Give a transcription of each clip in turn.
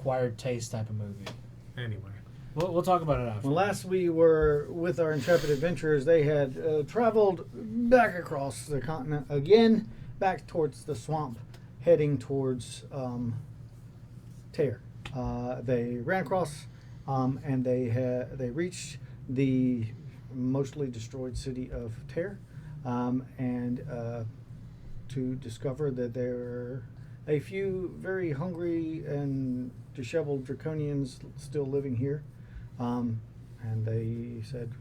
acquired taste type of movie. Anyway. We'll talk about it after. When last we were with our intrepid adventurers, they had traveled back across the continent again, back towards the swamp, heading towards Tear. They ran across, and they reached the mostly destroyed city of Tear, and to discover that there are a few very hungry and disheveled draconians still living here. And they said,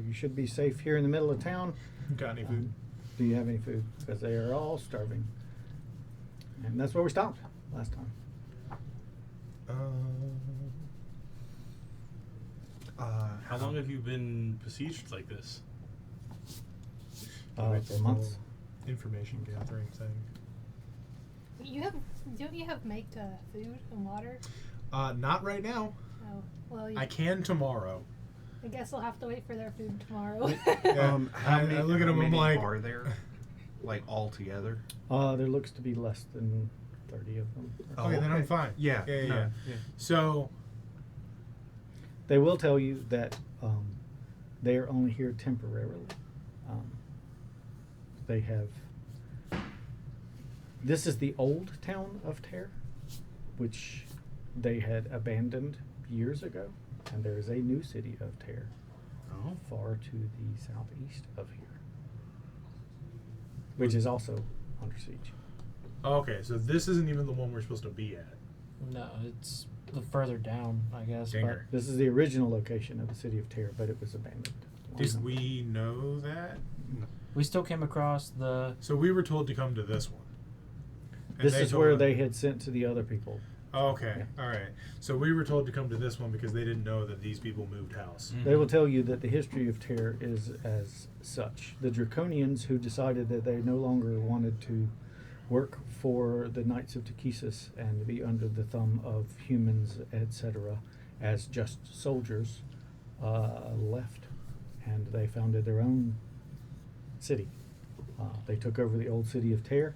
you should be safe here in the middle of town. Got any food? Do you have any food? Because they are all starving. And that's where we stopped last time. How long have you been besieged like this? For months. Information gathering thing. Don't you have make food and water? Not right now. Oh, well, I can tomorrow. I guess I'll have to wait for their food tomorrow. How many? I look at them. I'm like, are there? Like all together? There looks to be less than 30 of them. okay, then I'm fine. Yeah. Yeah. So They will tell you that they are only here temporarily. They have. This is the old town of Tear, which they had abandoned years ago, and there is a new city of Tear, far to the southeast of here, which is also under siege. okay, so this isn't even the one we're supposed to be at. No, it's the further down, I guess. Dinger. This is the original location of the city of Tear, but it was abandoned. Did we know that? We still came across the. So we were told to come to this one. And This they is told where us- they had sent to the other people. Oh, okay, all right. So we were told to come to this one because they didn't know that these people moved house. They will tell you that the history of Tear is as such. The Draconians who decided that they no longer wanted to work for the Knights of Takesis and be under the thumb of humans, etc., as just soldiers, left, and they founded their own city. They took over the old city of Tear,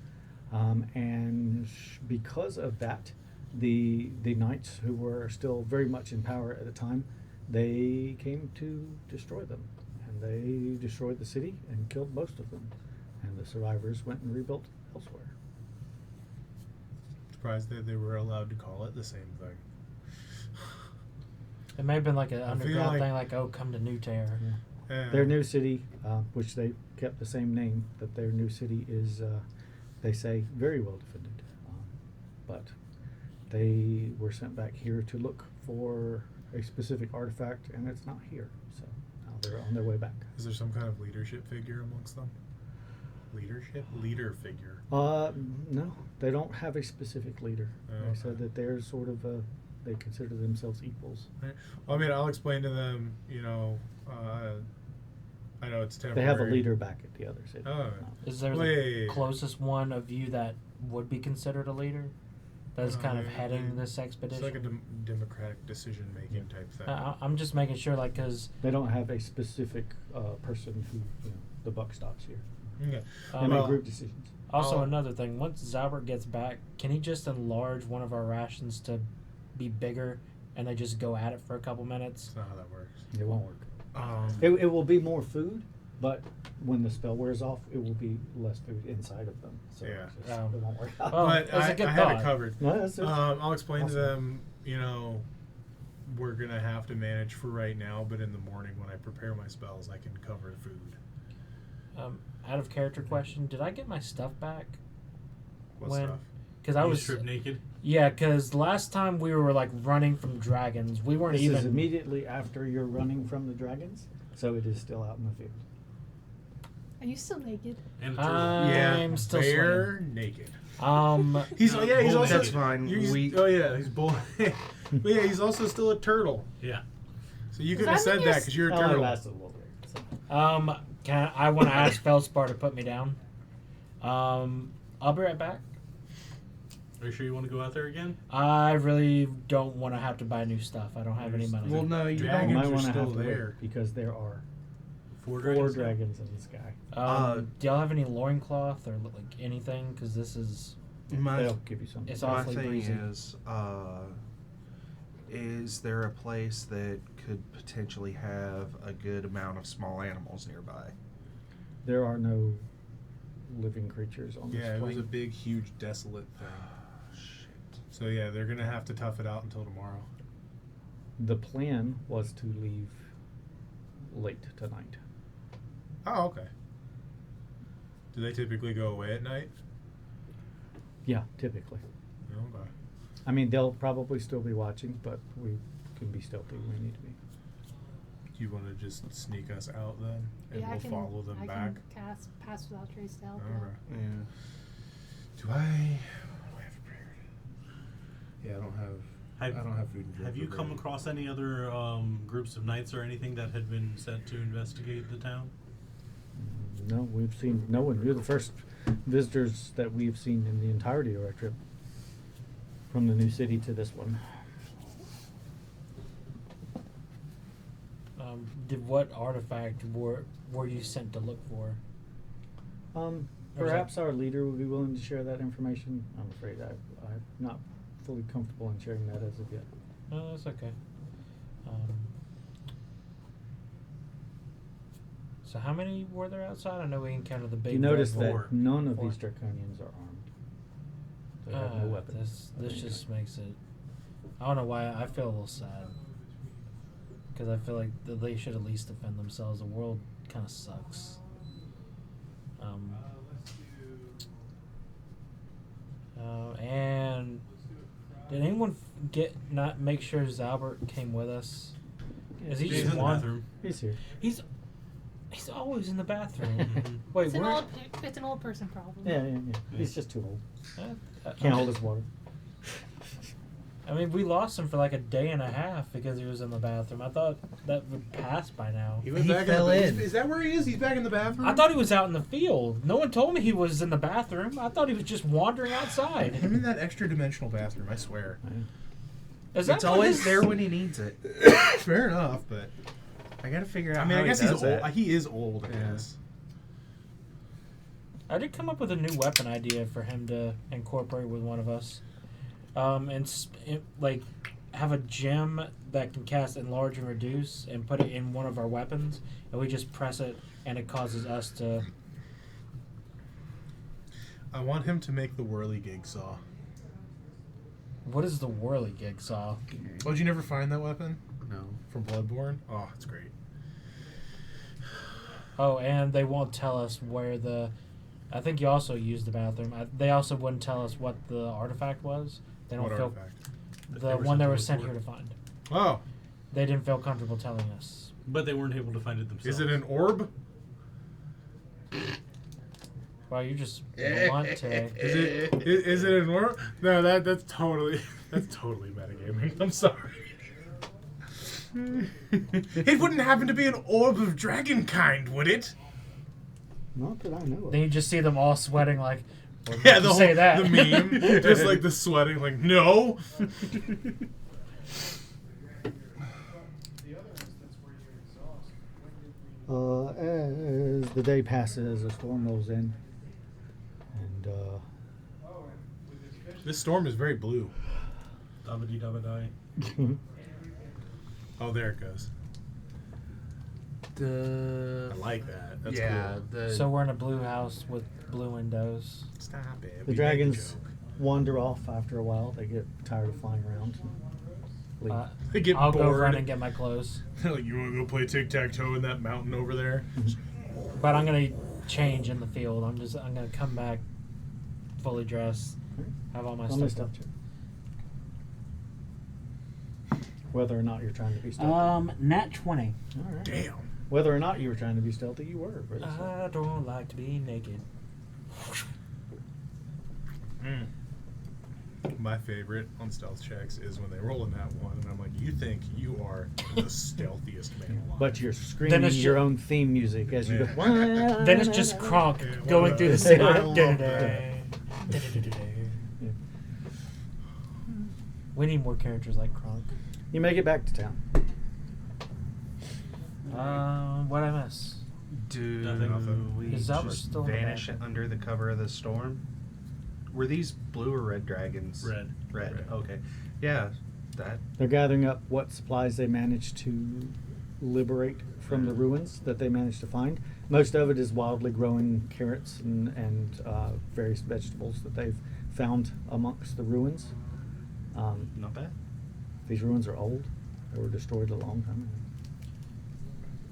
and because of that, the knights who were still very much in power at the time, they came to destroy them, and they destroyed the city and killed most of them, and the survivors went and rebuilt elsewhere. Surprised that they were allowed to call it the same thing. It may have been like an feel underground like- thing, like, oh, come to New Terror. Their new city, which they kept the same name, that their new city is, they say, very well defended, but they were sent back here to look for a specific artifact, and it's not here. So now they're on their way back. Is there some kind of leadership figure amongst them? Leader figure. No, they don't have a specific leader. Oh, They okay. said that they're sort of they consider themselves equals. Right. Well, I mean, I'll explain to them. I know it's temporary. They have a leader back at the other city. Oh. Is there the closest one of you that would be considered a leader? That's kind of heading this expedition? It's like a democratic decision-making type thing. I'm just making sure, like, because... They don't have a specific person who, the buck stops here. Okay. They make group decisions. Also, another thing, once Zalbert gets back, can he just enlarge one of our rations to be bigger, and they just go at it for a couple minutes? That's not how that works. It won't work. It It will be more food, but when the spell wears off, it will be less food inside of them. So Yeah. it won't work out. Well, but that's a I good have thought. it covered. No, that's I'll explain awesome. to them, we're going to have to manage for right now, but in the morning when I prepare my spells, I can cover food. Out of character question, did I get my stuff back? What when, stuff? Because I You was stripped naked? Yeah, because last time we were like running from dragons, we weren't This even. is immediately after you're running from the dragons, so it is still out in the field. Are you still naked? And I'm still bare swimming. naked. He's No, he's bull also That's fine. he's bull. But yeah, he's also still a turtle. Yeah. So you Does could have that said mean that you're because you're a Oh, turtle. that's a little weird. So. I want to ask Feldspar to put me down. I'll be right back. Are you sure you want to go out there again? I really don't want to have to buy new stuff. I don't have any money. Well, no, you You Dragons might are want to still have to wait there. because there are Four four dragons? dragons in the sky. Do y'all have any loincloth or like anything? Because this is My They'll give you something. It's my awfully thing breezy. is, Is there a place that could potentially have a good amount of small animals nearby? There are no living creatures on this Yeah, it was plane. a big, huge, desolate thing. Shit. So yeah, they're gonna have to tough it out until tomorrow. The plan was to leave late tonight. Oh, okay. Do they typically go away at night? Yeah, typically. Okay. I mean, they'll probably still be watching, but we can be stealthy when we need to be. Do you want to just sneak us out then, and Yeah, we'll I can, follow them I back? can cast pass without trace to help. Okay. Yeah. Do I have prepared? Yeah, I don't have. I don't have food and drink. Have you come prepared. across any other groups of knights or anything that had been sent to investigate the town? No, we've seen no one. You're the first visitors that we've seen in the entirety of our trip. From the new city to this one. What artifact were you sent to look for? Or is Perhaps our leader would be willing to share that information. I'm afraid I'm not fully comfortable in sharing that as of yet. No, that's okay. So how many were there outside? I know we encountered the big. You notice red that Four. none of Four. these draconians are armed. They have no weapons. This just makes it. I don't know why I feel a little sad. Because I feel like they should at least defend themselves. The world kind of sucks. And did anyone not make sure Zalbert came with us? Is he He's just in the one? bathroom. He's here. He's always in the bathroom. Mhm. Wait, It's where? it's an old person problem. Yeah. He's just too old. Uh, Can't hold his water. I mean, we lost him for like a day and a half because he was in the bathroom. I thought that would pass by now. He fell in. Is that where he is? He's back in the bathroom. I thought he was out in the field. No one told me he was in the bathroom. I thought he was just wandering outside. Him in that extra dimensional bathroom. I swear. Is that It's what always his- there when he needs it. Fair enough, but I gotta figure out. I mean, how I guess he he's does old. that. He is old. I Yeah. guess. I did come up with a new weapon idea for him to incorporate with one of us. Like have a gem that can cast enlarge and reduce, and put it in one of our weapons, and we just press it, and it causes us to. I want him to make the whirly-gig saw. What is the whirly-gig saw? Oh, did you never find that weapon No. from Bloodborne? Oh, it's great. Oh, and they won't tell us where the. I think you also used the bathroom. They also wouldn't tell us what the artifact was. They don't What feel artifact? the one they were sent here to find. Oh, They didn't feel comfortable telling us. But they weren't able to find it themselves. is it an orb? Wow, you just blunt today. Is it an orb? No, that's totally metagaming. I'm sorry. It wouldn't happen to be an orb of dragon kind, would it? Not that I know of. Then you just see them all sweating like. Well, Yeah, you the say that. the meme, just like the sweating, like no. As the day passes, a storm rolls in, and This storm is very blue. Dabba-dee dabba-die. Oh, there it goes. I like that. That's cool. So we're in a blue house with blue windows. Stop it. the We made dragons joke. wander off after a while. They get tired of flying around. And leave. They get I'll go bored. run and get my clothes. They're like, you want to go play tic-tac-toe in that mountain over there? But I'm gonna change in the field. I'm gonna come back fully dressed. Have all my Roll me a stuff. stealth check. Whether or not you're trying to be stealthy. Nat 20. All right. Damn. Whether or not you were trying to be stealthy, you were. But it's- I don't like to be naked. My favorite on stealth checks is when they roll in that one, and I'm like, you think you are the stealthiest man alive. But you're screaming it's your ju- own theme music as you Yeah. go. Then it's just Kronk Yeah, going well, through the I city. love Yeah. We need more characters like Kronk. You make it back to town. What I miss? Do Nothing. we Is Zalbert just still in the vanish bathroom? under the cover of the storm? Were these blue or red dragons? Red. Red. Red. Okay. Yeah. That They're gathering up what supplies they managed to liberate from the ruins that they managed to find. Most of it is wildly growing carrots and various vegetables that they've found amongst the ruins. not bad. These ruins are old. They were destroyed a long time ago.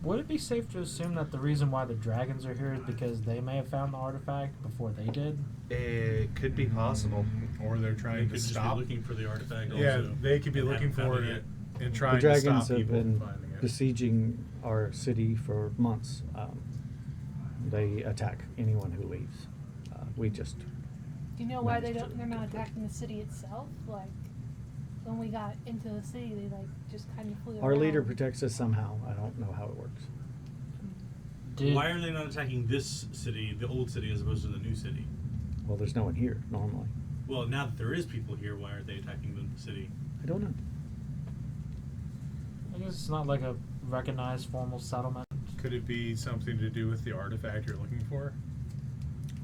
Would it be safe to assume that the reason why the dragons are here is because they may have found the artifact before they did? It could be possible. Or they're They trying could to just stop. be looking for the artifact. Yeah, also, they could be and looking haven't found for it it yet. and The trying to dragons stop have people been from finding it. besieging our city for months. They attack anyone who leaves. We just Do you know why managed to they're not keep it. attacking the city itself? Like, when we got into the city, they like just kind of flew Our leader around. protects us somehow. I don't know how it works. Why are they not attacking this city, the old city, as opposed to the new city? Well, there's no one here normally. Well, now that there is people here, why aren't they attacking the city? I don't know. I guess it's not like a recognized formal settlement. Could it be something to do with the artifact you're looking for?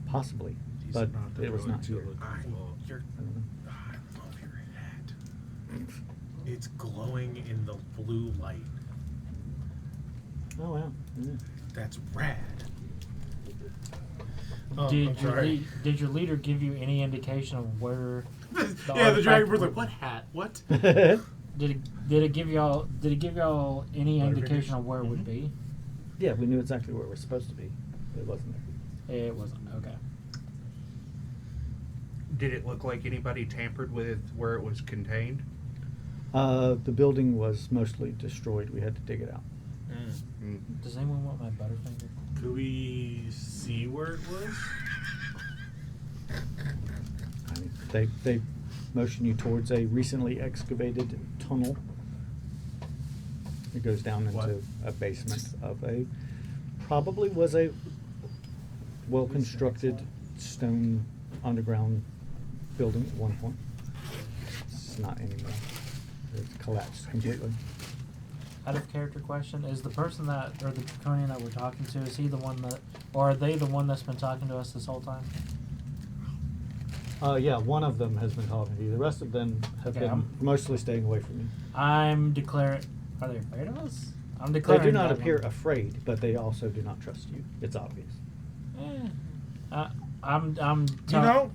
Possibly, These but are not the it was not drugs you're here. looking for. You're, I don't know. I love your hat. It's glowing in the blue light. Oh wow. Yeah. That's rad. Oh, did, I'm your sorry. did your leader give you any indication of where? Yeah, the dragon artifact was like, would- "What hat? What?" Did it give y'all any Butterfingers? indication of where it would be? Yeah, we knew exactly where it was supposed to be. It wasn't there. It wasn't. Okay. Did it look like anybody tampered with where it was contained? The building was mostly destroyed. We had to dig it out. Mm. Does anyone want my Butterfinger? Could we see where it was? I mean, they motion you towards a recently excavated tunnel. It goes down into What? a basement of probably was a well-constructed stone underground building at one point. It's not anymore. It's collapsed completely. Out of character question: is the person that, or the draconian that we're talking to, is he the one that, or are they the one that's been talking to us this whole time? Yeah, one of them has been talking to you. The rest of them have Okay, been I'm- mostly staying away from you. I'm declaring. Are they afraid of us? I'm They declaring. do not that appear one. afraid, but they also do not trust you. It's obvious. I'm. You know,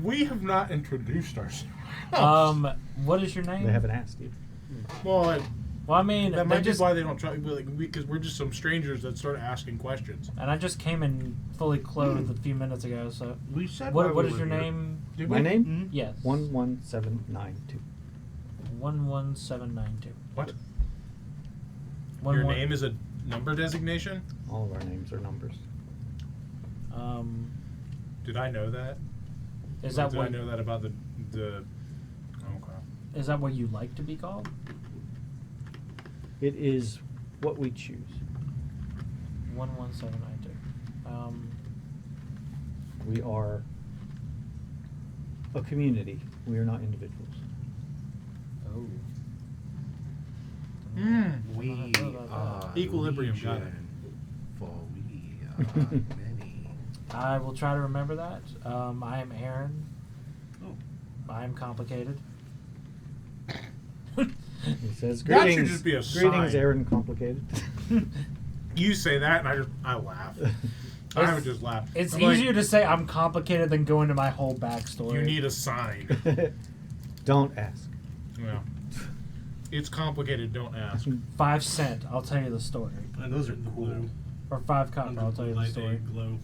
we have not introduced ourselves. What is your name? They haven't asked you. Well, Well, I mean, that they might just be why they don't try. Because we're just some strangers that start asking questions. and I just came in fully clothed a few minutes ago. So, We said what why is we your were here. name? Did My we? name? Yes. 11792. 11792. What? One Your one- name is a number designation? All of our names are numbers. Did I know that? Is Or that did what? I know that about the? Okay. Is that what you like to be called? It is what we choose. 11792. We are a community. We are not individuals. Oh. We are Equilibrium, got it. legion, for we are many. I will try to remember that. I am Aaron. Oh. I am complicated. He says, That should "Greetings, just be a greetings, sign." Aaron Complicated." You say that, and I laugh. I would just laugh. It's I'm like, easier to say I'm complicated than go into my whole backstory. You need a sign. Don't ask. Yeah. It's complicated. Don't ask. 5 cent. I'll tell you the story. And those are cool. Or 5 copper. I'll tell you the story. Glow.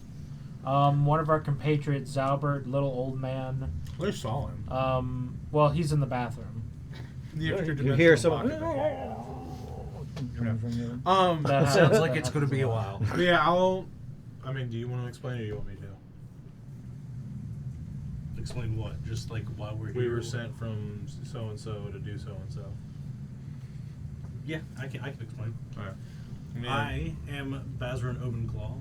One of our compatriots, Zalbert, little old man. They saw him. Well, he's in the bathroom. The extra You hear someone. dimensional pocket. Coming from the other- That Sounds happens- like that it's going to happens be a lot. while. Yeah, I mean, do you want to explain, or do you want me to? Explain what? Just like why we're here. We were sent from so and so to do so and so. Yeah, I can explain. All right. I am Bazran Obenclaw,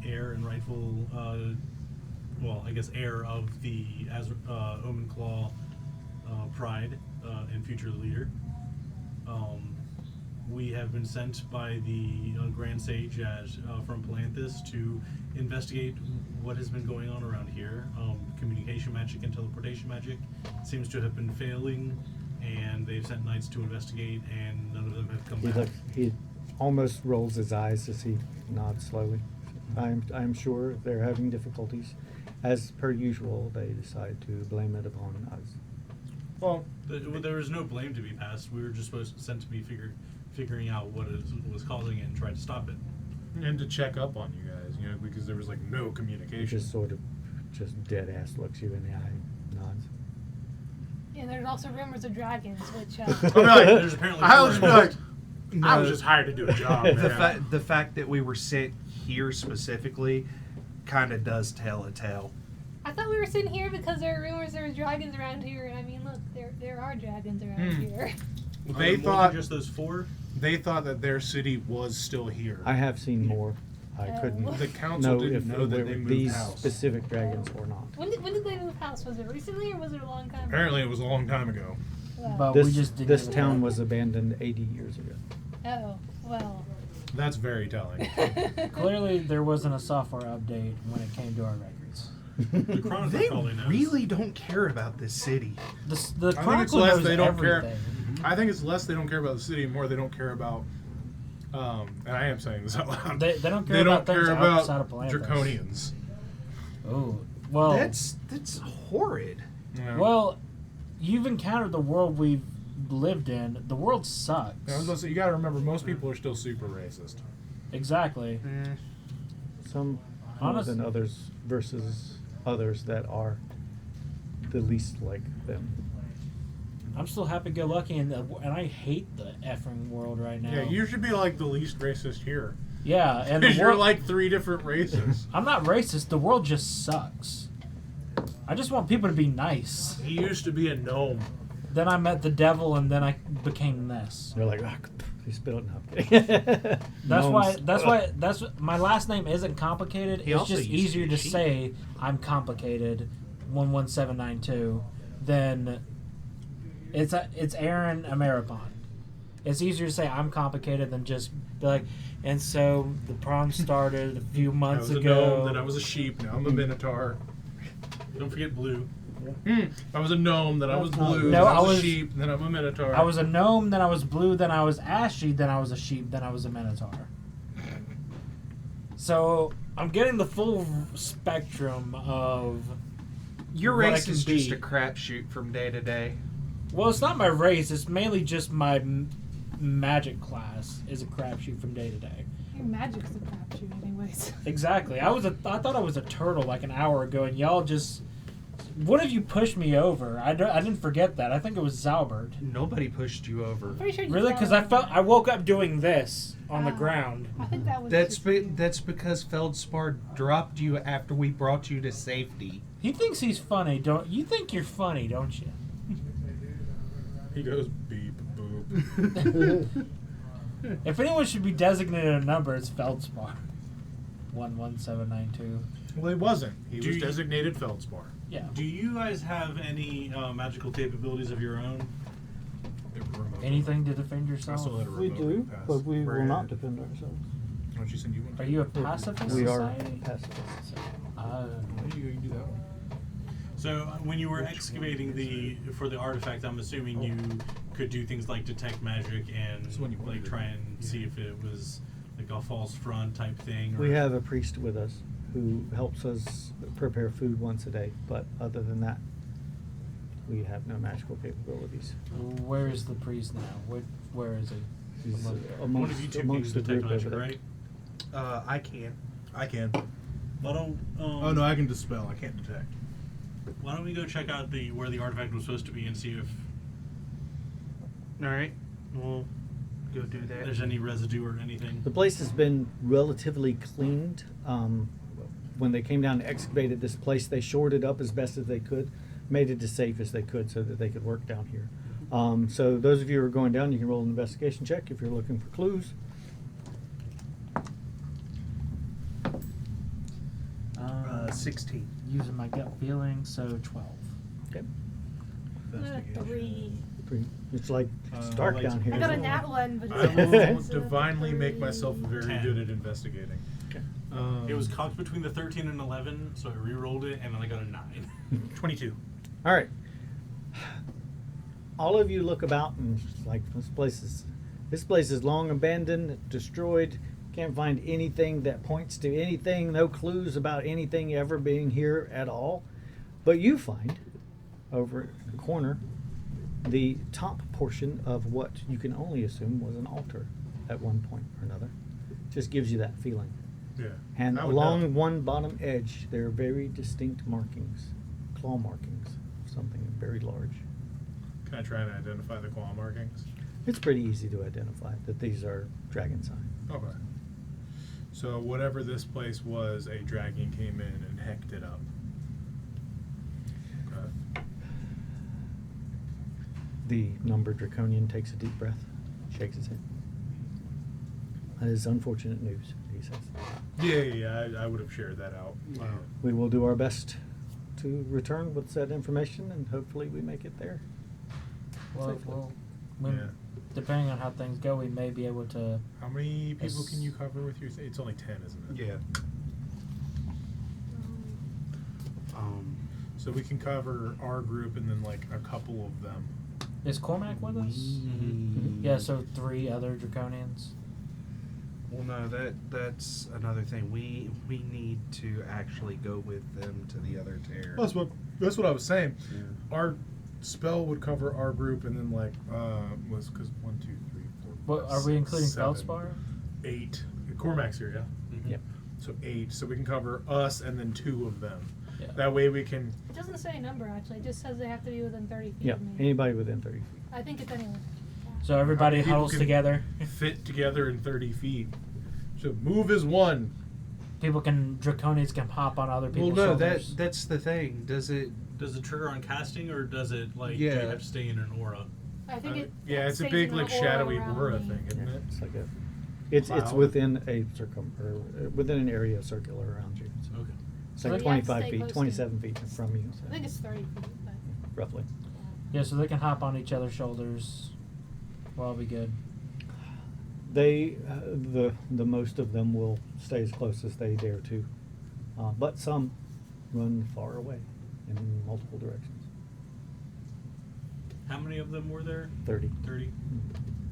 heir and rightful, I guess heir of the Obenclaw pride and future leader. We have been sent by the Grand Sage from Palanthus to investigate what has been going on around here. Communication magic and teleportation magic seems to have been failing, and they've sent knights to investigate, and none of them have come back. He almost rolls his eyes as he nods slowly. I'm sure they're having difficulties. As per usual, they decide to blame it upon us. Well, There was no blame to be passed. We were just sent to be figuring out what was causing it and try to stop it. and to check up on you guys, because there was like no He communication. just sort of dead ass looks you in the eye, nods. Yeah, there's also rumors of dragons, which I'll be like, There's apparently I was four just be like, I No. was just hired to do a job, man. The fact that we were sent here specifically kind of does tell a tale. I thought we were sitting here because there are rumors there was dragons around here, and I mean, look, there are dragons around here. Are They there more than thought just those 4. they thought that their city was still here. I have seen more. I Oh. couldn't The council know didn't if know that they they were moved these house. specific dragons or not. When did they move house? Was it recently or was it a long time? Apparently, it was a long time ago. Well, But This, we just didn't. this get town it. was abandoned 80 years ago. oh, well. That's very telling. Clearly, there wasn't a software update when it came to our records. The Chronicle They probably knows. really don't care about this city. The I think it's Chronicle less knows they don't care. everything. I think it's less they don't care about the city, more they don't care about. And I am saying this out loud. They don't care They about don't things care outside of about Palanthas. draconians. Oh, well. That's horrid. Well, you've encountered the world we've lived in. The world sucks. I was gonna say, you got to remember, most people are still super racist. Exactly. Some more Honest- than others versus others that are the least like them. I'm still happy-go-lucky, and I hate the effing world right now. Yeah, you should be like the least racist here. Yeah, and the Because you're world, like 3 different races. I'm not racist. The world just sucks. I just want people to be nice. He used to be a gnome. Then I met the devil, and then I became this. They're like, ah, he spit it. No. That's why. Gnomes. That's my last name isn't complicated. He It's also just used to easier be a to sheep. say I'm complicated, 11792, than it's Aaron Ameripon. It's easier to say I'm complicated than just be like. And so the prom started a few I months was a ago. gnome, then I was a sheep, now I'm a minotaur. Don't forget Blue. I was a gnome, then I was That's not- blue, No, then I was I a was- sheep, then I'm a minotaur. I was a gnome, then I was blue, then I was ashy, then I was a sheep, then I was a minotaur. So I'm getting the full spectrum of. Your what I race can is just be. a crapshoot from day to day. Well, it's not my race. It's mainly just my magic class is a crapshoot from day to day. Your magic's a crapshoot, anyways. Exactly. I thought I was a turtle like an hour ago, and y'all just. What if you pushed me over? I didn't forget that. I think it was Zalbert. Nobody pushed you over. Pretty sure you Really? fell Because over. I woke up doing this on the Ah. ground. I think that was. That's just- that's because Feldspar dropped you after we brought you to safety. He thinks he's funny, don't you? Think you're funny, don't you? He goes beep boop. If anyone should be designated a number, it's Feldspar. 11792. Well, he wasn't. He Do was you- designated Feldspar. Yeah. Do you guys have any magical capabilities of your own? Anything to defend I still yourself? had a We remote do, pass. but we Where- will not defend ourselves. Don't you send you one? Are you a pacifist We are society? pacifists. There you go, you do that one. So when you were excavating for the artifact, I'm assuming you could do things like detect magic and That's when you wanted like to try do it. and see if it was like a false front type thing. We or- have a priest with us who helps us prepare food once a day, but other than that, we have no magical capabilities. Where is the priest now? Where is he? He's One of you two can amongst the detect group magic, over there. right? I can. I can. Why don't Oh no, I can dispel. I can't detect. Why don't we go check out where the artifact was supposed to be and see if All right, we'll go do that. there's any residue or anything? The place has been relatively cleaned. When they came down and excavated this place, they shored it up as best as they could, made it as safe as they could so that they could work down here. So those of you who are going down, you can roll an investigation check if you're looking for clues. 16. Using my gut feeling, so 12. Okay. 3. It's like it's dark like- down here. I got a nat one, but I it's will it's a divinely make 3. myself very 10. good at investigating. Okay. It was cocked between the 13 and 11, so I re-rolled it and then I got a 9. 22. All right. all of you look about and it's like this place is long abandoned, destroyed. Can't find anything that points to anything. No clues about anything ever being here at all. But you find over in the corner the top portion of what you can only assume was an altar at one point or another. Just gives you that feeling. Yeah. And I would along know. one bottom edge, there are very distinct markings, claw markings, something very large. Can I try and identify the claw markings? It's pretty easy to identify that these are dragon sign. Okay. So whatever this place was, a dragon came in and hecked it up. Okay. The number draconian takes a deep breath, shakes his head. That is unfortunate news, he says. Yeah, I would have shared that out. We will do our best to return with said information, and hopefully we make it there. Well, safely. Yeah. Depending on how things go, we may be able to. How many people Yes. can you cover with your? It's only 10, isn't it? Yeah. So we can cover our group and then like a couple of them. Is Cormac with us? Mm-hmm. Yeah, so 3 other draconians. Well, no, that's another thing. We need to actually go with them to the other tear. That's what I was saying. Yeah. Our spell would cover our group and then like was because 1, 2, 3, 4. What are we including 7, Feldspar? 8. Cormac's here, yeah. Mhm. Yep. So 8. So we can cover us and then 2 of them. Yeah. That way we can. It doesn't say a number actually. It just says they have to be within 30 feet Yeah, of me. anybody within 30 feet. I think it's anyone. So everybody People huddles can together. Fit together in 30 feet. So move is 1. Draconians can hop on other Well, people's no, shoulders. that's the thing. Does it? Does it trigger on casting, or does it like do Yeah. you have to stay in an aura? I think it. Yeah, it's a stays big in like an aura shadowy around aura me. thing, isn't Yeah, it? it's like it's Cloud. within a within an area circular around you. So Okay. it's So like you have to 25 stay feet, close to 27 feet from you. I think it's 30 feet. But, Roughly. Yeah, so they can hop on each other's shoulders. Well, I'll be good. They the most of them will stay as close as they dare to, but some run far away in multiple directions. How many of them were there? 30. 30.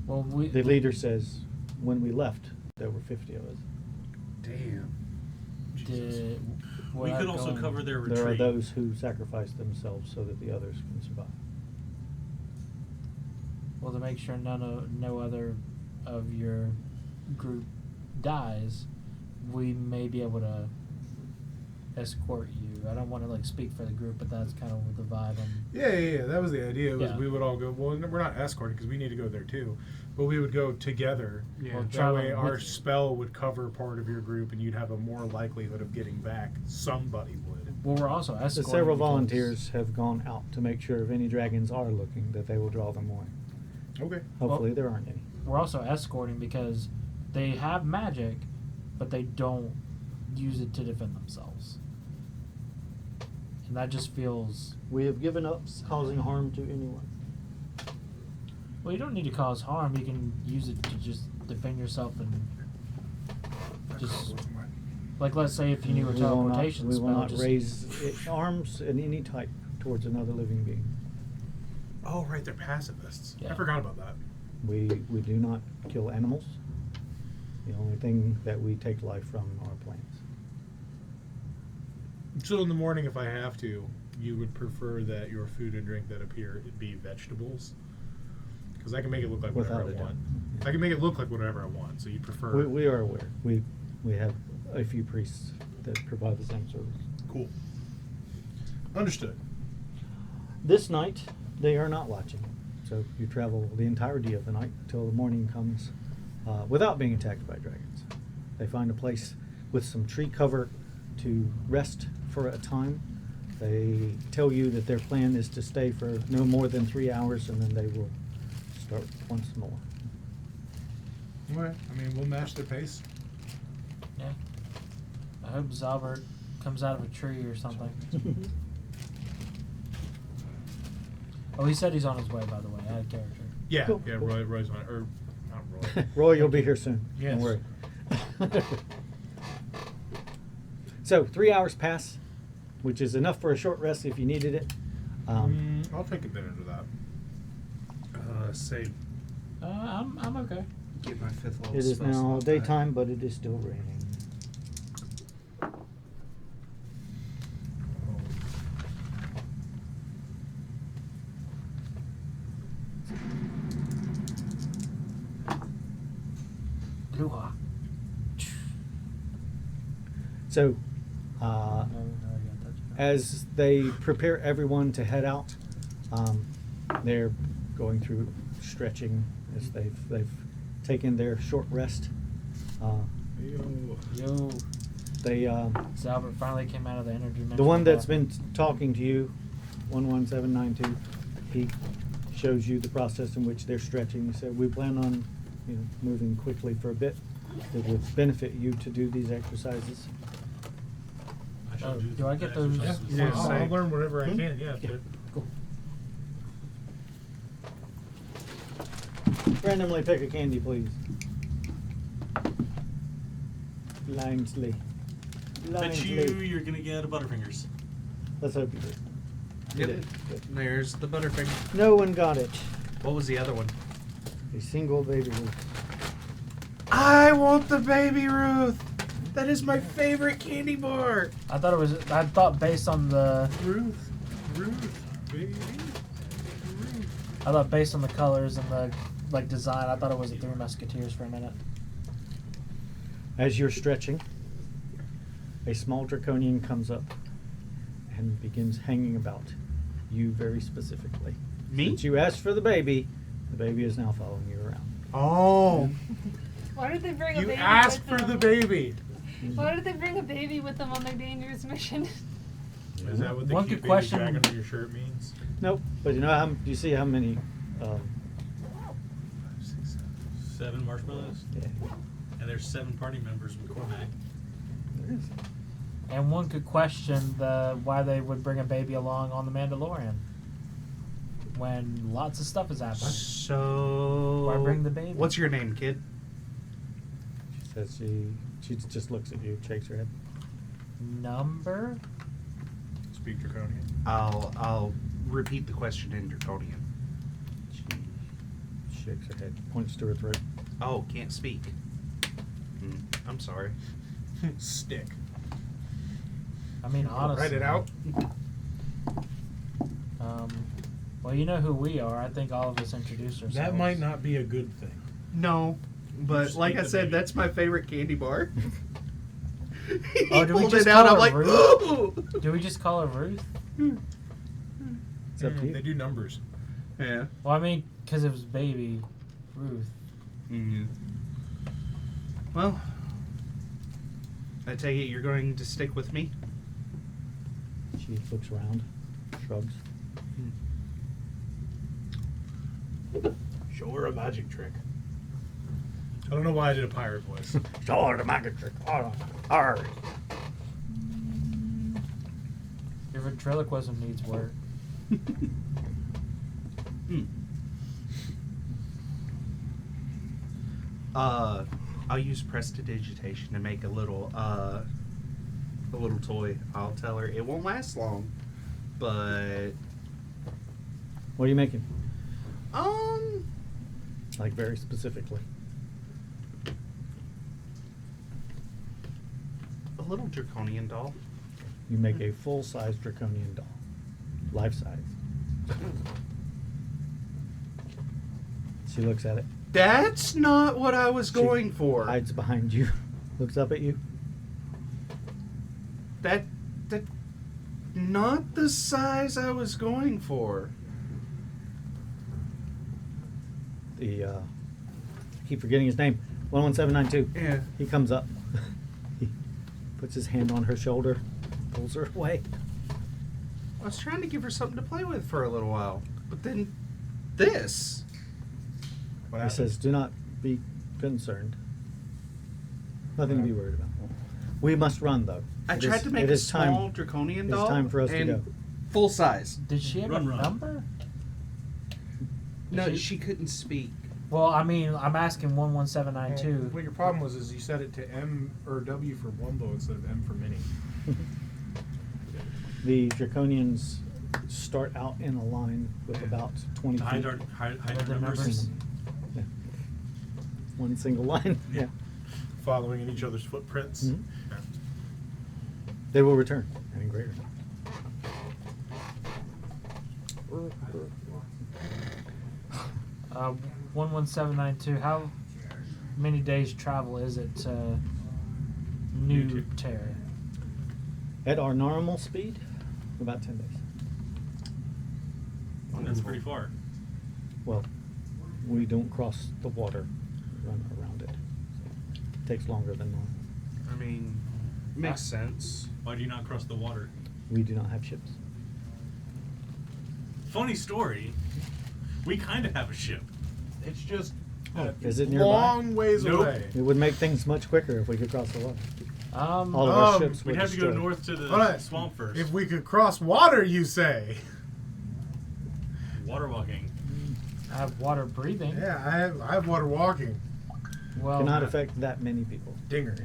Well, we. The leader says when we left there were 50 of us. Damn. Did, We could also going- cover their retreat. There are those who sacrifice themselves so that the others can survive. Well, to make sure no other of your group dies, we may be able to escort you. I don't want to like speak for the group, but that's kind of the vibe. Yeah. That was the idea. Was Yeah. we would all go. Well, we're not escorting because we need to go there too, but we would go together. Yeah. Well, That traveling way, our with you. spell would cover part of your group, and you'd have a more likelihood of getting back. Somebody would. Well, we're also The escorting. several because- volunteers have gone out to make sure if any dragons are looking that they will draw them away. Okay. Hopefully Well- there aren't any. We're also escorting because they have magic, but they don't use it to defend themselves. And that just feels. We have given up causing harm to anyone. Well, you don't need to cause harm. You can use it to just defend yourself and just. Like, let's say if you knew a teleportation we spell. will not just, raise arms in any type towards another living being. Oh, right. They're pacifists. I Yeah. forgot about that. We do not kill animals. The only thing that we take life from are plants. So in the morning, if I have to, you would prefer that your food and drink that appear be vegetables, because I can make it look like Without whatever a I want. doubt. I can make it look like whatever I want. So you prefer. We are aware. We have a few priests that provide the same service. Cool. Understood. This night, they are not watching. So you travel the entirety of the night until the morning comes without being attacked by dragons. They find a place with some tree cover to rest for a time. They tell you that their plan is to stay for no more than 3 hours and then they will start once more. All right. I mean, we'll match their pace. Yeah. I hope Zalbert comes out of a tree or something. Oh, he said he's on his way, by the way. I had a character. Yeah. Cool, Yeah. cool. Roy's on. Or not Roy. Roy, you'll be here soon. Yes. Don't worry. So 3 hours pass, which is enough for a short rest if you needed it. I'll take a minute of that. say I'm okay. get my 5th level It is spell now slot back. daytime, but it is still raining. Luha. So, No, I got that. as they prepare everyone to head out, they're going through stretching as they've taken their short rest. Yo, They so Albert finally came out of the energy. the one that's been talking to you, 11792, he shows you the process in which they're stretching. He said, "We plan on, moving quickly for a bit. It would benefit you to do these exercises." I should Oh, do the I get those? exercises. Yeah, I'll I'll learn whatever I Hmm? can. Yeah. Yeah. but- Cool. Randomly pick a candy, please. Blindly. Bet you're gonna get a Butterfingers. Let's hope you do. You Yep. did. Good. There's the Butterfinger. No one got it. What was the other one? A single baby Ruth. I want the Baby Ruth. That is my favorite candy bar. I thought based on the Ruth, baby. based on the colors and the design, I thought it was the Three Musketeers for a minute. As you're stretching, a small draconian comes up and begins hanging about you very specifically. Me? Since you asked for the baby is now following you around. Oh. Why did they bring a You baby asked with for the them? baby. Why did they bring a baby with them on their dangerous mission? Is that what the One cute good baby question- dragon on your shirt means? Nope, but you see how many? 7 marshmallows, Yeah, and there's 7 party members with Cormac. there is. And one could question why they would bring a baby along on the Mandalorian when lots of stuff is happening. So. Why bring the baby? What's your name, kid? She says she just looks at you, shakes her head. Number? Speak draconian. I'll repeat the question in Draconian. She shakes her head, points to her throat. Oh, can't speak. I'm sorry. Stick. I mean, honestly. Write it out. Well, you know who we are. I think all of us introduced ourselves. That might not be a good thing. No, but just like need I the said, baby. that's my favorite candy bar. He Oh, do we pulled just it out. call I'm her like, Ruth? ooh. Do we just call her Ruth? It's up to you. They do numbers. Yeah. Well, I mean, because it was baby Ruth. Mm-hmm. Well, I take it you're going to stick with me. She looks around, shrugs. Show her a magic trick. I don't know why I did a pirate voice. Show her the magic trick. Arr. Your ventriloquism needs work. I'll use prestidigitation to make a little toy. I'll tell her it won't last long, but What are you making? like Very specifically. a little draconian doll. You make a full-size draconian doll. Life-size. She looks at it. That's not what I was She going for. Hides behind you. Looks up at you. That not the size I was going for. I keep forgetting his name. 11792. Yeah. He comes up. He puts his hand on her shoulder, pulls her away. I was trying to give her something to play with for a little while, but then this. What He happened? says, "Do not be concerned. Nothing to be worried about. We must run, though. I It tried is- to make it a is time- small draconian It's doll. time for us to and go." Full size. Did she have Run, a run. number? No, She- she couldn't speak. Well, I mean, I'm asking 11792. Well, your problem was you set it to M or W for Wumbo instead of M for Mini. The draconians start out in a line with about 20 To feet. hide our the numbers. numbers. Yeah. One single line. Yeah. Following in each other's footprints. Mhm. Yeah. They will return in greater. 11792. How many days travel is it to New Terra? At our normal speed, about 10 days. That's pretty far. Well, we don't cross the water, run around it. So it takes longer than normal. I mean, makes sense. Why do you not cross the water? We do not have ships. Funny story. We kind of have a ship. It's just Is it nearby? long ways Nope. away. It would make things much quicker if we could cross the water. All of Um, our ships We'd would have to go destroy. north to the Alright. swamp first. If we could cross water, you say? Water walking. I have water breathing. Yeah, I have water walking. Well, Cannot affect that many people. Dinger.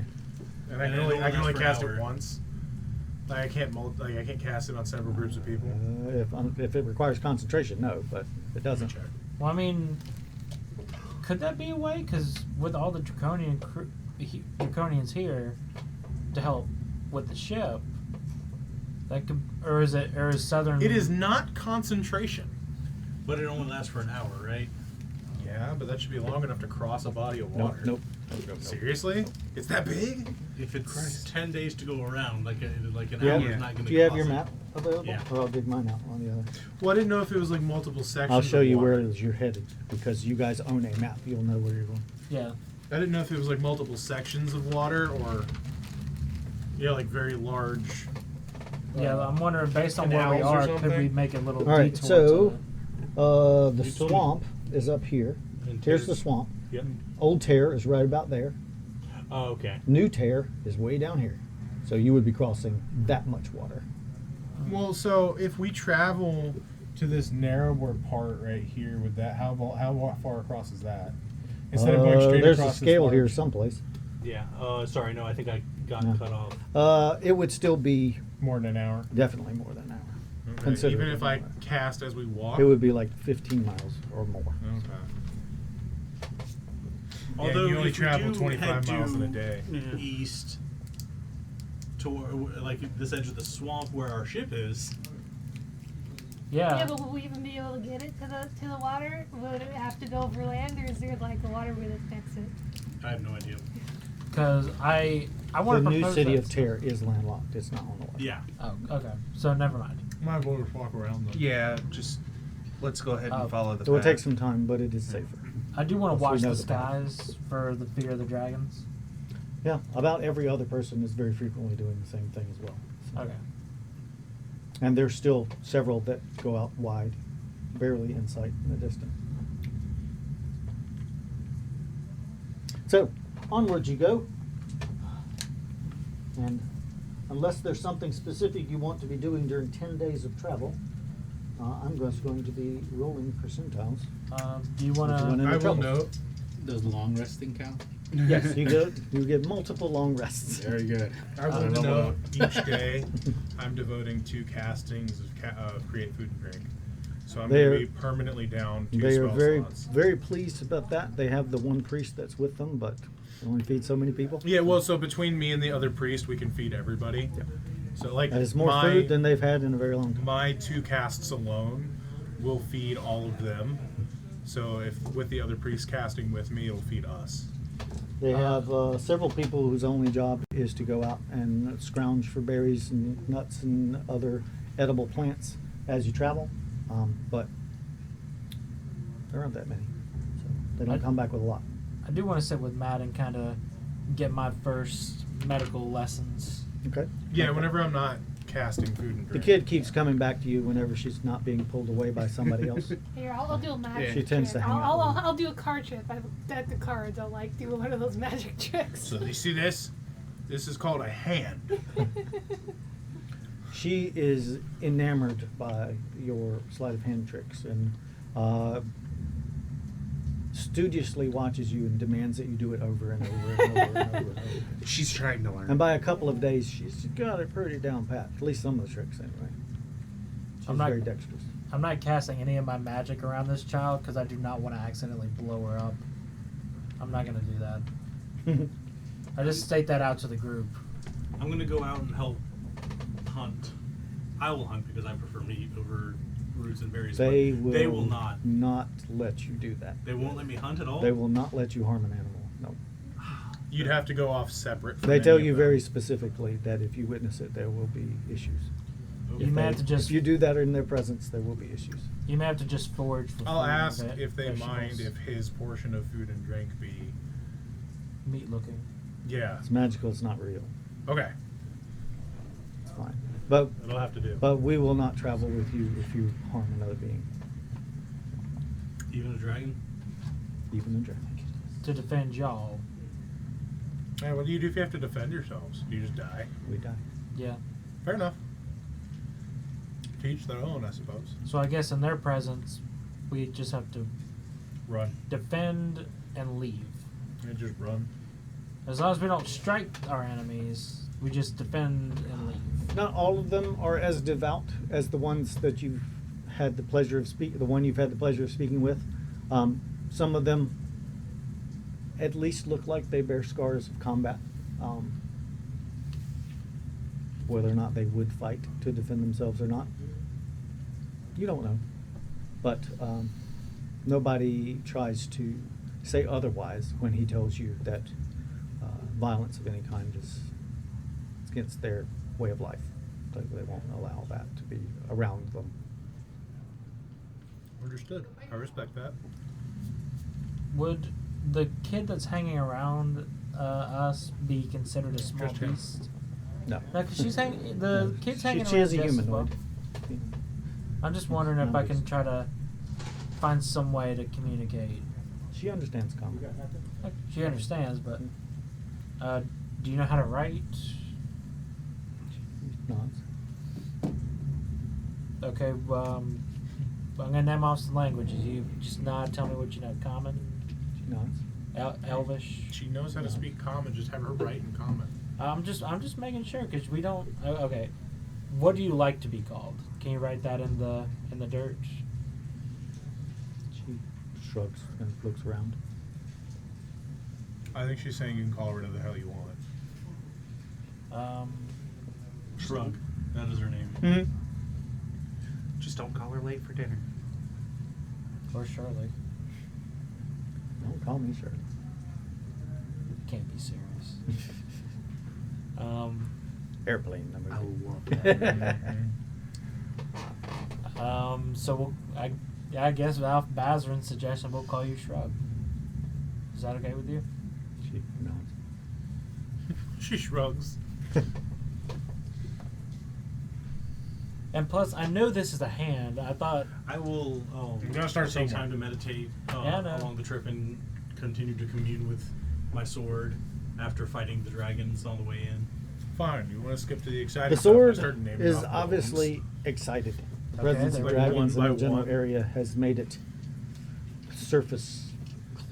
And I And can it only only I can only lasts for an cast it hour. once. Like I can't cast it on several groups of people. If it requires concentration, no, but if it doesn't. Check. well, I mean, could that be a way? Because with all the draconians here to help with the ship, that could, or is Southern? It is not concentration. But it only lasts for an hour, right? Yeah, but that should be long enough to cross a body of Nope, water. nope. Seriously? It's that big? If it's 10 days to go around, like an Yeah. hour is not going to Do you have your map available? Yeah. Or I'll dig mine out on the other. Well, I didn't know if it was like multiple sections. I'll show of you water. where it is you're headed because you guys own a map. You'll know where you're going. Yeah. I didn't know if it was like multiple sections of water or like very large. Yeah, I'm wondering based on where we canals or are, could we something? make a little All right, detour? so the You told me. swamp is up here. And Here's the Tears- swamp. Yep. Old Tear is right about there. Oh, okay. New Tear is way down here. So you would be crossing that much water. Well, so if we travel to this narrower part right here, with that, how far across is that? Instead of going straight there's across a scale this here large- someplace. Yeah. Sorry, no, I think I got Yeah. cut off. It would still be More than an hour. definitely more than an hour. Okay. Considerably Even if I more. cast as we walk. It would be like 15 miles or more. Okay. Although you only if we travel do 25 head miles in a due day. East to like this edge of the swamp where our ship is. Yeah. Yeah, but will we even be able to get it to the water? Would it have to go over land, or is there like a waterway that connects it? I have no idea. Because I want The to new propose city that. of Tear is landlocked. It's not on the water. Yeah. Oh, okay. So never mind. Might as well just walk around them. Yeah, just let's go ahead and Oh. follow the It will path. take some time, but it is safer. I do want to Once watch we know the the path. skies for the fear of the dragons. Yeah, about every other person is very frequently doing the same thing as well. So- Okay. And there's still several that go out wide, barely in sight in the distance. So, onward you go. And unless there's something specific you want to be doing during 10 days of travel, I'm just going to be rolling percentiles. Do you want If you to? wanna- I will trouble. note. Does long resting count? Yes, you get multiple long rests. Very good. I will don't note know. each day I'm devoting 2 castings of create food and drink. So I'm They going are- to be permanently down 2 They are spell very, slots. very pleased about that. They have the one priest that's with them, but they only feed so many people. Yeah, well, so between me and the other priest, we can feed everybody. So like That is more my, food than they've had in a very long time. my 2 casts alone will feed all of them. So if with the other priest casting with me, it'll feed us. They have several people whose only job is to go out and scrounge for berries and nuts and other edible plants as you travel, but there aren't that many, so they don't come back with a lot. I do want to sit with Matt and kind of get my first medical lessons. Okay. Yeah, whenever I'm not casting food and The drink. kid keeps coming back to you whenever she's not being pulled away by somebody else. Here, I'll do a magic. She tends trick. to hang out with I'll do a card trick. I've at the cards. I'll like do one of those magic tricks. So you see this? This is called a hand. She is enamored by your sleight of hand tricks and studiously watches you and demands that you do it over and over and over and over and over. She's trying to learn. And by a couple of days, she's got it pretty down pat. At least some of the tricks, anyway. She's I'm not- very dexterous. I'm not casting any of my magic around this child because I do not want to accidentally blow her up. I'm not going to do that. I just state that out to the group. I'm gonna go out and help hunt. I will hunt because I prefer meat over roots and berries. They but will. They will not. Not let you do that. They won't let me hunt at all. They will not let you harm an animal. No. You'd have to go off separate. From They any tell of you them. very specifically that if you witness it, there will be issues. Okay. You may have to just If you do that in their presence, there will be issues. you may have to just forage for I'll food, ask ve- if they mind vegetables, if his portion of food and drink be. meat looking. Yeah. It's magical. It's not real. Okay. It's fine. But It'll have to do. but we will not travel with you if you harm another being, Even a dragon. even the dragon. To defend y'all. Yeah, what do you do if you have to defend yourselves? Do you just die? We die. Yeah. Fair enough. To each their own, I suppose. So I guess in their presence, we just have to Run. defend and leave. And just run. As long as we don't strike our enemies, we just defend and leave. Not all of them are as devout as the ones that you've had the pleasure of the one you've had the pleasure of speaking with. Some of them at least look like they bear scars of combat. Whether or not they would fight to defend themselves or not, you don't know. But nobody tries to say otherwise when he tells you that violence of any kind is against their way of life. They won't allow that to be around them. Understood. I respect that. Would the kid that's hanging around us be considered a small Just him. beast? No. Like she's hanging. The kid's hanging She around. is a Jess as humanoid. well. I'm just wondering if I can Non-beast. try to find some way to communicate. She understands combat. Like, she understands, but do you know how to write? Nods. Okay. I'm gonna name off some languages. You just nod. Tell me what you know. Common, She nods. Elvish. She knows how to speak common. Just have her write in common. I'm just making sure because we don't. Okay. What do you like to be called? Can you write that in the dirt? She shrugs and looks around. I think she's saying you can call her whatever the hell you want. Shrug. That is her name. Mm-hmm. Just don't call her late for dinner. Or Shirley. Don't call me Shirley. Can't be serious. Airplane number. I love So I guess without Bazarin's suggestion, we'll call you Shrug. Is that okay with you? She nods. She shrugs. And plus, I know this is a hand. I thought I will You gotta start take somewhere. time to meditate Yeah, I know. along the trip and continue to commune with my sword after fighting the dragons on the way in. Fine. You want to skip to the exciting The stuff? I sword started naming is off the obviously ones. excited. The Okay, presence of there we go. dragons in One the by general one. area has made it surface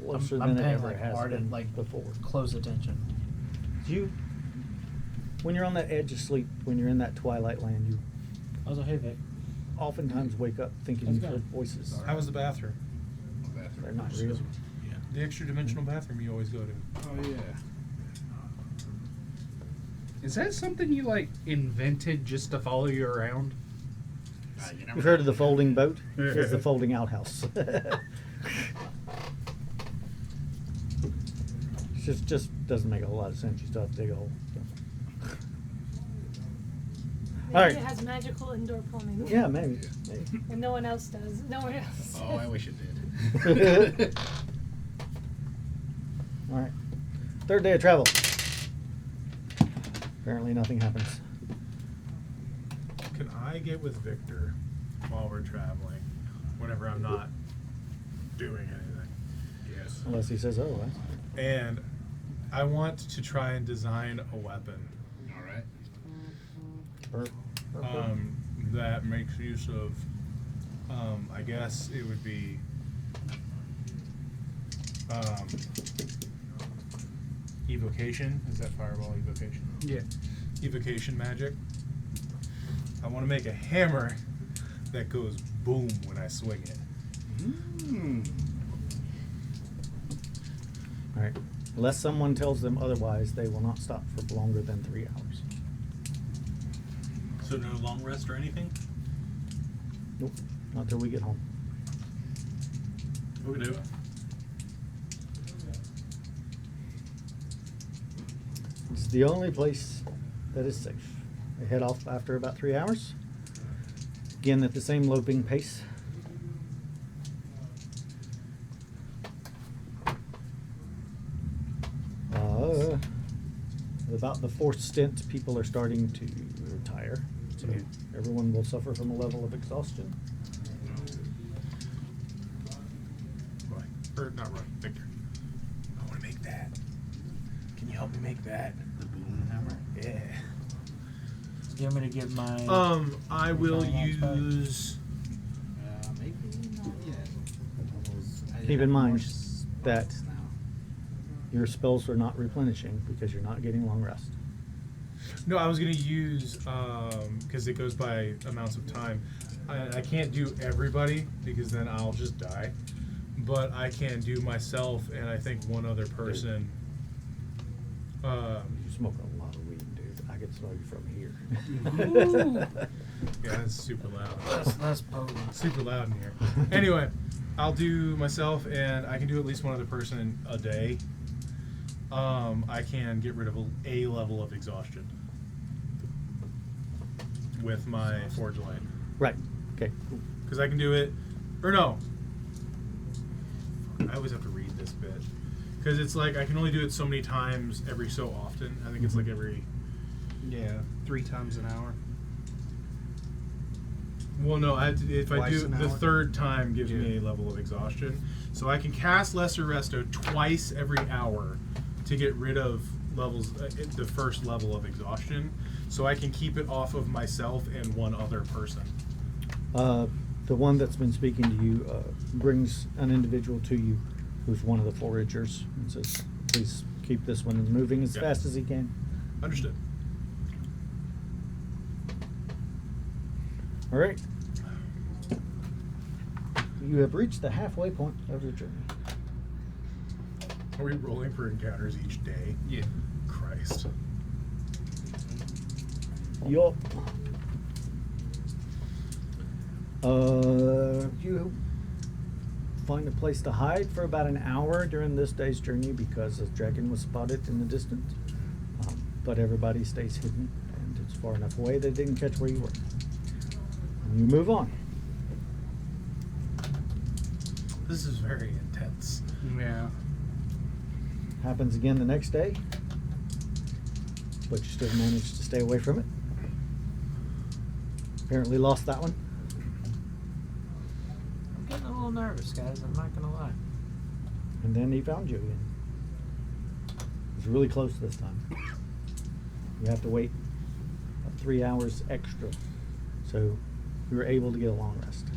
closer I'm than it paying ever like has hard been and like before. close attention. When you're on that edge of sleep, when you're in that twilight land, you I was like, hey Vic. oftentimes wake up thinking How's it you've heard going? voices. How was the bathroom? They're not real. Yeah. The extra dimensional bathroom you always go to. Oh yeah. Is that something you like invented just to follow you around? you You've heard of the folding boat? It's the folding outhouse. Just doesn't make a whole lot of sense. You still have to dig a hole. Maybe Alright. it has magical indoor plumbing. Yeah, maybe. And no one else does. No one else. Oh, I wish it did. All right. Third day of travel. Apparently nothing happens. Can I get with Victor while we're traveling? Whenever I'm not doing anything. Yes. Unless he says otherwise. And I want to try and design a weapon All right. that makes use of, I guess it would be, evocation. Is that fireball evocation? Yeah. Evocation magic. I want to make a hammer that goes boom when I swing it. All right. Unless someone tells them otherwise, they will not stop for longer than 3 hours. So no long rest or anything? Nope. Not until we get home. We do. It's the only place that is safe. They head off after about 3 hours. Again at the same loping pace. About the fourth stint, people are starting to retire. So everyone will suffer from a level of exhaustion. Roy, or not Roy, Victor. I want to make that. Can you help me make that? The boom hammer. Yeah. Do you want me to give my? I will Finance back? use. Maybe not yet. Keep in mind that now. your spells are not replenishing because you're not getting long rest. No, I was gonna use because it goes by amounts of time. I can't do everybody because then I'll just die. But I can do myself and I think one other person. You smoke a lot of weed, dude. I can smell you from here. Yeah, that's super loud. That's potent. Super loud in here. Anyway, I'll do myself and I can do at least one other person a day. I can get rid of a level of exhaustion with my Forge Light. Right. Okay. Cool. Because I can do it, or no. I always have to read this bit. Because it's like I can only do it so many times every so often. I think it's like every. Yeah, 3 times an hour. Well, no, I have to, if I Twice do an the hour? third time gives me Yeah. a level of exhaustion. So I can cast Lesser Resto twice every hour to get rid of levels, the first level of exhaustion. So I can keep it off of myself and one other person. The one that's been speaking to you brings an individual to you who's one of the foragers and says, please keep this one moving as Yeah. fast as he can. Understood. All right. You have reached the halfway point of your journey. Are we rolling for encounters each day? Yeah. Christ. Yup. You find a place to hide for about an hour during this day's journey because a dragon was spotted in the distance. But everybody stays hidden, and it's far enough away they didn't catch where you were. And you move on. This is very intense. Yeah. Happens again the next day, but you still managed to stay away from it. Apparently lost that one. I'm getting a little nervous, guys. I'm not gonna lie. And then he found you again. It was really close this time. You have to wait 3 hours extra. So you were able to get a long rest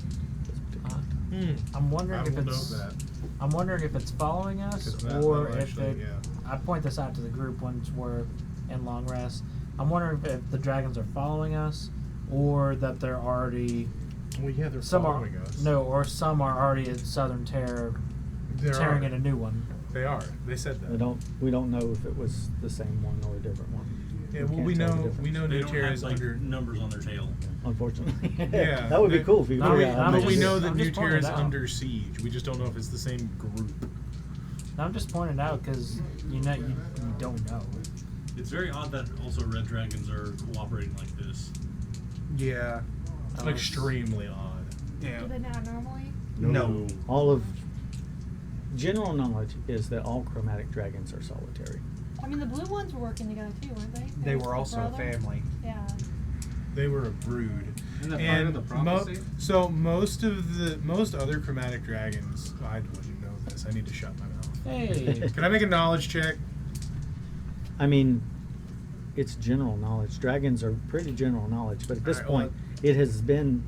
this particular time. I'm wondering I if will it's. note that. I'm wondering if it's following us, Because that- or that'll if actually, it. yeah. I point this out to the group once we're in long rest. I'm wondering if the dragons are following us, or that they're already. Well, yeah, they're Some are following us. no, or some are already at Southern Terror, There tearing are. in a new one. They are. They said that. We don't know if it was the same one or a different one. Yeah, We well, can't we tell the know difference. They New don't Terra have is like under. numbers on their tail. Unfortunately. Yeah, That would be they- cool if you No, figured we- out how I'm But much we just- it know is. that I'm New just Terra pointing is it out. under siege. We just don't know if it's the same group. I'm just pointing out because you don't know. It's very odd that also red dragons are cooperating like this. Yeah, Oh, extremely odd. Yeah. Do they not normally? No. All of general knowledge is that all chromatic dragons are solitary. I mean, the blue ones were working together too, weren't they? They were were also a brothers. family. Yeah. They were a brood. Isn't that part And of the prophecy? so most other chromatic dragons. I wouldn't know this. I need to shut my mouth. Hey, Can I make a knowledge check? I mean, it's general knowledge. Dragons are pretty general knowledge, but at this Alright, well, point, it has been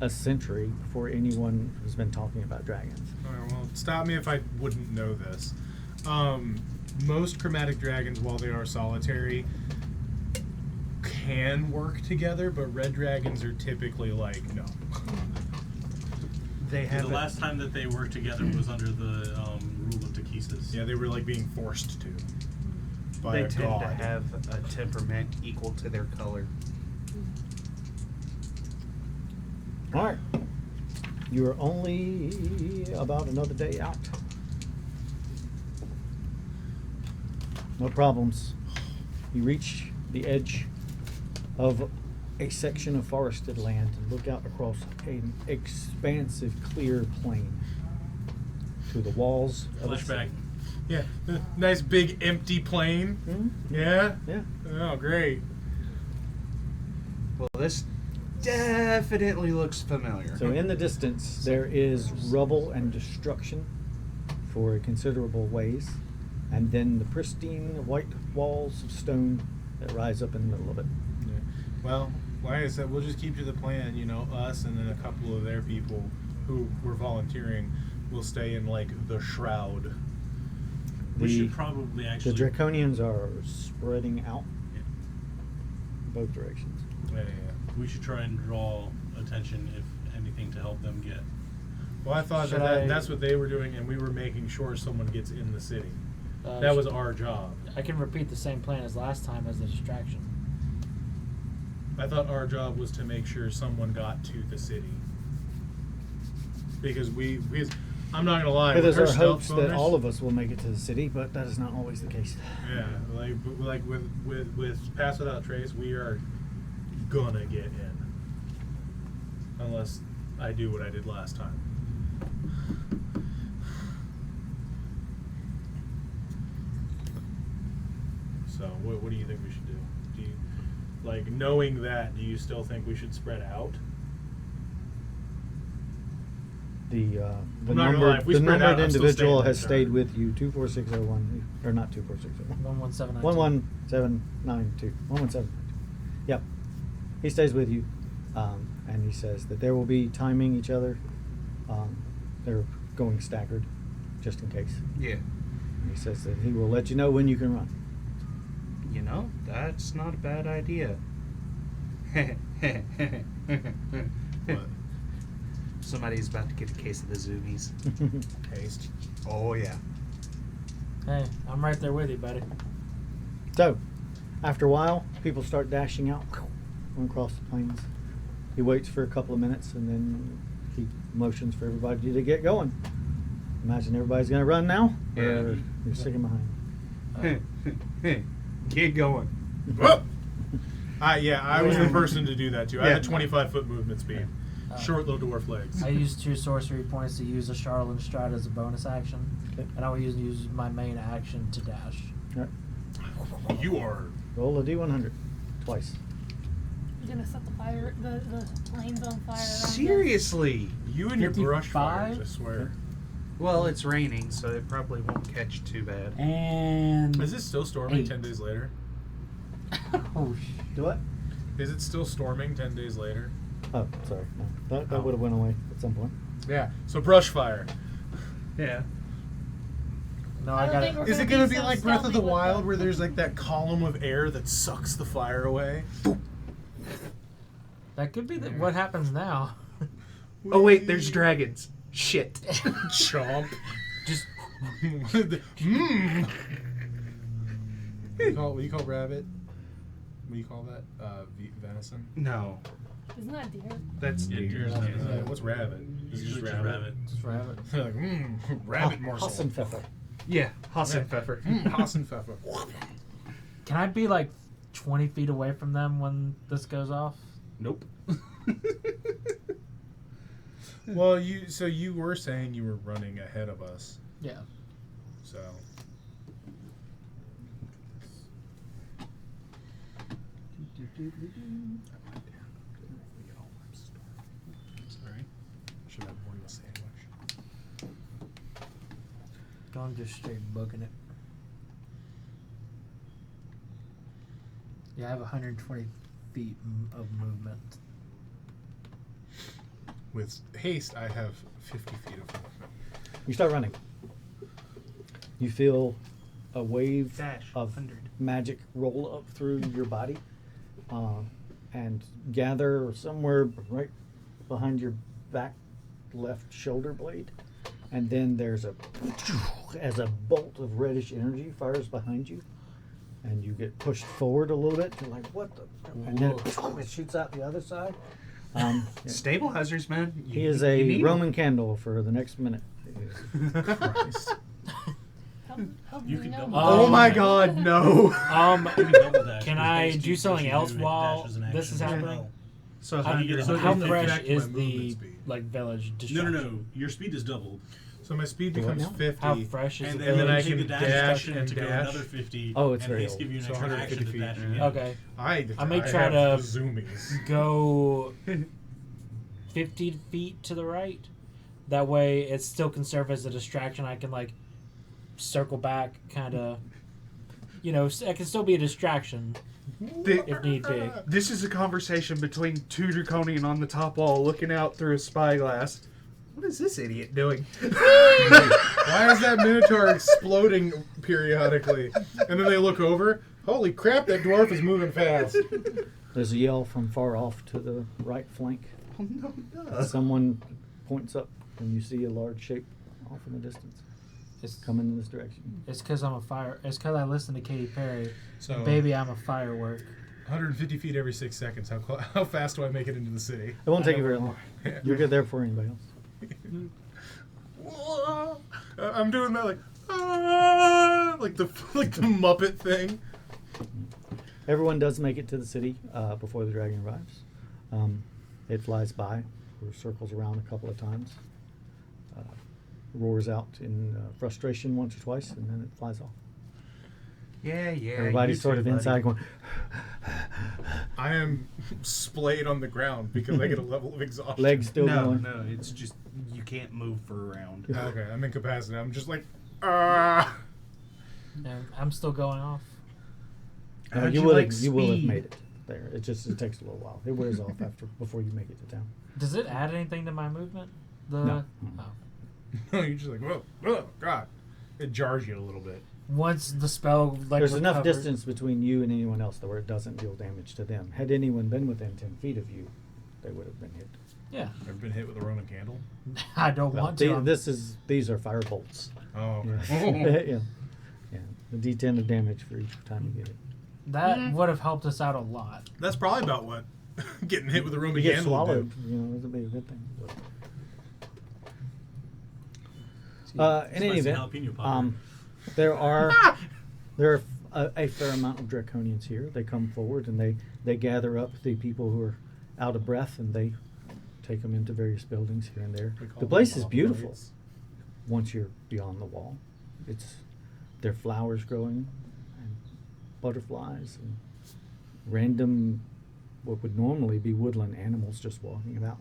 a century before anyone has been talking about dragons. Alright, well, stop me if I wouldn't know this. Most chromatic dragons, while they are solitary, can work together, but red dragons are typically like, no. They have The last time that they worked together was under the rule of Takesis. Yeah, they were like being forced to. By they a tend god. to have a temperament equal to their color. All right. You are only about another day out. No problems. You reach the edge of a section of forested land and look out across an expansive, clear plain to the walls of a Flashback. Yeah, nice big empty plain. Mhm. Yeah? Yeah. Oh, great. Well, this definitely looks familiar. So in the distance, there is rubble and destruction for a considerable ways, and then the pristine white walls of stone that rise up in the middle of it. Yeah. Well, like I said, we'll just keep to the plan. You know, us and then a couple of their people who were volunteering will stay in like the shroud. We The- should probably The actually. Draconians are spreading out both directions. Yeah. We should try and draw attention, if anything, to help them get. Well, I thought Should I- that's what they were doing, and we were making sure someone gets in the city. Uh, That was our job. I can repeat the same plan as last time as the distraction. I thought our job was to make sure someone got to the city. Because I'm not gonna lie. It with is her our stealth hopes that bonus- all of us will make it to the city, but that is not always the case. Yeah, like with Pass Without Trace, we are gonna get in. Unless I do what I did last time. So what do you think we should do? Do you, like, knowing that, do you still think we should spread out? The I'm not gonna lie, if we spread out, numbered I'm still individual staying has there. stayed with you. 24601, or not 24601. 11792. 11792. 11792. Yep. He stays with you, and he says that there will be timing each other. They're going staggered, just in case. Yeah. And he says that he will let you know when you can run. You know, that's not a bad idea. What? Somebody's about to get a case of the zoomies. Taste. Oh, yeah. Hey, I'm right there with you, buddy. So, after a while, people start dashing out across the plains. He waits for a couple of minutes and then he motions for everybody to get going. Imagine everybody's going to run now, Yeah. or you're sticking behind. Get going. Yeah, I was the person to do that too. I Yeah. had 25-foot movement speed. Short little dwarf legs. I used 2 sorcery points to use a Charlatan Stride as a bonus action, Okay. and I will use my main action to dash. All right. You are. Roll a d100 twice. You're gonna set the planes on fire. around us. Seriously? You and your brush 55? fires, I swear. Well, it's raining, so it probably won't catch too bad. And Is it still storming 8. 10 days later? oh, Do what? Is it still storming 10 days later? Oh, sorry. No. That Oh. would have went away at some point. Yeah. So brush fire. Yeah. no, I I don't got think it. we're Is it gonna gonna be be so like Breath of the stealthy with Wild, them. where there's like that column of air that sucks the fire away? That could be what happens now. Oh, wait, there's dragons. Shit. Chomp. Just Mmm. What do you call rabbit? What do you call that? Venison? No. Isn't that deer? That's Yeah, deer. deer's Yeah, not- what's rabbit? Is it just rabbit? just rabbit. They're like, rabbit morsel. Hassenpfeffer. Yeah, Hassenpfeffer. Hassenpfeffer. Can I be like 20 feet away from them when this goes off? Nope. Well, you were saying you were running ahead of us, Yeah. so. Sorry. Should have worn the sandwich. I'm just straight booking it. Yeah, I have 120 feet of movement. With haste, I have 50 feet of movement. You start running. You feel a wave Dash, of 100. magic roll up through your body, and gather somewhere right behind your back left shoulder blade. And then there's as a bolt of reddish energy fires behind you. And you get pushed forward a little bit. You're like, what the? And then it shoots out the other side. Yeah. Stabilizers, man. He is you a need 'em. Roman candle for the next minute. Christ. Help You me can know double- more. Oh my God, no! You can double dash, Can because I dash do keeps something pushing else you, while dash is an this is action as happening? well. So How, 100. So how if you fresh connect is my the movement speed. like village No, destruction? no, no. Your speed is doubled. So my speed Do what becomes now? 50. How fresh is And the then, then I village? you can take the dash dash action and to go dash. another 50. Oh, it's and very haste old. give you an So extra 150 action to feet, dash yeah. again. Okay, I may have try to the zoomies. go 50 feet to the right. That way, it still can serve as a distraction. I can like circle back, kind of. You know, it can still be a distraction if need be. This is a conversation between two draconian on the top wall looking out through a spyglass. What is this idiot doing? Why is that minotaur exploding periodically? And then they look over. Holy crap! That dwarf is moving fast. There's a yell from far off to the right flank. Oh, no. Someone points up, and you see a large shape off in the distance It's coming in this direction. It's because I'm a fire. It's because I listen to Katy Perry. So Baby, I'm a firework. 150 feet every 6 seconds. How fast do I make it into the city? It won't take you very long. You'll get there before anybody else. I'm doing that like the Muppet thing. Everyone does make it to the city before the dragon arrives. It flies by, or circles around a couple of times, roars out in frustration once or twice, and then it flies off. Yeah. Everybody's you sort too, of buddy. inside going, I am splayed on the ground because I get a level of exhaustion. legs still No, going. no, it's just you can't move for a round. Okay, I'm incapacitated. I'm just like, ah. And I'm still going off. How'd You you will like have speed? made it there. It takes a little while. It wears off before you make it to town. Does it add anything to my movement? No. Oh. No, you're just like, whoa, God. It jars you a little bit. Once the spell like There's enough recovers- distance between you and anyone else where it doesn't deal damage to them. Had anyone been within 10 feet of you, they would have been hit. Yeah, Ever been hit with a Roman candle? I don't Well, want to. these are fire bolts. Oh, Yeah. okay. yeah. The D10 of damage for each time you get it. That would have helped us out a lot. That's probably about what getting hit with a Roman You get candle would swallowed, do. you know, that'd be a good thing. In any Spicy event, jalapeno popper. there are a fair amount of draconians here. They come forward and they gather up the people who are out of breath, and they take them into various buildings here and there. We call The them place is beautiful. hoplites. Once you're beyond the wall, there are flowers growing and butterflies and random what would normally be woodland animals just walking about,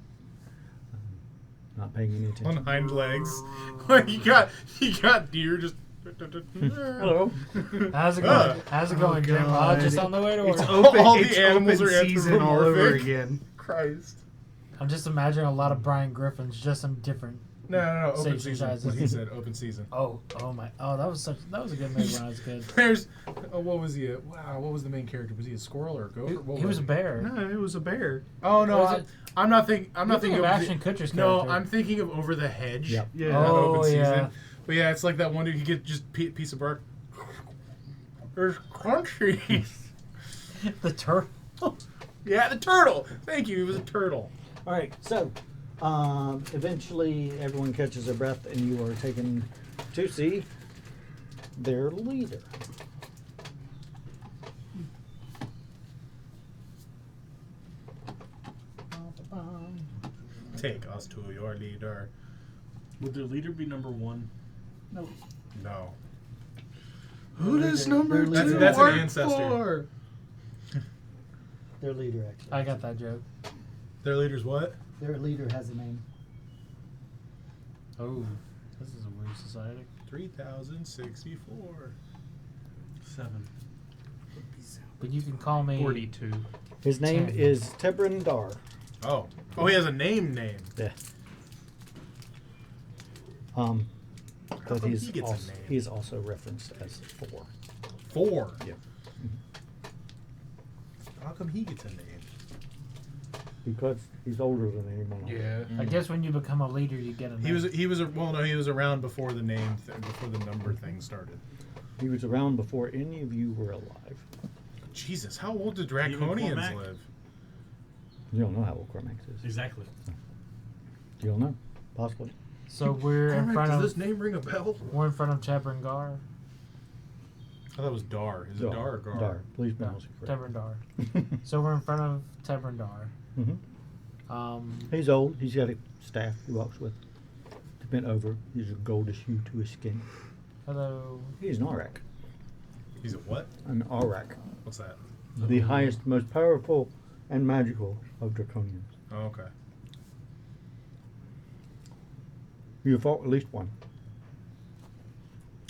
not paying any attention. On hind legs. you got deer just. Hello. How's it going? How's it going, Grandpa? God. Just on the way to work. It's open. All the it's animals open are season all over anthropomorphic. again. Christ. I'm just imagining a lot of Brian Griffins, just in different. No. Open Safety season. sizes. What he said. Open season. Oh my! Oh, that was a good movie when I was a kid. There's. What was he? Wow. What was the main character? Was he a squirrel or a goat? What He was a bear. No, it was a bear. Oh no. Was it- I'm not thinking. I'm not You're thinking thinking of of Ashton Kutcher's No, character. I'm thinking of Over the Hedge. Yep. Yeah. Not Oh, open yeah. season. But yeah, it's like that one dude. He get just piece of bark. There's crunchy. The turtle. Yeah, the turtle. Thank you. He was a turtle. All right, so eventually everyone catches their breath, and you are taken to see their leader. Take us to your leader. Would their leader be number one? No. Who does number That's- two that's an work ancestor. for? Their leader, actually. I got that joke. Their leader's what? Their leader has a name. Oh, this is a weird society. 3064. 7. But you can call me 42. His name 10. is Tebrin Dar. Oh, he has a name. Yeah. But come he gets a name? he's also referenced as 4. 4. Yep. God, come he gets a name? Because he's older than anyone else. Yeah. I guess when you become a leader, you get a name. He was around before the name before the number thing started. He was around before any of you were alive. Jesus, how old did Even Draconians Cormac? live? You don't know how old Cormac is. Exactly. You don't know. Possibly. So we're in front does of this name ring a bell? we're in front of Tebrangar. I thought it was Dar. Is it Dar or Gar? Dar. Please No, pronounce it correctly. Tebrandar. So we're in front of Tebrandar. He's old. He's got a staff he walks with. It's bent over. He's a goldish hue to his skin. Hello. He's an Aurak. He's a what? An Aurak. What's that? The highest, most powerful, and magical of Draconians. Oh, okay. You fought at least one.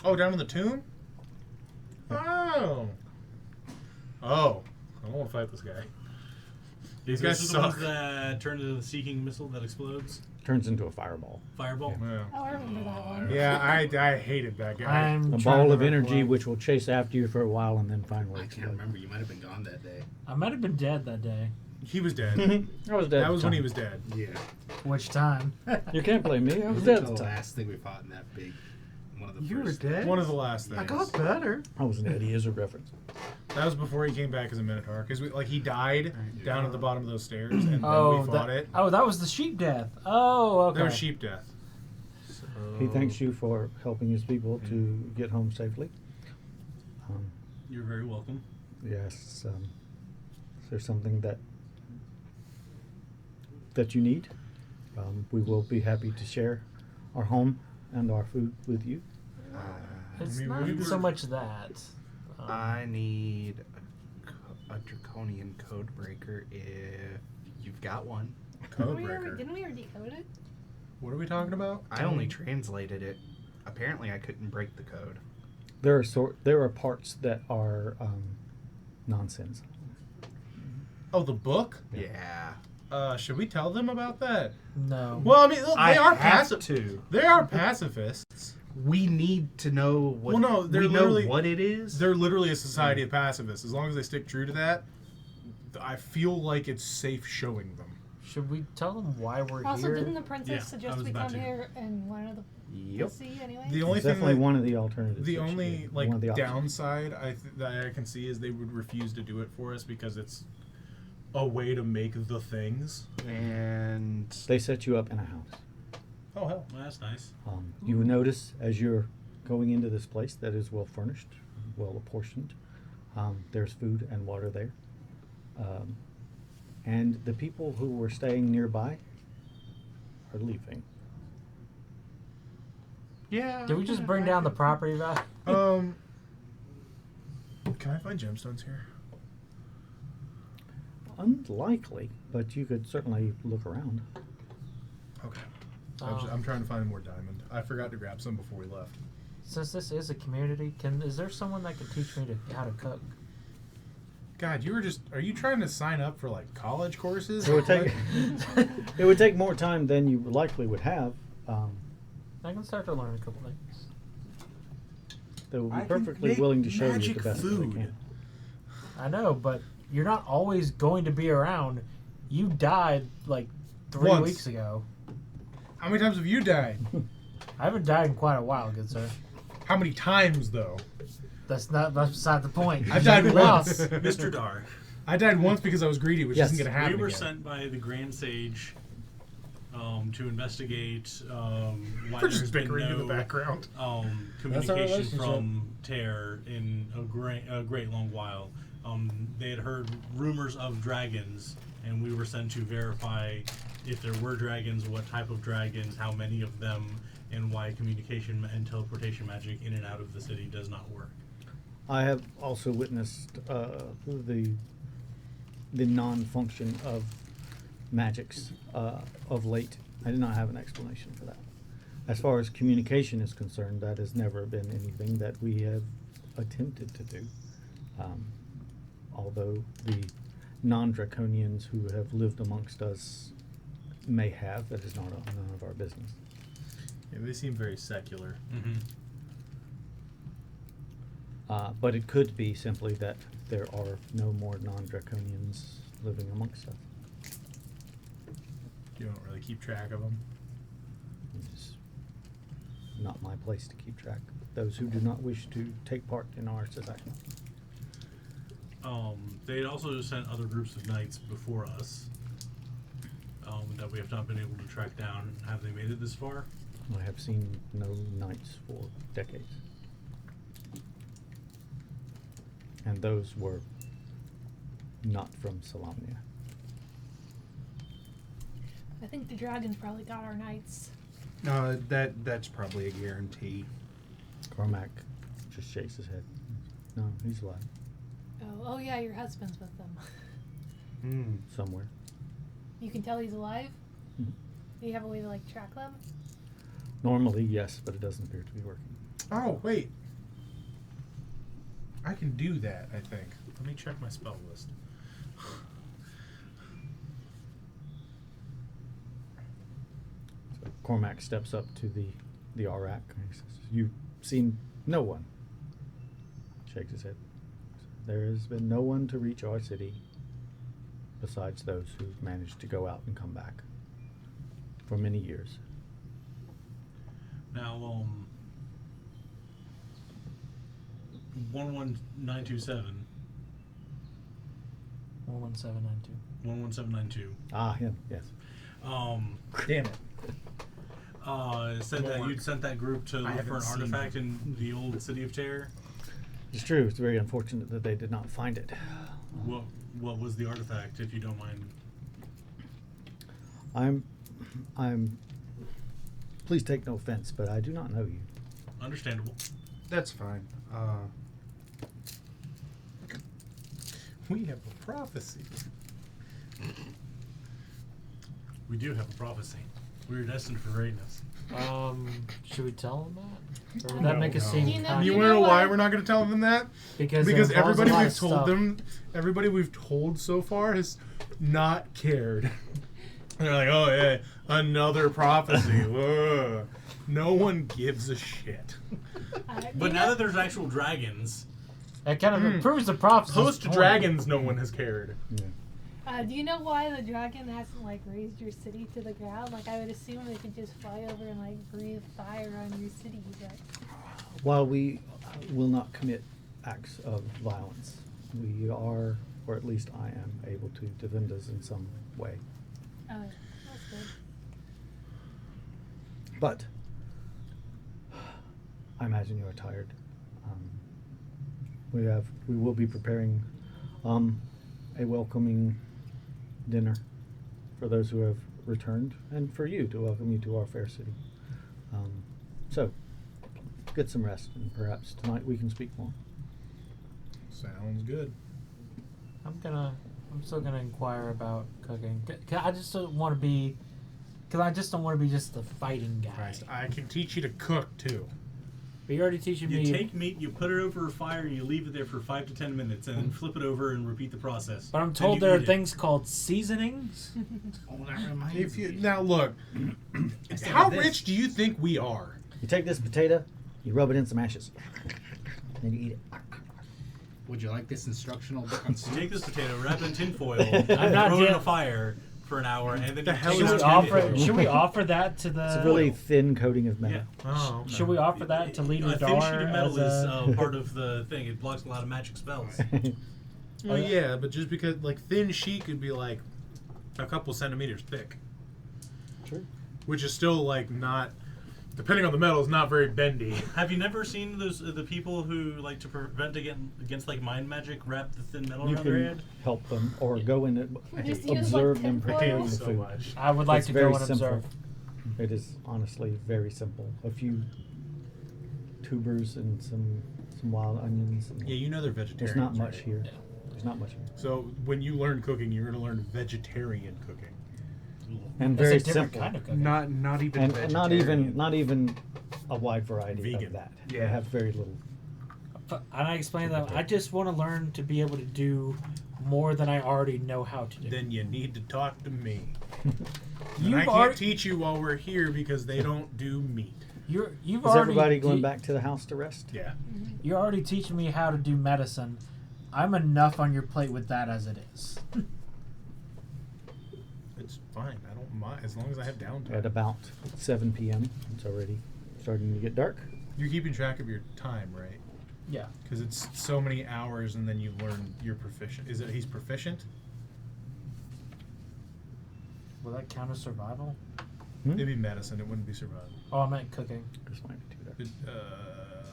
Oh, down in the tomb? Oh. Oh. I don't want to fight this guy. These guys This is the ones suck. that turn into the seeking missile that explodes. Turns into a fireball. Fireball. Yeah. Oh, I remember that one. Yeah, I hated that guy. I'm A trying ball to of energy recollect. which will chase after you for a while and then finally I can't explode. remember. You might have been gone that day. I might have been dead that day. He was dead. I was dead. That at was the when he time. was dead. Yeah. Which time? You can't blame me. I was Wasn't dead at the the time. last thing we fought in that big. One of the You were first. dead? One of the last things. I got better. I was an Eddie Izzard reference. That was before he came back as a Minotaur. Because he died down at the bottom of those stairs, and then Oh, we fought it. that was the sheep death. Oh, okay. There was sheep death. He thanks you for helping his people to get home safely. You're very welcome. Yes. Is there something that you need? We will be happy to share our home and our food with you. It's I mean, not we were- so much that. I need a draconian code breaker if you've got one. Code Didn't breaker. we already decode it? What are we talking about? I only translated it. Apparently, I couldn't break the code. There are parts that are nonsense. Oh, the book? Yeah. Should we tell them about that? No. Well, I mean, they I are have to. They are pacifists. We need to know what. Well, no, they're we know literally- what it is. They're literally a society of pacifists. As long as they stick true to that, I feel like it's safe showing them. Should we tell them why we're Also, here? didn't the princess Yeah, I suggest was we about come to. here and one of the Yep. see anyway? The only It's thing definitely that, one of the alternatives. the that you only did. like One of the options. downside that I can see is they would refuse to do it for us because it's a way to make the things. And They set you up in a house. Oh hell. Well, that's nice. You will notice as you're going into this place that is well furnished, well apportioned. There's food and water there. And the people who were staying nearby are leaving. yeah. Did we just bring down the property value? Can I find gemstones here? Unlikely, but you could certainly look around. Okay. I'm trying to find more diamond. I forgot to grab some before we left. Since this is a community, is there someone that can teach me how to cook? God, are you trying to sign up for like college courses? It would take it would take more time than you likely would have. I can start to learn a couple things. They will be I can perfectly make willing to show you the magic best that they food. can. I know, but you're not always going to be around. You died like 3 Once. weeks ago. How many times have you died? I haven't died in quite a while, good sir. How many times though? That's beside the point. I've died You once. lost. Mr. Dar, I died once because I was greedy, which Yes. isn't going to happen we were again. sent by the Grand Sage to investigate why We're there's just been bickering in the no background. That's our communication relationship. from Terre in a great long while. They had heard rumors of dragons, and we were sent to verify if there were dragons, what type of dragons, how many of them, and why communication and teleportation magic in and out of the city does not work. I have also witnessed the non-function of magics of late. I did not have an explanation for that. As far as communication is concerned, that has never been anything that we have attempted to do. Although the non-draconians who have lived amongst us may have, that is none of our business. Yeah, they seem very secular. Mm-hmm. But it could be simply that there are no more non-draconians living amongst us. You don't really keep track of them. It's not my place to keep track. Those who do not wish to take part in our society. They had also sent other groups of knights before us that we have not been able to track down. Have they made it this far? I have seen no knights for decades. And those were not from Salamnia. I think the dragons probably got our knights. That's probably a guarantee. Cormac just shakes his head. No, he's alive. Oh yeah, your husband's with them. Somewhere. You can tell he's alive? Mhm. Do you have a way to like track them? Normally, yes, but it doesn't appear to be working. Oh, wait. I can do that, I think. Let me check my spell list. So Cormac steps up to the Arak and he says, "You've seen no one." Shakes his head. "There has been no one to reach our city besides those who've managed to go out and come back for many years." Now, 11927. 11792. 11792. Ah, him, yes. Damn it. Said that you'd sent that group to I look for haven't an seen artifact in the old city of Terror. It's true. It's very unfortunate that they did not find it. What was the artifact, if you don't mind? I'm. Please take no offense, but I do not know you. Understandable. That's fine. We have a prophecy. We do have a prophecy. We are destined for greatness. Should we tell them that? Or would No, that make us seem You know- kind You you want to know know why what? we're not going to tell them that? because Because it involves everybody a lot we've of told stuff. them, everybody we've told so far has not cared. They're like, oh yeah, another prophecy. Whoa. No one gives a shit. But now that there's actual dragons, That kind of improves the prophecy. Post dragons, no one has cared. Yeah. Do you know why the dragon hasn't like raised your city to the ground? Like I would assume they could just fly over and like breathe fire on your city. But While we will not commit acts of violence, we are, or at least I am, able to defend us in some way. that's good. But I imagine you are tired. We will be preparing a welcoming dinner for those who have returned, and for you to welcome you to our fair city. So get some rest, and perhaps tonight we can speak more. Sounds good. I'm still gonna inquire about cooking. I just don't want to be, because I just don't want to be just the fighting guy. Christ, I can teach you to cook too. But you're already teaching you me. take meat, you put it over a fire, you leave it there for 5 to 10 minutes, and then flip it over and repeat the process. But I'm Then told you there are eat it. things called seasonings. Oh, that reminds If you me. now look, how rich do you think we are? You take this potato, you rub it in some ashes, then you eat it. Would you like this instructional book on You soup? take this potato, wrap it in tinfoil, I'm not throw it in yet- a fire for an hour, and then The you hell take Should is it we out and eat offer? it. Should we offer that to the? It's a really Oil. thin coating of metal. Yeah. Oh, Should we offer that to Leader A thin Dar sheet of metal as is a? part of the thing. It blocks a lot of magic spells. Well, yeah, but just because like thin sheet could be like a couple centimeters thick, True. which is still like not, depending on the metal, is not very bendy. Have you never seen those the people who like to prevent against like mind magic wrap the thin metal You around their can head? help them or go in and Just use, observe like, them tinfoil? preparing the so food. much. I would like It's to very go and simple. observe. It is honestly very simple. A few tubers and some wild onions. And Yeah, you know they're vegetarians. there's not much right? here. Yeah. There's not much here. So when you learn cooking, you're going to learn vegetarian cooking. And It's very a different simple. kind of cooking. Not even And not even a wide variety Vegan. of that. Yeah. They have very little. And I explained that I just want to learn to be able to do more than I already know how to do. Then you need to talk to me. And You've I can't already- teach you while we're here because they don't do meat. You've Is already everybody going back to the house to rest? Yeah. You're already teaching me how to do medicine. I'm enough on your plate with that as it is. It's fine. I don't mind as long as I have downtime. At about 7 p.m., it's already starting to get dark. You're keeping track of your time, right? Yeah. Because it's so many hours, and then you learn you're proficient. Is it he's proficient? Will that count as survival? It'd be medicine. It wouldn't be survival. Oh, I meant cooking. This might be too dark.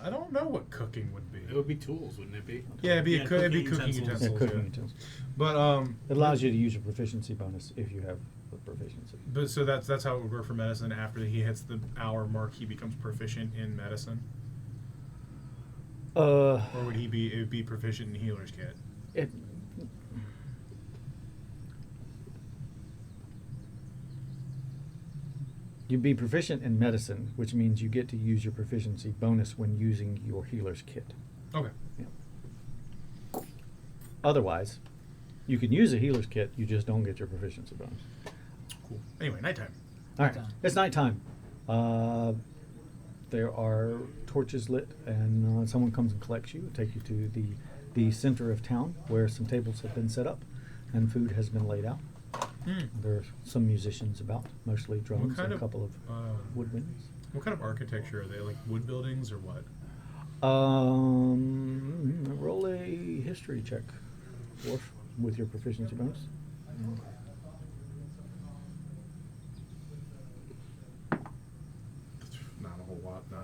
I don't know what cooking would be. It would be tools, wouldn't it be? Yeah, it'd be Yeah, it'd be cooking cooking utensils. utensils. Yeah, cooking yeah. utensils. But It allows you to use a proficiency bonus if you have the proficiency. But so that's how it would work for medicine. After he hits the hour mark, he becomes proficient in medicine, or would he be? It would be proficient in healer's kit. It, you'd be proficient in medicine, which means you get to use your proficiency bonus when using your healer's kit. Okay. Otherwise, you can use a healer's kit, you just don't get your proficiency bonus. Cool. Anyway, nighttime. All right, Nighttime. it's nighttime. There are torches lit, and someone comes and collects you, take you to the center of town where some tables have been set up and food has been laid out. There are some musicians about, mostly drums and a couple of woodwinds. What kind of architecture are they? Like wood buildings or what? Roll a history check, Worf, with your proficiency bonus. Not a whole lot. 9.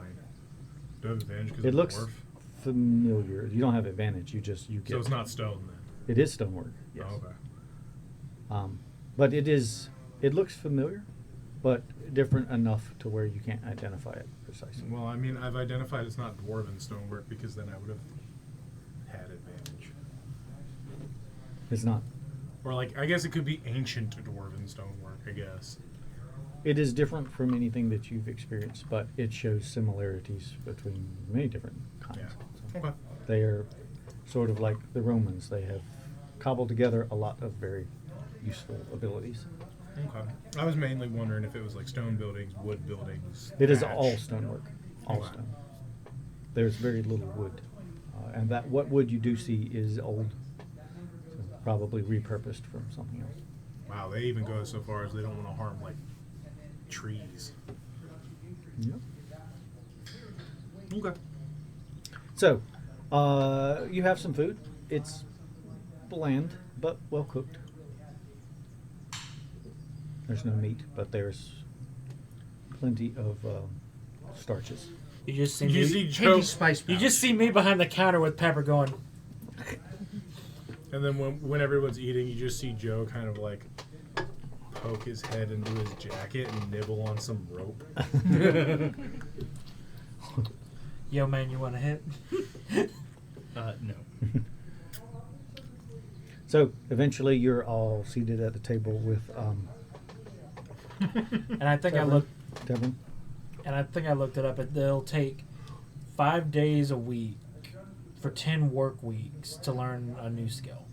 Do I have advantage because It of looks dwarf? familiar. You don't have advantage. You get. So it's not stone then. It is stonework. Yes. Oh, okay. But it is. It looks familiar, but different enough to where you can't identify it precisely. Well, I mean, I've identified it's not dwarven stonework because then I would have had advantage. It's not. Or like, I guess it could be ancient dwarven stonework. I guess. It is different from anything that you've experienced, but it shows similarities between many different kinds. Yeah. So Okay. they are sort of like the Romans. They have cobbled together a lot of very useful abilities. Okay. I was mainly wondering if it was like stone buildings, wood buildings. It is thatch. all stonework. All Okay. stone. There's very little wood. And that what wood you do see is old. So probably repurposed from something else. Wow, they even go so far as they don't want to harm like trees. Yep. Okay. So, you have some food. It's bland, but well cooked. There's no meat, but there's plenty of starches. You just see You me. see Handy Joe, spice You pouch. just see me behind the counter with Pepper going. and then when everyone's eating, you just see Joe kind of like poke his head into his jacket and nibble on some rope. Yo, man, you want to hit? No. So eventually, you're all seated at the table with And I think Tavern. Devin. I looked it up. It'll take 5 days a week for 10 work weeks to learn a new skill.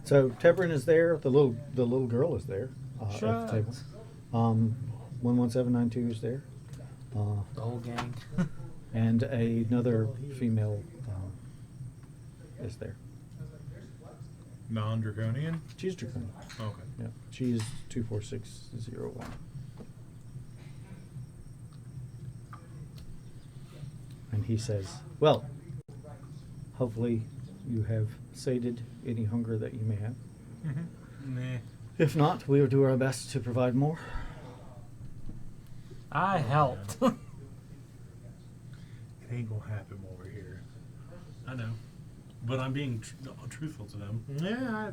So Tebrin is there. The little girl is there at the table. 11792 is there, The whole gang. and another female is there. Non-draconian. She's draconian. Okay. Yeah, she is 24601. And he says, "Well, hopefully you have sated any hunger that you may have. Nah. If not, we will do our best to provide more." I helped. It ain't gonna happen over here. I know. But I'm being truthful to them. Yeah.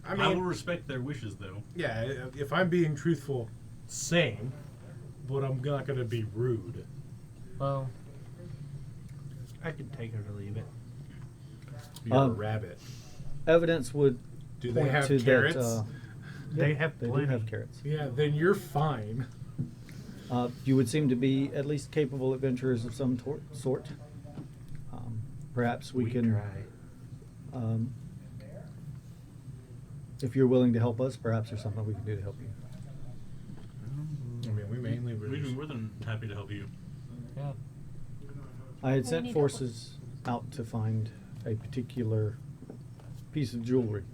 I I will mean, respect their wishes, though. yeah. If I'm being truthful, same. But I'm not gonna be rude. Well, I can take it or leave it. You're a Um, rabbit. Evidence would Do they point have to carrots? that. They have They do plenty. have carrots. Yeah, then you're fine. You would seem to be at least capable adventurers of some sort. Perhaps we can, try. if you're willing to help us, perhaps there's something we can do to help you. I mean, we mainly were We'd be just, more than happy to help you. yeah. I had We sent need forces out to find a particular piece of jewelry.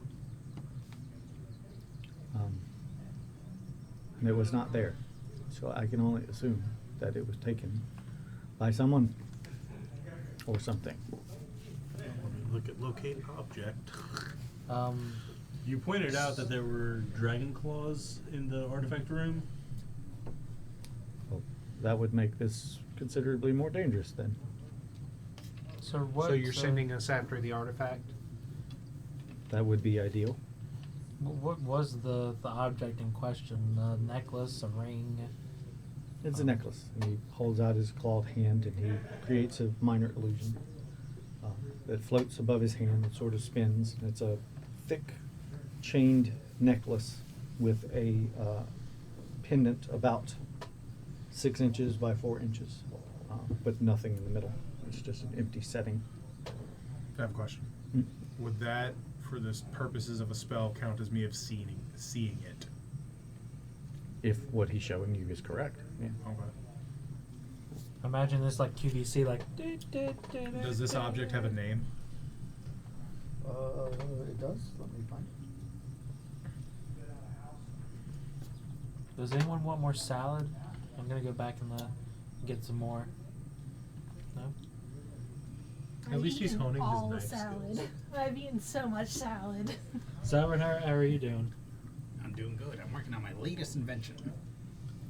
And it was not there. So I can only assume that it was taken by someone or something. Look at locate object. Um, You pointed out that there were dragon claws in the artifact room. Well, that would make this considerably more dangerous then. so what? So you're sending us after the artifact? That would be ideal. What was the object in question? A necklace, a ring? It's a necklace. And he holds out his clawed hand and he creates a minor illusion that floats above his hand and sort of spins. And it's a thick chained necklace with a pendant about 6 inches by 4 inches, but nothing in the middle. It's just an empty setting. I have a question. Mm. Would that, for the purposes of a spell, count as me of seeing it? If what he's showing you is correct. Yeah. Okay. Imagine this like QVC, like. Does this object have a name? It does. Let me find it. Does anyone want more salad? I'm gonna go back and get some more. No. At least he's honing his all the knife salad. skills. I've eaten so much salad. Salad, how are you doing? I'm doing good. I'm working on my latest invention.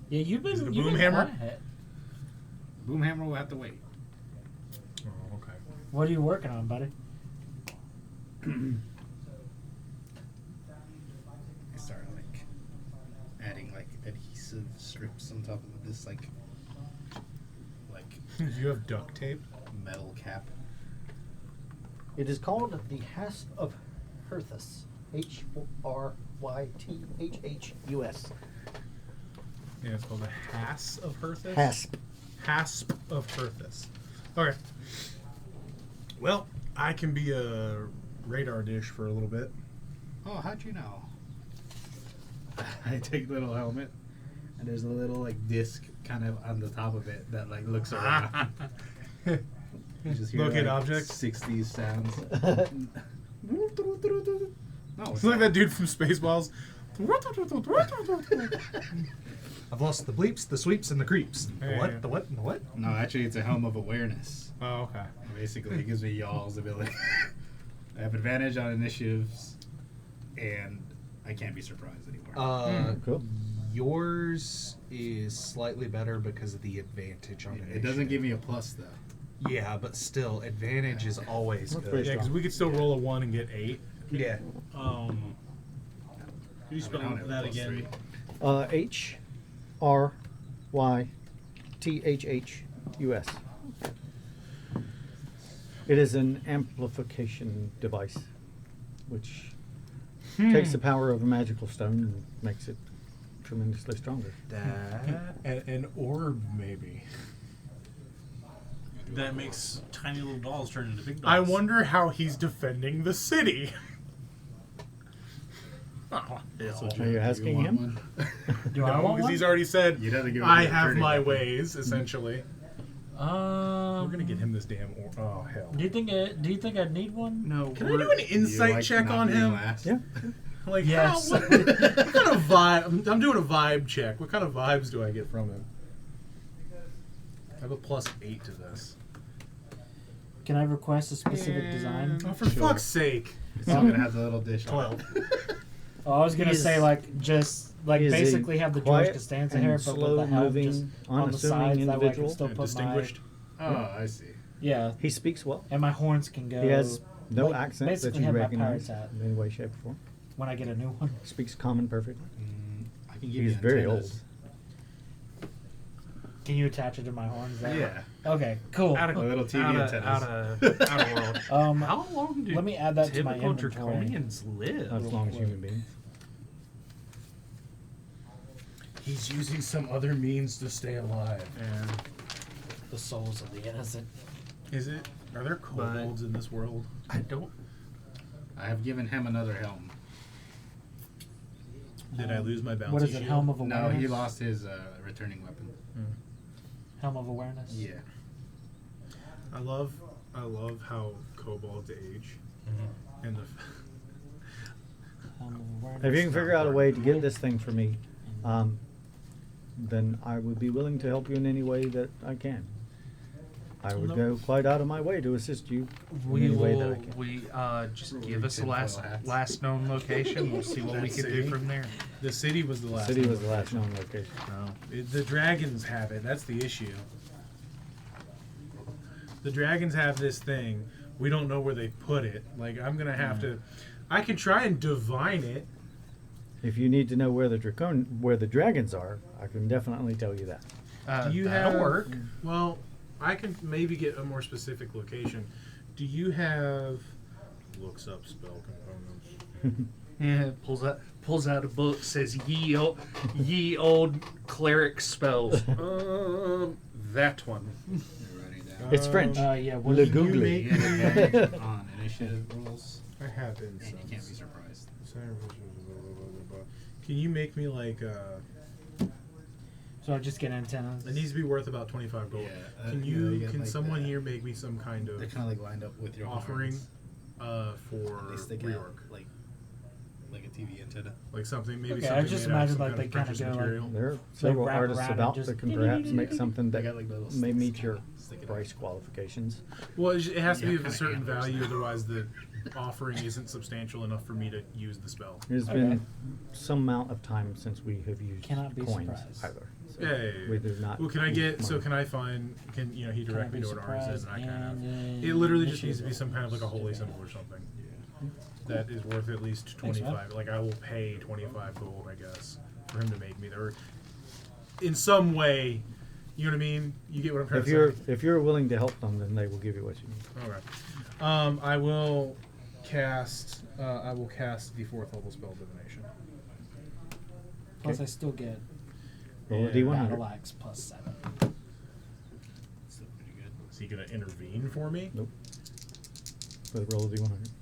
Yeah, you've been. Is it a you've boom been hammer? quiet. Boomhammer will have to wait. Oh, okay. What are you working on, buddy? I started like adding like adhesive strips on top of this like Do you have duct tape? metal cap. It is called the Hasp of Herthus. H-R-Y-T-H-H-U-S. Yeah, it's called the Hass of Herthus. Hasp. Hasp of Herthus. Okay. Well, I can be a radar dish for a little bit. Oh, how'd you know? I take the little helmet, and there's a little like disc kind of on the top of it that like looks around. You just hear Locate like, object. 60s sounds. No, It's like that dude from Spaceballs. I've lost the bleeps, the sweeps, and the creeps. The Yeah, what? yeah. The what? And the what? No, actually, it's a helm of awareness. Oh, okay. Basically, it gives me y'all's ability. I have advantage on initiatives, and I can't be surprised anymore. Cool. Yours is slightly better because of the advantage on It doesn't give me a plus though. Yeah, but still, advantage is always That's good. pretty Yeah, because we could still roll a 1 and get 8. Yeah. Could you spell I don't have a that plus again? 3. H-R-Y-T-H-H-U-S. It is an amplification device, which takes the power of a magical stone and makes it tremendously stronger. That an orb, maybe. That makes tiny little dolls turn into big dolls. I wonder how he's defending the city. Oh, Are you asking him? Do I no, want because one? he's already said, He doesn't give a I good have turning my weapon. ways, essentially. We're gonna get him this damn oh, hell. Do you think? Do you think I'd need one? No, can I do an Do you insight like check not on being him? last? Yeah. Like, Yes. what kind of vibe? I'm doing a vibe check. What kind of vibes do I get from him? I have a +8 to this. Can I request a specific design? Oh, for fuck's sake! It's still gonna have the little dish. 12. Oh, I was gonna He is- say like just like he is a basically have the George quiet Costanza and hair, but with the helm just slow-moving, on the sides. unassuming That way I can individual. still put Distinguished. Oh, I see. yeah, He speaks well. and my horns can go. He has no like, accent that basically you have my recognize pirate's hat in any way, shape, or form. when I get a new one. Speaks common perfectly. I can give He's you very antennas. Can you attach it to my horns? Then? Yeah. Okay, cool. A little TV antennas. Out of world. How long do let me add that to my typical inventory. draconians live? Not as long as human beings. He's using some other means to stay alive. And the souls of the innocent. Is it? Are there kobolds in this world? I don't. I have given him another helm. Did I lose my bouncy What is it? shield? Helm of No, awareness. he lost his returning weapon. Helm of awareness. Yeah. I love how kobolds age, and the. If you can figure out a way to get this thing for me, then I would be willing to help you in any way that I can. I would go quite out of my way to assist you in any way that I can. Just give us the last known location. We'll see what we can do from there. The city was the last. City was the last known location. The dragons have it. That's the issue. The dragons have this thing. We don't know where they put it. Like, I'm gonna have to. I can try and divine it. If you need to know where the dragons are, I can definitely tell you that. Do you that'll have work. Well, I can maybe get a more specific location. Do you have looks up spell components? Yeah, pulls out a book, says ye old cleric spells. That one. It's French. Yeah. What Le do you Google. make? You have advantage on initiative rolls, I have and insights. you can't be surprised. Can you make me like So I just get antennas. it needs to be worth about 25 gold. Yeah, Can you know, you you get can like someone the- here make me some kind of They're kind of like lined up with your offering horns. for They stick out reorg? like a TV antenna. Like something maybe Okay, something I just made out of imagine some like kind they of kinda precious go like- material. There are several wrap artists around and about just- that can perhaps make something They that got like little may sticks meet your sticking out. price qualifications. Well, it has to be Yeah, of a kinda certain antlers. value, otherwise the offering isn't substantial enough for me to use the spell. It's Okay. been some amount of time since we have used Cannot be coins surprised. either. So Yeah. we do not. Well, can I get? So money. can I find? Can you know he direct me to what ours is, and I kind and, of. It literally just needs to be some kind of like a holy symbol or something. That is worth at least Thanks, man. 25. Like I will pay 25 gold, I guess, for him to make me there. In some way, you know what I mean. You get what I'm trying to say. If you're willing to help them, then they will give you what you need. Okay. I will cast. I will cast the 4th level spell divination. Plus, Okay. I still get Roll a Yeah. D100. battle axe plus 7. Still pretty good. Is he gonna intervene for me? Nope. But roll a D100.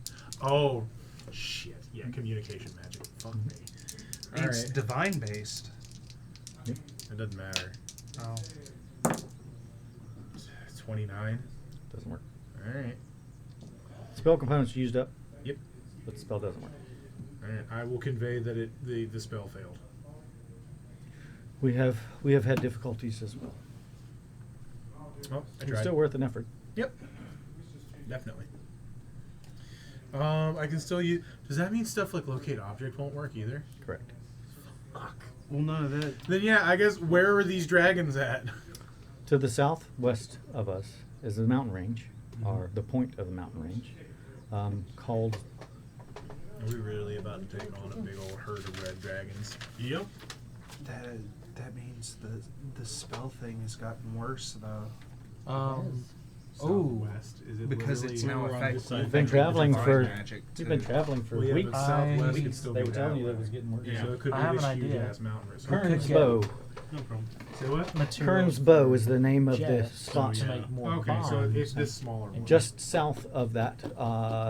Oh, shit. Yeah, communication magic. Fuck me. All It's right. divine based. Yep. It doesn't matter. Oh. 29. Doesn't work. All right. Spell components used up. Yep. But the spell doesn't work. All right. I will convey that the spell failed. We have had difficulties as well. Oh, I It's tried. still worth an effort. Yep. Definitely. I can still use. Does that mean stuff like locate object won't work either? Correct. Well, no, that Then yeah, I guess where are these dragons at? To the southwest of us is the mountain range, or the point of the mountain range, called. Are we really about to take on a big old herd of red dragons? Yep. That means the spell thing has gotten worse though. Oh, Southwest. Is it Because literally- it's now We're on this effective. side. You've been traveling divine for. magic You've been too. traveling for Well, yeah, weeks. but Southwest I- could still They be were telling you that that it was way. getting worse. Yeah. So it could I be have this an huge idea. ass mountain or something. Kern's Could Bow. No problem. Say what? materials Kern's Bow is the name of the jets spot. to Yeah. make more Okay, so bombs. it's this smaller one. Just south of that,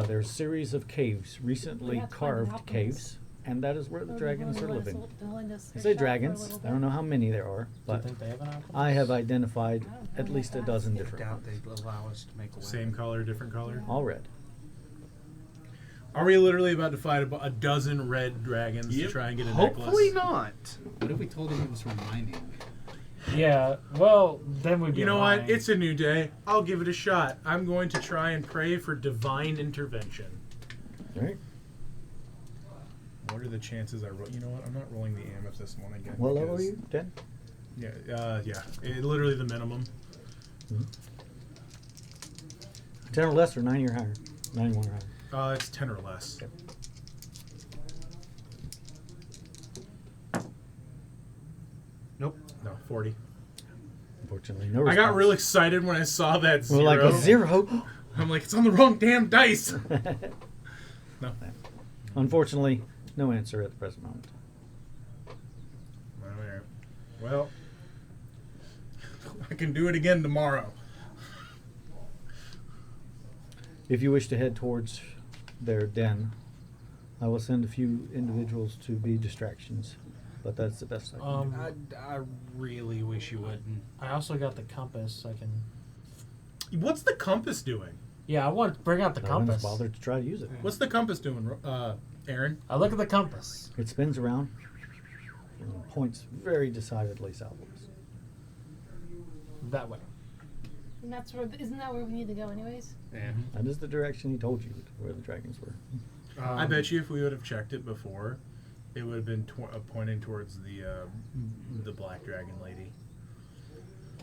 there's a series of caves, recently Yeah, it's like carved alchemist. caves, and that is where the Or dragons you are wanna living. just I search say out for a dragons. little I don't know bit? how many there are, Do you but think they have an alchemist? I have identified I don't at know least a that. dozen I different doubt ones. they'd allow us to make a Same weapon. color, different color. All red. Are we literally about to fight a dozen red dragons to Yep. try and get a Hopefully necklace? not. What if we told him it was from mining? Yeah, well, then we'd be You know lying. what? It's a new day. I'll give it a shot. I'm going to try and pray for divine intervention. Right. What are the chances I roll? You know what? I'm not rolling the amethyst one again. What level are because- you? 10? Yeah. Literally the minimum. 10 or less, or 90 or higher? 91 or higher. It's 10 or less. Okay. Nope. No, 40. Unfortunately, no I response. got real excited when I saw that We're zero. like a 0. I'm like, it's on the wrong damn dice. No. Unfortunately, no answer at the present moment. Well, I can do it again tomorrow. If you wish to head towards their den, I will send a few individuals to be distractions, but that's the best I can do. I really wish you wouldn't. I also got the compass. I can. What's the compass doing? Yeah, I want to bring out the No one's compass. bothered to try to use it. What's the compass doing, Aaron? I look at the compass. It spins around and points very decidedly southwards. That way. And that's where, isn't that where we need to go anyways? Yeah. That is the direction he told you where the dragons were. I bet you if we would have checked it before, it would have been pointing towards the black dragon lady.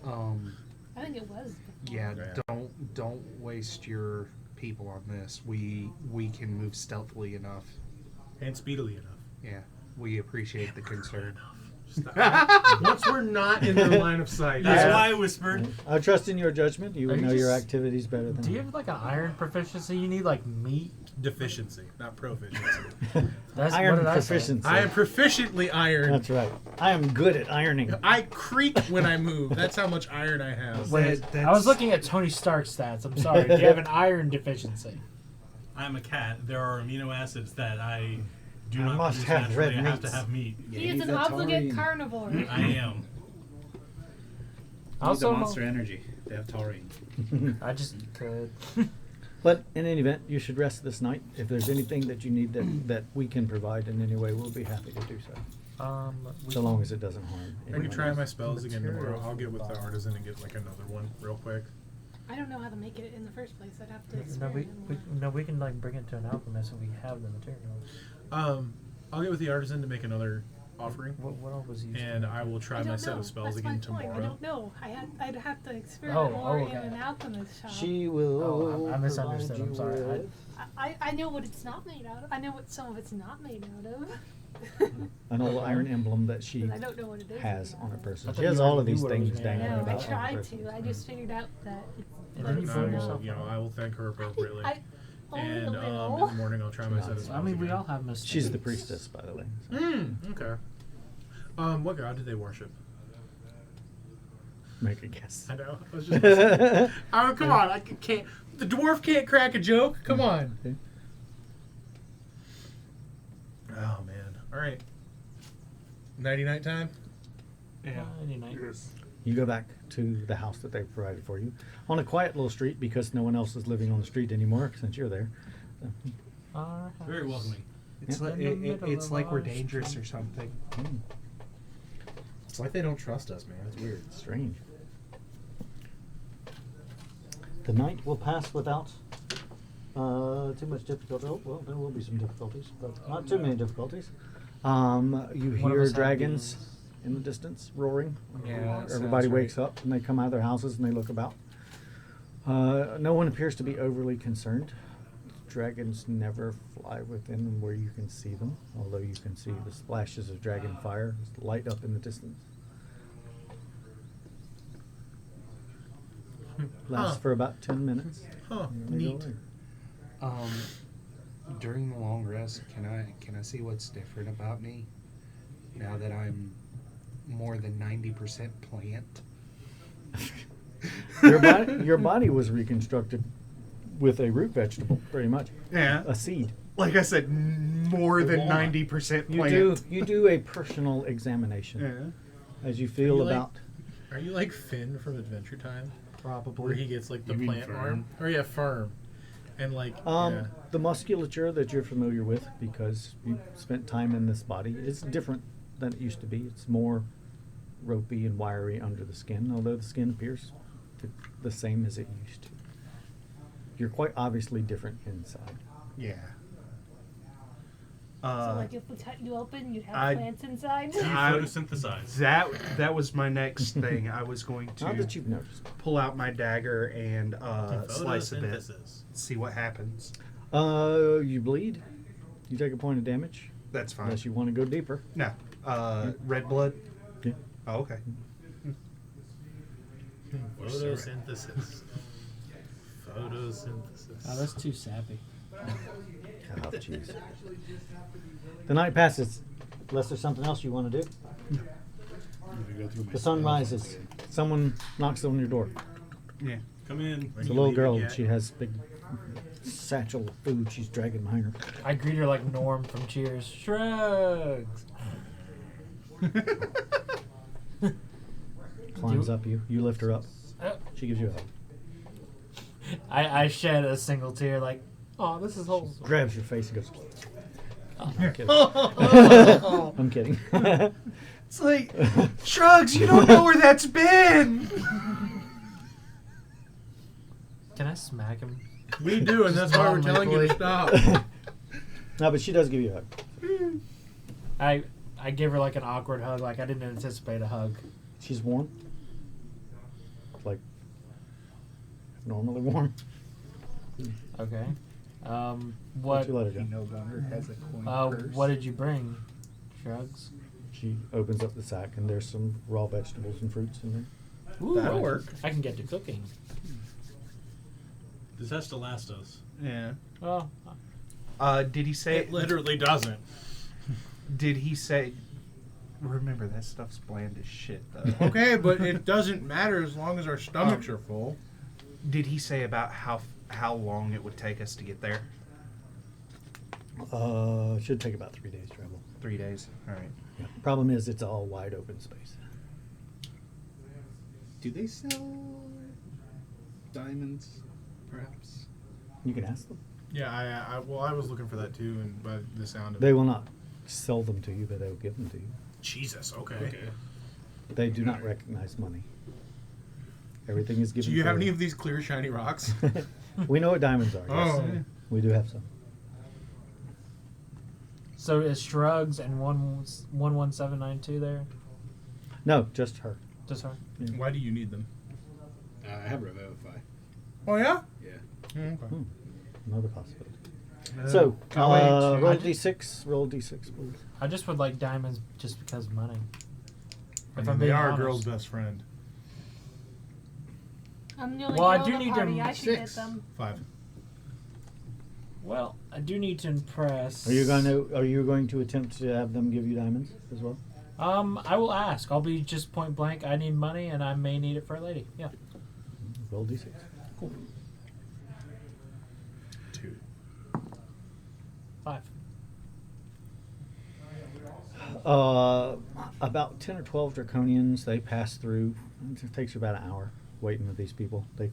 I think it was. Yeah, Yeah. don't waste your people on this. We can move stealthily enough. And speedily enough. Yeah, we appreciate the concern. Once we're not in their line of sight. That's Yeah. why I whispered. I trust in your judgment. You Are would you know your just- activities better than Do you I. have like an iron proficiency? You need like meat. Deficiency, not proficiency. That's Iron what did I say? proficiency. I am proficiently iron. That's right. I am good at ironing. I creak when I move. That's how much iron I have. I was looking at Tony Stark's stats. I'm sorry. Do you have an iron deficiency? I'm a cat. There are amino acids that I do I not must produce have naturally. red I have to meats. have meat. He is he's an a obligate taurine. carnivore. I am. Also, Also, Monster Energy. They have taurine. I just could. But in any event, you should rest this night. If there's anything that you need that we can provide in any way, we'll be happy to do so. So long as it doesn't harm. I can anyone try else. my spells again tomorrow. Materials I'll get with the artisan and get like another one real quick. I don't know how to make it in the first place. I'd have to No, experiment. we can like bring it to an alchemist if we have the materials. I'll get with the artisan to make another offering, What all was used? and I will try I my don't set know. of spells That's again my point. I tomorrow. don't know. I'd have to experiment more okay. in an alchemist shop. She will. Oh, I misunderstood. provide I'm you sorry. with- I know what it's not made out of. I know what some of it's not made out of. An old iron emblem that she But I don't know what it is. has made on out her of. person. I She thought has you all already of these knew what it was things made dangling out No, of. I about on her tried person. to. I just figured out that it's. And then you So, found yourself. I will thank her appropriately. Only And a in little. the morning, I'll try my set of spells I mean, we again. all have mistakes. She's the priestess, by the way. so. Okay. What god did they worship? Make a guess. I know. I was just. Oh, come on! I can't. The dwarf can't crack a joke. Come on. Okay. Oh man! All right. Nighty night time. Yeah. Any night. You go back to the house that they provided for you on a quiet little street because no one else is living on the street anymore since you're there. So, Our house. Very welcoming. It's Yeah. like In the middle it's of like we're our dangerous street. or something. It's like they don't trust us, man. It's weird. strange. The night will pass without too much difficulty. Oh, well, there will be some difficulties, but not too many difficulties. You One of hear us had dragons beans. in the distance roaring. Yeah, that Everybody sounds wakes right. up and they come out of their houses and they look about. No one appears to be overly concerned. Dragons never fly within where you can see them, although you can see the splashes of dragon fire light up in the distance. Lasts for about 10 minutes. Huh? and then they go Neat. away. During the long rest, can I see what's different about me now that I'm more than 90% plant? Your body was reconstructed with a root vegetable, pretty much. Yeah. A seed. Like I said, more than walnut. 90% You plant. do a personal examination as you feel you like- about. Are you like Finn from Adventure Time, where Probably. he gets like the You mean plant Fern? arm? Or yeah, firm. And like yeah. The musculature that you're familiar with because you spent time in this body is different than it used to be. It's more ropey and wiry under the skin, although the skin appears the same as it used to. You're quite obviously different inside. Yeah. So like if we cut you open, you'd have I- plants inside. You I- photosynthesize. That was my next thing. I was going Not that to you've noticed. pull out my dagger and slice a bit, Photosynthesis. see what happens. You bleed. You take a point of damage. That's fine. Unless you want to go deeper. No. Red blood. Yeah. Oh, okay. Photosynthesis. Photosynthesis. Oh, that's too sappy. Oh, jeez. The night passes. Unless there's something else you want to do. The sun rises. Someone knocks on your door. Yeah. Come in. It's a little girl. And she has big satchel of food she's dragging behind her. I greet her like Norm from Cheers. Shrugs. Climbs up you. You lift her up. Uh, She gives you a hug. I shed a single tear, like, oh, this is wholesome. Grabs your face and goes. Oh, I'm kidding. I'm kidding. It's like, Shrugs, you don't know where that's been. Can I smack him? We do, and that's why we're telling you to stop. No, but she does give you a hug. I give her like an awkward hug, like I didn't anticipate a hug. She's warm. Like normally warm. Okay. Why What don't you let her go? No gunner has a coin purse. what did you bring? Shrugs. She opens up the sack and there's some raw vegetables and fruits in there. Ooh, That'll I- work. I can get to cooking. This has to last us. Yeah. Well, Did he say? It literally doesn't. Did he say? Remember, that stuff's bland as shit, though. Okay, but it doesn't matter as long as our stomachs are full. Did he say about how long it would take us to get there? Should take about 3 days travel. 3 days. All right. Yeah. Problem is, it's all wide open space. Do they sell diamonds? Perhaps. You can ask them. Yeah, I was looking for that too, and by the sound of They it. will not sell them to you, but they will give them to you. Jesus, okay. They do not recognize money. Everything is given. Do you have freely. any of these clear, shiny rocks? We know what diamonds are. Yes. Oh. We do have some. so is Shrugs and 11792 there? No, just her. Just her. Why do you need them? I have Revivify. Oh, yeah? Yeah. Okay. Another possibility. So, roll d6. Roll d6, please. I just would like diamonds just because of money. I If mean, I'm they being are a honest. girl's best friend. I'm the only Well, I girl do in the need party. to- I should get 6. them. 5. Well, I do need to impress. Are you going to attempt to have them give you diamonds as well? I will ask. I'll be just point blank. I need money, and I may need it for a lady. Yeah. Roll d6. 2. 5. About 10 or 12 draconians, they pass through. It takes you about an hour waiting with these people. They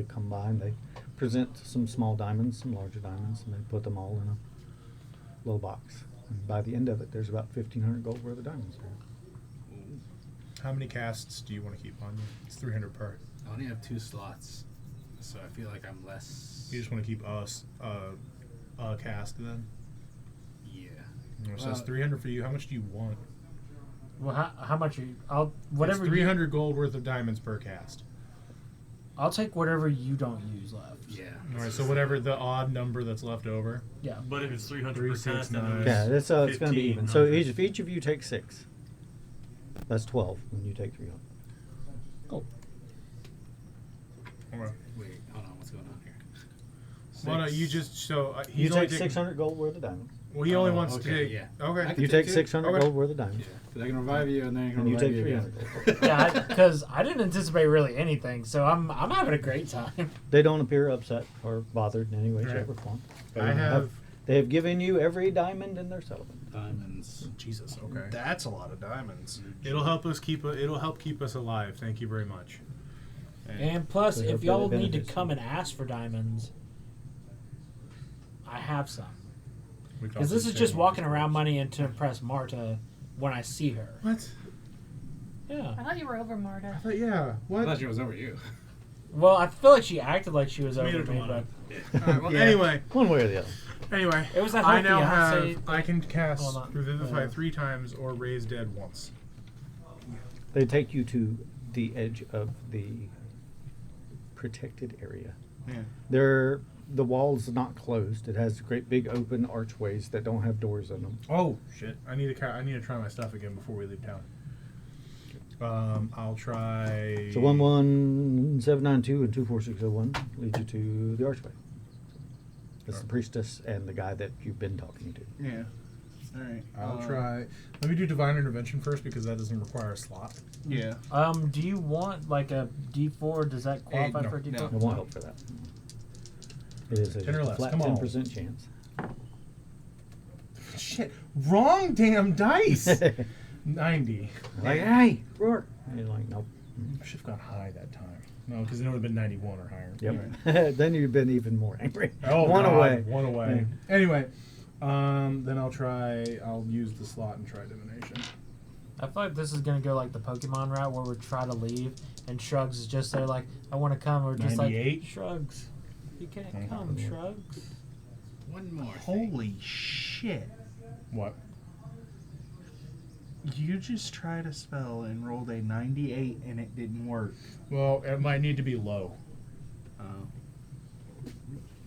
come by and they present some small diamonds, some larger diamonds, and they put them all in a little box. And by the end of it, there's about 1,500 gold worth of diamonds there. How many casts do you want to keep on you? It's 300 per. I only have 2 slots, so I feel like I'm less. You just want to keep us a cast then? Yeah. So it's 300 for you. How much do you want? Well, how much are you? I'll whatever. It's 300 gold worth of diamonds per cast. I'll take whatever you don't use left. Yeah. All right, so whatever the odd number that's left over. Yeah. But if it's 300 3, per 6, cast, then 9. it's Yeah, it's going to be even. So 1,500. if each of you take 6, that's 12 when you take 300. Cool. Okay. Wait, hold on. What's going on here? Well, no, you just You he's only take taking, 600 gold worth of diamonds. Well, he only Oh, wants okay, to take. yeah. Okay. I can You take take two. 600 Okay. gold worth of diamonds. Because I can revive you and then I can And you revive take you 300 again. gold. Yeah, because I didn't anticipate really anything, so I'm having a great time. They don't appear upset or bothered in any way, Right. shape, or form. I have. They have given you every diamond in their settlement. Diamonds. Jesus. Okay. That's a lot of diamonds. It'll help us keep. It'll help keep us alive. Thank you very much. And plus, They if hope that y'all it need to benefits come and ask for diamonds, I have some. We can Because also this is say just more walking around stories. money and to impress Marta when I see her. What? Yeah. I thought you were over Marta. Yeah. I What? thought it was over you. Well, I feel like she acted like she was Tomato, over me, tomato. but All right, well, Yeah. anyway. One way or the other. Anyway. It was that I whole now fiancé have. I can cast Hold on. Revivify 3 times or raise dead once. They take you to the edge of the protected area. Yeah. The wall's not closed. It has great big open archways that don't have doors in them. Oh shit! I need to try my stuff again before we leave town. I'll try. So 11792 and 24601 lead you to the archway. It's the priestess and the guy that you've been talking to. Yeah. All right. I'll try. Let me do divine intervention first because that doesn't require a slot. Yeah. do you want like a D4? Does that qualify no, for a D4? no. It won't help for that. It is 10 or a less, flat come on. 10% chance. Shit! Wrong damn dice. 90. Like, hey, roar. And you're like, nope. I should have gone high that time. No, because it would have been 91 or higher. Yep. Anyway. Then you've been even more angry. Oh, One God, away. One away. Anyway, then I'll use the slot and try divination. I feel like this is gonna go like the Pokemon route where we try to leave and Shrugs is just there like, I want to come, or just 98? like, Shrugs, you can't come, Shrugs. One more. Thing. Holy shit. What? You just tried a spell and rolled a 98 and it didn't work. Well, it might need to be low.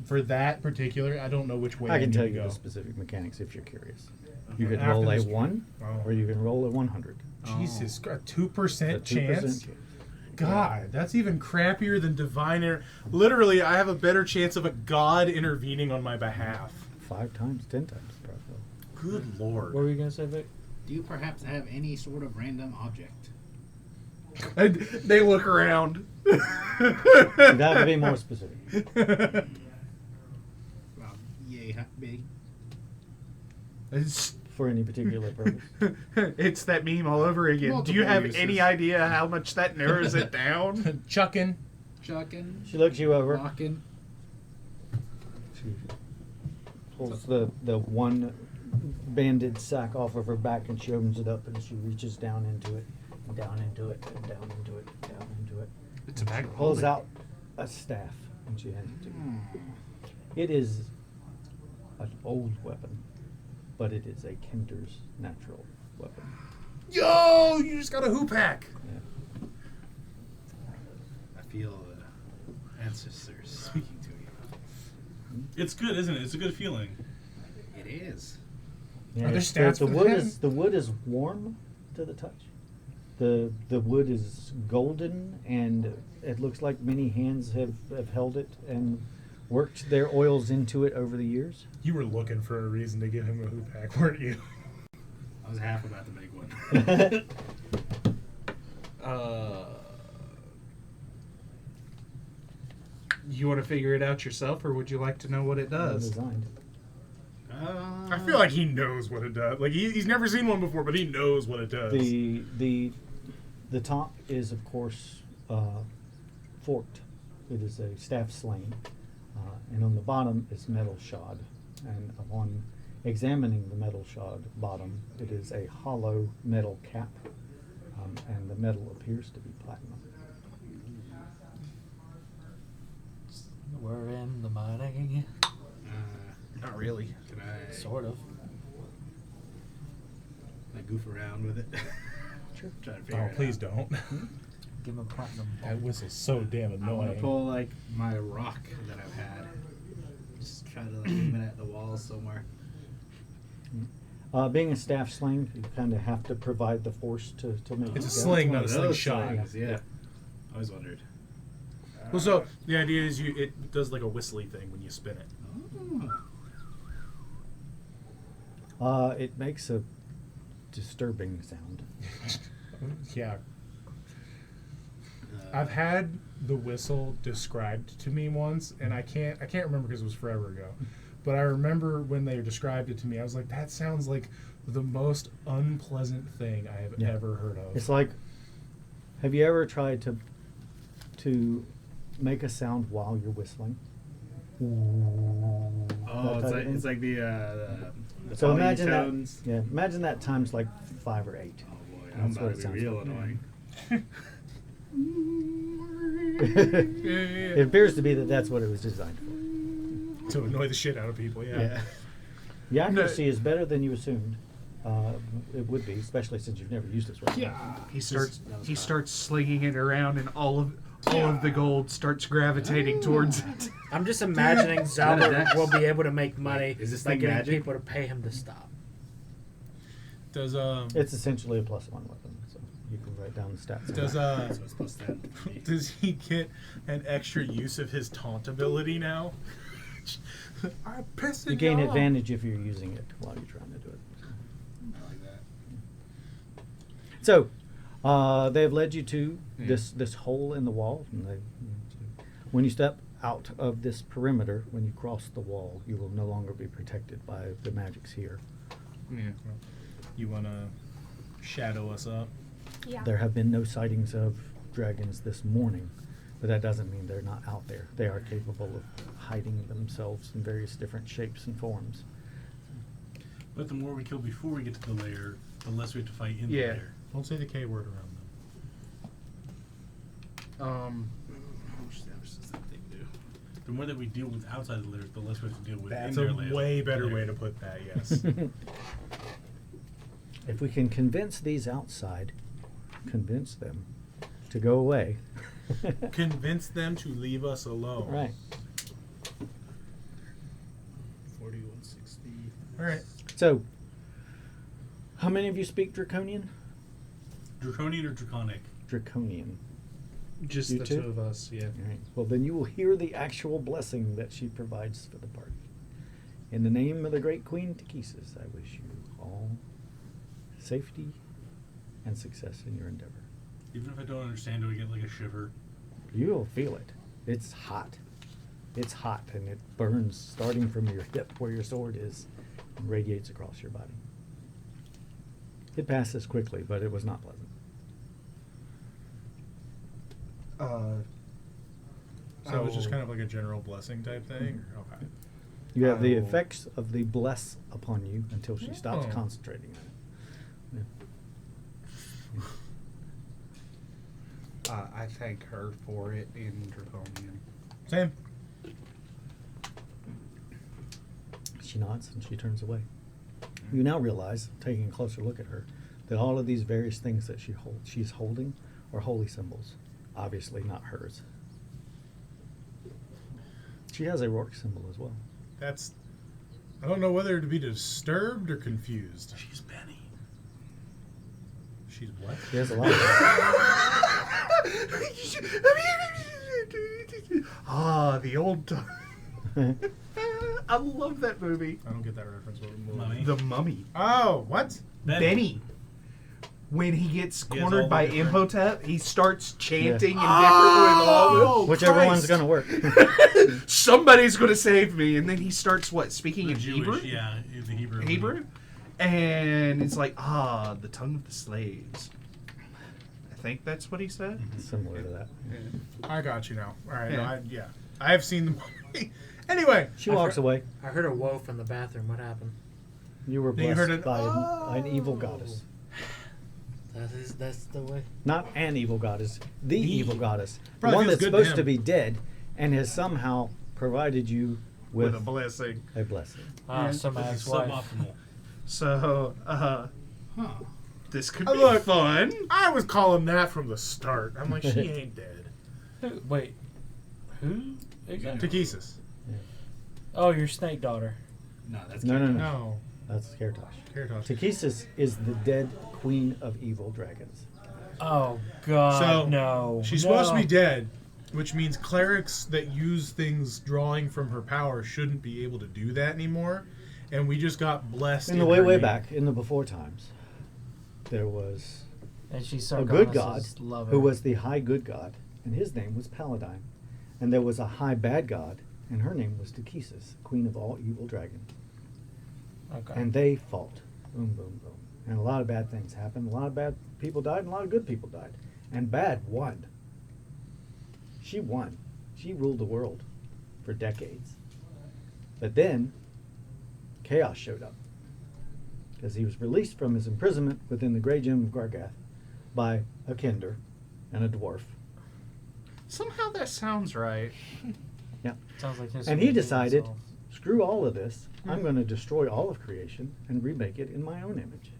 For that particular, I don't know which way I can need tell to you go. the specific mechanics if you're curious. You can After roll a this- 1, Oh. or you can roll a 100. Jesus, a 2% A 2% chance? God, that's even crappier than divine Literally, I have a better chance of a god intervening on my behalf. 5 times, 10 times, probably. Good lord. What were you gonna say, Vic? Do you perhaps have any sort of random object? And they look around. You'd have to be more specific. Well, yay, big. It's, For any particular purpose. it's that meme all over again. Do you Multiple have uses. any idea how much that narrows it down? Chucking. Chucking. She looks you over. Locking. She pulls the one banded sack off of her back and she opens it up and she reaches down into it, and down into it, and down into it, and down into it. It's a bag of Pulls holding. out a staff and she hands it to you. It is an old weapon, but it is a Kinder's natural weapon. Yo, you just got a hoopak. Yeah. I feel the ancestors speaking to you. It's good, isn't it? It's a good feeling. It is. Yeah, Are there it's- stats the for wood that? is the wood is warm to the touch. The wood is golden and it looks like many hands have held it and worked their oils into it over the years. You were looking for a reason to give him a hoopak, weren't you? I was half about the big one. You want to figure it out yourself, or would you like to know what it does? Designed. I feel like he knows what it does. Like he's never seen one before, but he knows what it does. The top is of course forked. It is a staff sling, and on the bottom is metal shod. And upon examining the metal shod bottom, it is a hollow metal cap, and the metal appears to be platinum. We're in the money. Not really. Can I, Sort of. can I goof around with it? Sure. Try to figure Oh, it please out. don't. Give him platinum. That whistle's so damn I want to annoying. pull like my rock that I've had. Just try to like aim it at the walls somewhere. Being a staff sling, you kind of have to provide the force to make It's a it go. sling, not a One of those slingshot. slings, yeah. I always wondered. Well, so the idea is it does like a whistly thing when you spin it. It makes a disturbing sound. Yeah. I've had the whistle described to me once, and I can't remember because it was forever ago. But I remember when they described it to me, I was like, that sounds like the most unpleasant thing I have Yeah. ever heard of. It's like, have you ever tried to make a sound while you're whistling? Oh, That it's type of like thing? it's like the So volume imagine tones. that. Yeah, imagine that times like 5 or 8. Oh boy, That's I'm what about it to sounds be real like. annoying. It appears to be that that's what it was designed for. To annoy the shit out of people, yeah. The accuracy is better than you assumed. It would be, especially since you've never used this weapon. He starts slinging it around, and all of the gold starts gravitating towards it. I'm just imagining that a Zalber dex? will be able to make money Is this by thing getting magic? people to pay him to stop. Does It's essentially a +1 weapon, so you can write down the stats. does So it's plus 10. does he get an extra use of his taunt ability now? I'm pissing You gain off. advantage if you're using it while you're trying to do it. I like that. So, they have led you to this hole in the wall. And when you step out of this perimeter, when you cross the wall, you will no longer be protected by the magics here. Yeah. You wanna shadow us up? Yeah. There have been no sightings of dragons this morning. But that doesn't mean they're not out there. They are capable of hiding themselves in various different shapes and forms. But the more we kill before we get to the lair, the less we have to fight in the Yeah. lair. Don't say the K word around them. How much damage does that thing do? The more that we deal with outside the lair, the less we have to deal with That's in their a lair. way better way to put that, yes. If we can convince these outside, convince them to go away. Convince them to leave us alone. Right. 4160. All right. So, how many of you speak Draconian? Draconian or draconic? Draconian. Just You the too? two of us, yeah. All right. Well, then you will hear the actual blessing that she provides for the party. In the name of the great Queen Takesis, I wish you all safety and success in your endeavor. Even if I don't understand, do I get like a shiver? You will feel it. It's hot. It's hot, and it burns starting from your hip where your sword is and radiates across your body. It passes quickly, but it was not pleasant. So it was just kind of like a general blessing type thing? Okay. You have the Oh. effects of the bless upon you until she stops Oh. concentrating on it. I thank her for it in Draconian. Same. She nods and she turns away. You now realize, taking a closer look at her, that all of these various things that she's holding are holy symbols. Obviously not hers. She has a Rourke symbol as well. That's... I don't know whether to be disturbed or confused. She's Benny. She's what? She has a lot of The old time. I love that movie. I don't get that reference. What movie? Mummy. The Mummy. Oh, what? Benny. When he gets He has cornered all by the different- Imhotep, he starts chanting Oh, and Whichever Christ. one's going to work. somebody's going to save me. And then he starts, speaking The in Jewish, Hebrew? yeah, the Hebrew. Hebrew? And it's like, the tongue of the slaves. I think that's what he said. Similar to that. I got you now. All right. Yeah. Yeah. I have seen the movie. Anyway. She walks away. I heard a woe from the bathroom. What happened? You were You heard blessed an by an evil goddess. That's the way. Not an evil goddess, the evil goddess. Probably One feels that's good to supposed him. to be dead and has somehow provided you with a blessing. a blessing. Ah, Yeah. some It's ass wife. suboptimal. So, Huh. this could Oh, be look. fun. I was calling that from the start. I'm like, she ain't dead. Who, wait. Who? Exactly. Takesis. Oh, your snake daughter. No, that's No, no, no. No. That's Kertosh. Karatos. Takesis is the dead queen of evil dragons. Oh God, So, no. She's No. supposed to be dead, which means clerics that use things drawing from her power shouldn't be able to do that anymore. And we just got blessed. In the her way name. back, in the before times, there was And she's a good god Sargonas's lover. who was the high good god, and his name was Paladine. And there was a high bad god, and her name was Takesis, queen of all evil dragons. Okay. And they fought. Boom, boom, boom. And a lot of bad things happened. A lot of bad people died, and a lot of good people died. And bad won. She won. She ruled the world for decades. But then, chaos showed up. Because he was released from his imprisonment within the Grey Gem of Gargath by a Kender and a dwarf. Somehow that sounds right. Yeah. Sounds like his. And he decided, screw all of this. I'm going to destroy all of creation and remake it in my own image.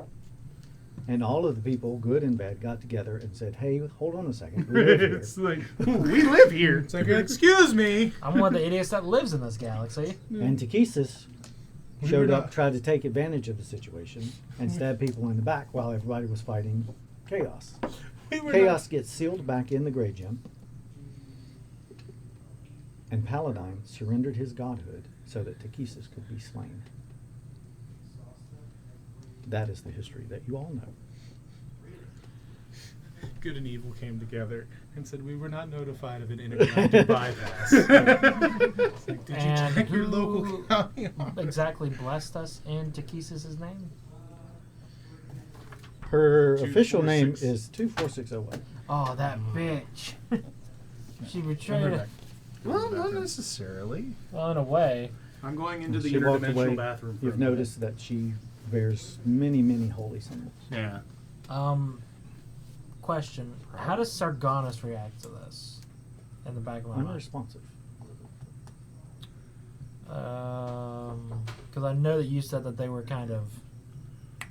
And all of the people, good and bad, got together and said, hey, hold on a second. We live here. It's like, we live here. It's like, excuse me. I'm one of the idiots that lives in this galaxy. And Takesis We showed were up, not- tried to take advantage of the situation, and stab people in the back while everybody was fighting chaos. We were Chaos gets sealed back in the Grey Gem, and Paladine surrendered his godhood so that Takesis could be slain. That is the history that you all know. Good and evil came together and said we were not notified of an intergalactic bypass. It's like, did you And check your who local county? exactly blessed us in Takesis' name? Her official name 246. is 24601. Oh, that bitch. She betrayed it. Well, not necessarily. Well, in a way. I'm going into the She walked away. interdimensional bathroom. For You've a minute. noticed that she bears many, many holy symbols. Yeah. Question: how does Sargonis react to this? In the back of my mind. Unresponsive. Because I know that you said that they were kind of a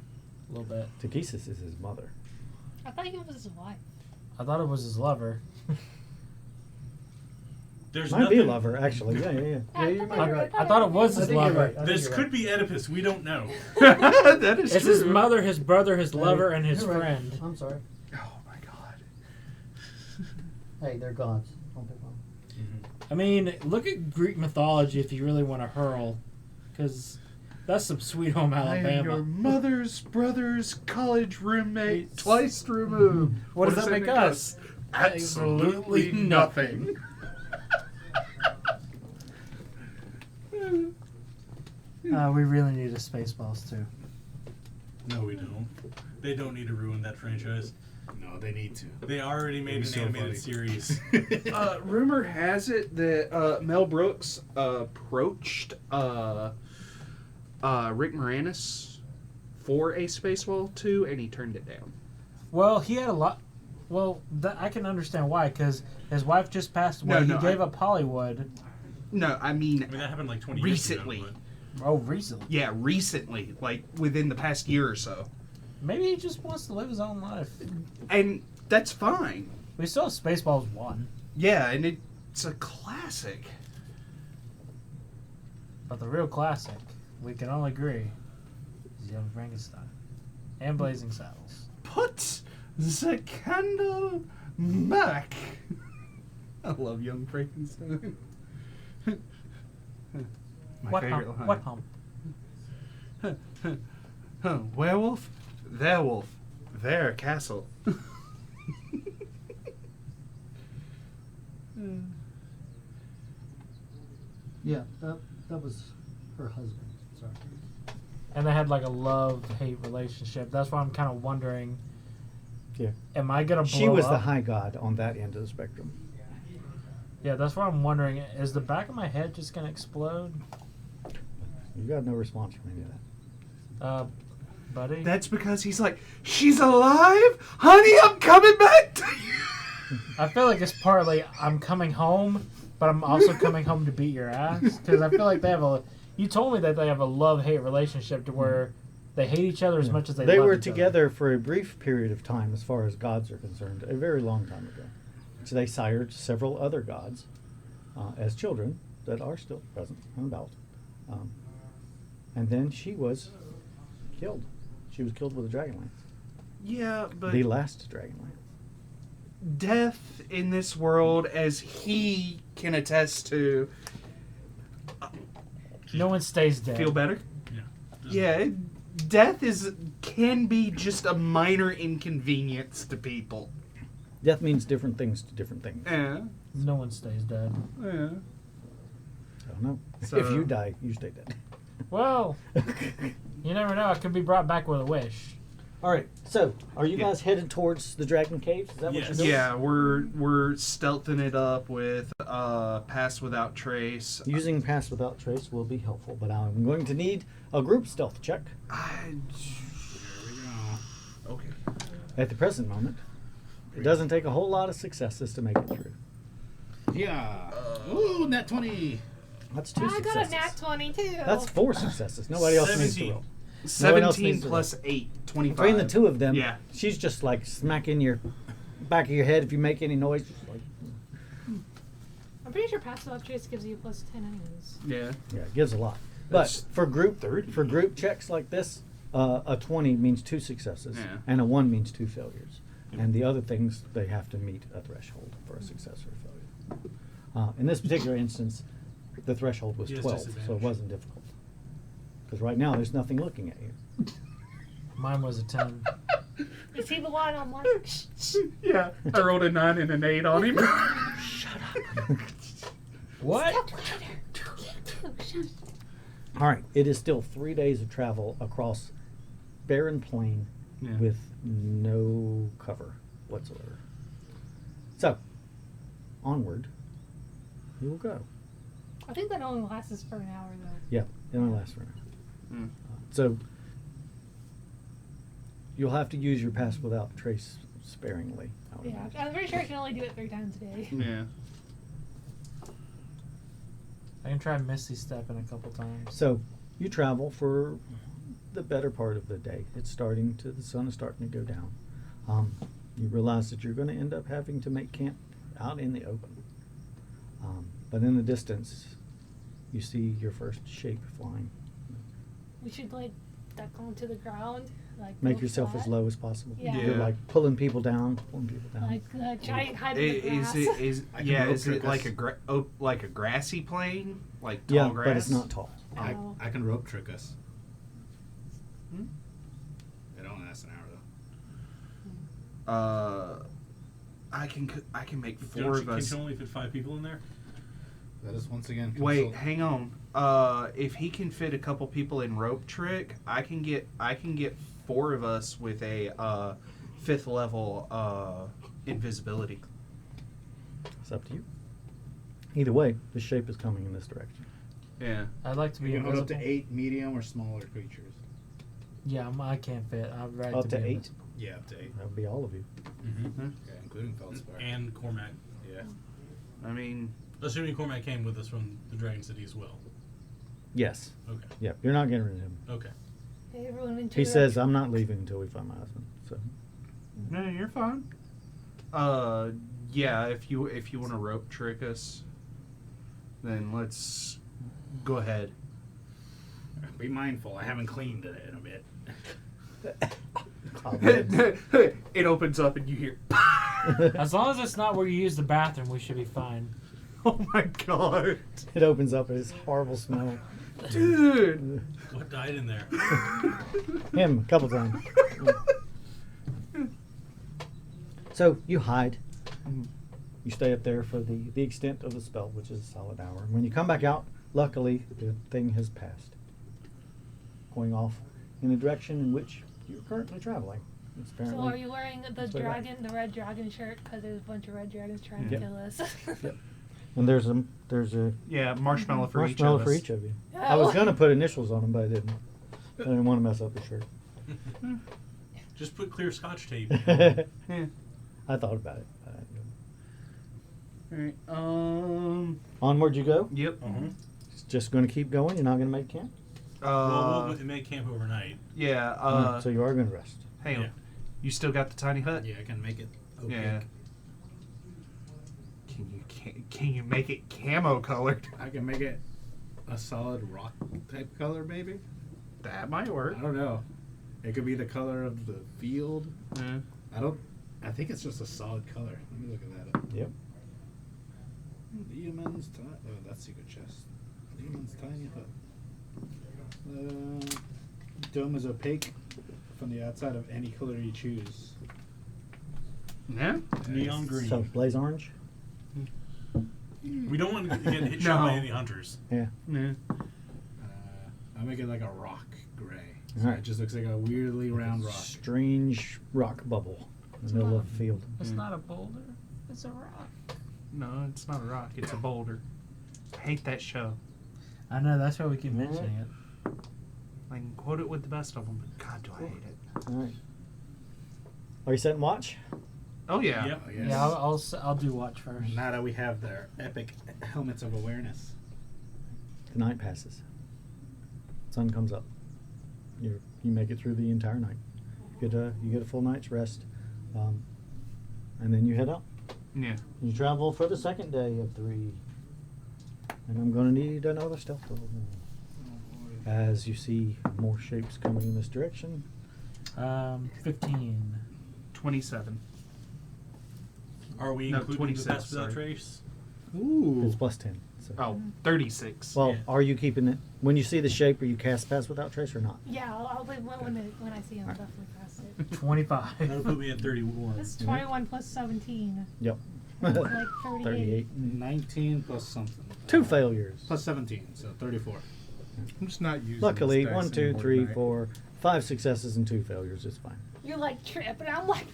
little bit. Takesis is his mother. I thought he was his wife. I thought it was his lover. There's Might be a nothing- lover, actually. Yeah. Yeah, you might be right. I thought it was I his think you're lover. right. I think This you're could right. be Oedipus. We don't know. That is It's true. his mother, his brother, his lover, Hey, and his you're right. friend. I'm sorry. Oh my god. Hey, they're gods. Don't pick on them. I mean, look at Greek mythology if you really want to hurl, because that's some Sweet Home I am your Alabama. mother's brother's college roommate, twice removed. What does that make us? Absolutely nothing. We really need a Spaceballs too. No, we don't. They don't need to ruin that franchise. No, they need to. They already made an It'd be so animated funny. series. Rumor has it that Mel Brooks approached Rick Moranis for a Spaceball 2, and he turned it down. Well, he had a lot. Well, I can understand why, because his wife just passed away. No, he gave up Hollywood. No, I mean, I mean, that happened like 20 recently. years ago. Oh, recently. Yeah, recently, like within the past year or so. Maybe he just wants to live his own life. And that's fine. We still have Spaceballs 1, Yeah, and it's a classic. but the real classic, we can all agree, is Young Frankenstein and Blazing Saddles. Put the candle back. I love Young Frankenstein. My What favorite hump? line. What hump? Werewolf, their wolf, their castle. Yeah, that was her husband. Sorry. And they had like a love-hate relationship. That's why I'm kind of wondering, Yeah. am I gonna blow She was up? the high god on that end of the spectrum. Yeah, that's why I'm wondering, is the back of my head just gonna explode? You got no response from any of that. Buddy? That's because he's like, she's alive? Honey, I'm coming back to you. I feel like it's partly I'm coming home, but I'm also coming home to beat your ass. Because I feel like they have a... You told me that they have a love-hate relationship to where they hate each other as much as they love were each other. together for a brief period of time as far as gods are concerned, a very long time ago. So they sired several other gods as children that are still present and about. And then she was killed. She was killed with a dragon lance. Yeah, but The last dragon lance. death in this world, as he can attest to, No one stays dead. feel better? Yeah. Yeah, death can be just a minor inconvenience to people. Death means different things to different things. Yeah, No one stays dead. yeah. I don't know. So- If you die, you stay dead. Well, you never know. I could be brought back with a wish. All right. So, are you Yeah. guys headed towards the Dragon Cave? Is that what Yes. you're doing? Yeah, we're stealthing it up with Pass Without Trace. Using Pass Without Trace will be helpful, but I'm going to need a group stealth check There we go. Okay. at the present moment. It doesn't take a whole lot of successes to make it through. Yeah. Ooh, nat 20. That's two I got successes. a nat 20 too. That's 4 successes. Nobody else needs to 17. roll. No one else 17 needs to plus 8, 25. Between the two of them, Yeah. she's just like smacking your back of your head if you make any noise. Just like, I'm pretty sure Pass Without Trace gives you plus 10 anyways. Yeah. yeah, it gives a lot. But That's for group 30. for group checks like this, a 20 means 2 successes, Yeah. and a 1 means 2 failures. And the other things, they have to meet a threshold for a success or a failure. In this particular instance, the threshold was Yes, 12, so it disadvantage. wasn't difficult. Because right now, there's nothing looking at you. Mine was a 10. Is he the one on one? Yeah. I rolled a 9 and an 8 on him. What? All right, it is still 3 days of travel across barren plain Yeah. with no cover whatsoever. So, onward, you will go. I think that only lasts us for an hour though. Yeah, it only lasts for an hour. Mm. So you'll have to use your pass without trace sparingly. I would Yeah, imagine. I'm pretty sure I can only do it 3 times a day. Yeah. I can try Misty Stepping a couple times. So you travel for the better part of the day. The sun is starting to go down. You realize that you're going to end up having to make camp out in the open. But in the distance, you see your first shape flying. We should like duck onto the ground, like Make go yourself flat. as low as possible. Yeah. You're Yeah. like pulling people down, Like try and hide in the Is grass. I can yeah? rope Is it trick like us. like a grassy plain, like tall Yeah, grass? but it's not tall. Oh. I can rope trick us. Hmm? It only lasts an hour though. I can make Don't 4 you- of us. Can you only fit 5 people in there? That is once again. Wait, hang on. If he can fit a couple people in rope trick, I can get 4 of us with a 5th level invisibility. It's up to you. Either way, the shape is coming in this direction. Yeah. I'd like to be You can hold up invisible. to 8 medium or smaller creatures. Yeah, I can't fit. I'd rather Up to be 8? invisible. Yeah, up to 8. That would be all of you. Mm-hmm. Yeah, including Feldspar. And Cormac. Yeah. I mean, Assuming Cormac came with us from the Dragon City as well. Yes. Okay. Yeah, you're not getting rid of him. Okay. Hey, everyone into He the- says, I'm not leaving until we find my husband. So no, you're fine. Yeah. If you want to rope trick us, then let's go ahead. Be mindful. I haven't cleaned it in a bit. It opens up and you hear. As long as it's not where you use the bathroom, we should be fine. Oh my god, it opens up and it's horrible smell. dude! What died in there? Him, a couple times. So you hide. You stay up there for the extent of the spell, which is a solid hour. And when you come back out, luckily the thing has passed, going off in the direction in which you're currently traveling. It's So apparently are you wearing the That's way back. dragon, the red dragon shirt? Because there's a bunch of red dragons trying Yep. to kill us. Yep. And there's a Yeah, marshmallow for marshmallow each of for us. each of you. I was gonna put initials on them, but I didn't. I didn't want to mess up the shirt. Just put clear scotch tape. Yeah. I thought about it. Alright. Onward you go. Yep. It's just going to keep going. You're not going to make camp. Well, we'll make camp overnight. Yeah. So you are going to rest. Hang on. Yeah. You still got the tiny hut? Yeah, I can make it opaque. Yeah. Can you make it camo colored? I can make it a solid rock type color, maybe. That might work. I don't know. It could be the color of the field. Yeah. I think it's just a solid color. Let me look at that up. Yep. Demon's oh, that's secret chest. Demon's tiny hut. Dome is opaque from the outside of any color you choose. Yeah. Neon green. So blaze orange. We don't want to get hit shot by any hunters. Yeah. Yeah. I'll make it like a rock gray. So Alright. it just looks like a weirdly round rock. Strange rock bubble in the middle of the field. It's not a boulder. It's a rock. No, it's not a rock. It's a boulder. I hate that show. I know. That's why we keep mentioning it. I can quote it with the best of them, but God, do I hate it. All right. Are you setting watch? Oh yeah. Yep. Oh, yes. Yeah, I'll do watch first. Now that we have their epic helmets of awareness. The night passes. Sun comes up. You make it through the entire night. You get a full night's rest, and then you head out. Yeah. You travel for the second day of 3, and I'm going to need another stealth roll. As you see more shapes coming in this direction. 15. 27. Are we No, including 26, the pass without sorry. trace? It's plus 10. So. Oh, 36. Well, yeah. are you keeping it when you see the shape? Are you cast pass without trace or not? Yeah, I'll when I see him, I'll definitely pass it. 25. That'll put me at 31. This is 21 plus 17. Yep. That's like 38. 38. 19 plus something. 2 failures. Plus 17, so 34. I'm just not using Luckily, this dice 1, 2, anymore 3, tonight. 4, 5 successes and 2 failures is fine. You're like Trip, and I'm like,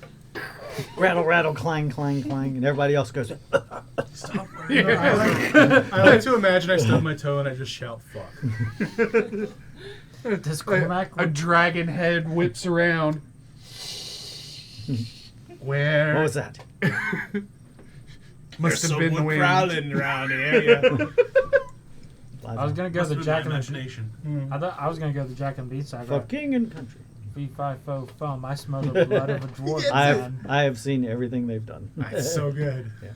Rattle, rattle, clang, clang, clang, and everybody else goes. Stop. I like to imagine I stub my toe and I just shout "fuck." Does Cormac A dragon head whips around. Where? What was that? Must have been the wind. prowling around here. I was gonna go Must the have been Jack my and the. imagination. I thought I was gonna go the Jack and the Beanstalk. For king and country. V5 foam. I smell the blood of a dwarf man. I have seen everything they've done. That's so good. Yeah.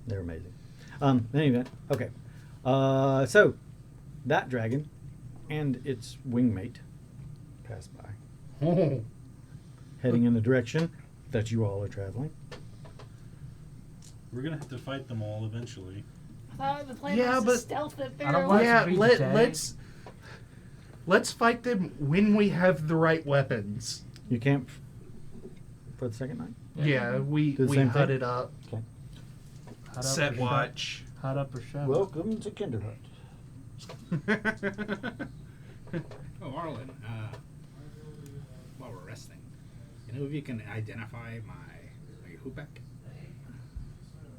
They're amazing. Anyway, okay. So that dragon and its wingmate pass by, Oh. heading in the direction that you all are traveling. We're gonna have to fight them all eventually. I thought the plan Yeah, was but to stealth it through. I don't want Yeah, to be dead. let's fight them when we have the right weapons. You camp for the second night. Yeah, we Do the same hut thing? it up, Okay. Hut up set or watch. shut- Hut up or shut. Welcome to Kinderhut. Oh, Arlen, while we're resting, you know if you can identify my hoopback?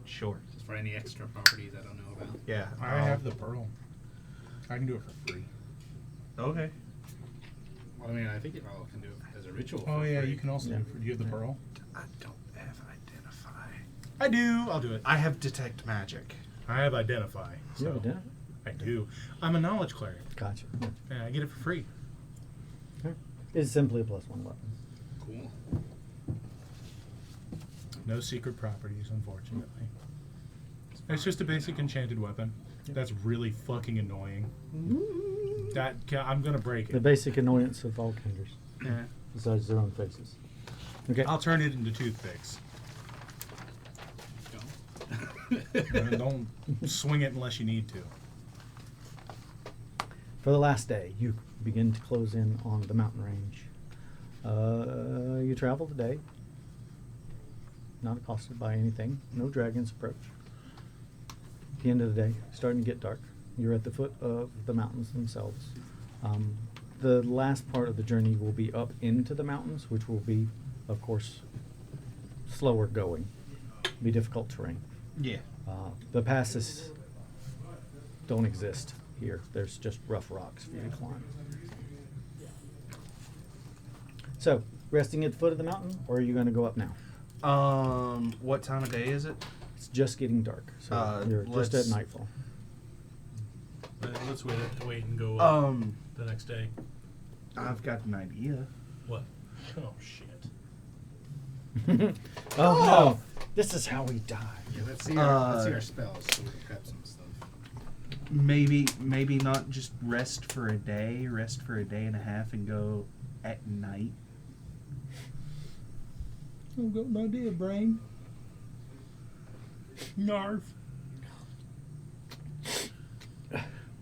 Sure. Just for any extra properties I don't know about. Yeah. I have the pearl. I can do it for free. Okay. Well, I mean, I think you all can do it as a ritual. Oh for yeah, free. you can also do it for. Do you have the pearl? I don't have identify. I do. I'll do it. I have detect magic. I have identify. You So have a dinner? I do. I'm a knowledge cleric. Gotcha. And I get it for free. It's simply a +1 weapon. Cool. No secret properties, unfortunately. It's just a basic enchanted weapon. That's really fucking annoying. I'm gonna break The it. basic annoyance of all kinders, Yeah. besides their own faces. Okay. I'll turn it into toothpicks. And don't swing it unless you need to. For the last day, you begin to close in on the mountain range. You travel today, not accosted by anything. No dragons approach. At the end of the day, starting to get dark. You're at the foot of the mountains themselves. The last part of the journey will be up into the mountains, which will be, of course, slower going. Be difficult terrain. Yeah. The passes don't exist here. There's just rough rocks for you to climb. So, resting at the foot of the mountain, or are you going to go up now? What time of day is it? It's just getting dark, so you're just at let's- nightfall. Let's wait and go up Um, the next day. I've got an idea. What? Oh shit. Oh no! This is how we die. Yeah, let's see our spells so we can prep some stuff. Maybe not just rest for a day and a half and go at night. I've got an idea, brain. Narf.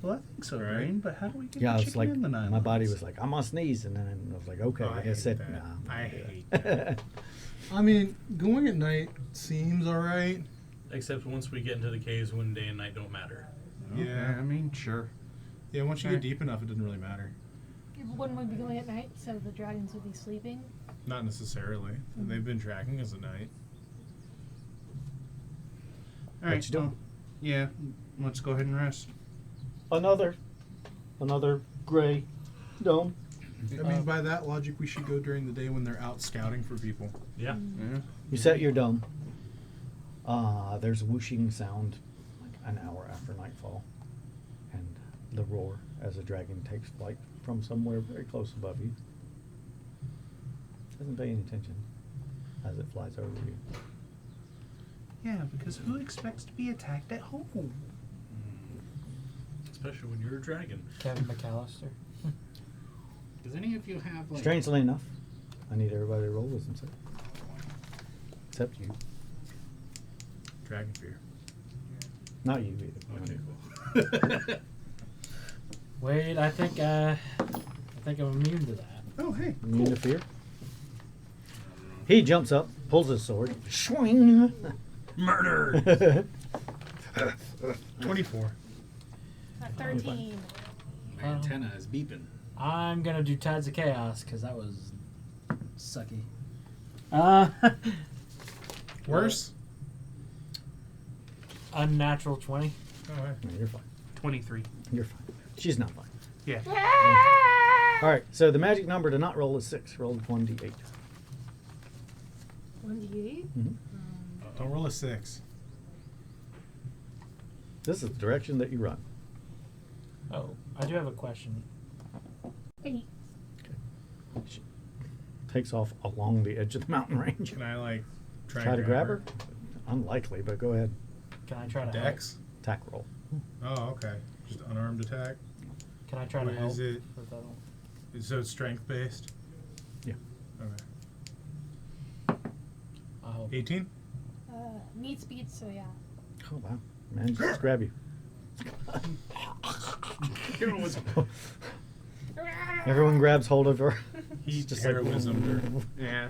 Well, I think so, Right. Brain, but how do we get Yeah, the it's chicken like in the nine my body lines? was like, I'm gonna sneeze, and then I was like, okay. Oh, I I hate said, that. nah. I'm not I gonna do hate that. I mean, going at night seems alright. Except once we get into the caves, when day and night don't matter. Yeah. I mean, sure. Yeah, once you Alright. get deep enough, it doesn't really matter. Wouldn't we be going at night so the dragons would be sleeping? Not necessarily. They've been tracking us at night. All right, What you doing? yeah, let's go ahead and rest. Another gray dome. I mean, by that logic, we should go during the day when they're out scouting for people. Yeah. Yeah. You set your dome. There's a whooshing sound like an hour after nightfall, and the roar as a dragon takes flight from somewhere very close above you. Doesn't pay any attention as it flies over you. Yeah, because who expects to be attacked at home? Especially when you're a dragon. Kevin McAllister. Does any of you have like? Strangely enough, I need everybody to roll wisdom save. Except you. Dragon fear. Not you either. Okay, cool. Wait, I think I'm immune to that. Oh, hey. Immune to fear? He jumps up, pulls his sword, swing. Murder! 24. 13. My antenna is beeping. I'm gonna do Tides of Chaos because that was Sucky. Worse? Unnatural 20. Oh, right. No, you're fine. 23. You're fine. She's not fine. Yeah. All right. So the magic number to not roll is 6. Roll 1d8. 1d8? Don't roll a 6. This is the direction that you run. Oh, I do have a question. 8. She takes off along the edge of the mountain range. Can I, like, Try to grab her? Unlikely, but go ahead. Can I try to Dex? Attack roll. Oh, okay. Just unarmed attack. help? Can I try to Wait, help? is it- with that one? So it's strength based? Yeah. Okay. I'll help. 18? Meets beats, so yeah. Oh, wow. Man, just grab you. Everyone grabs hold of her. He just heroismed her. Yeah.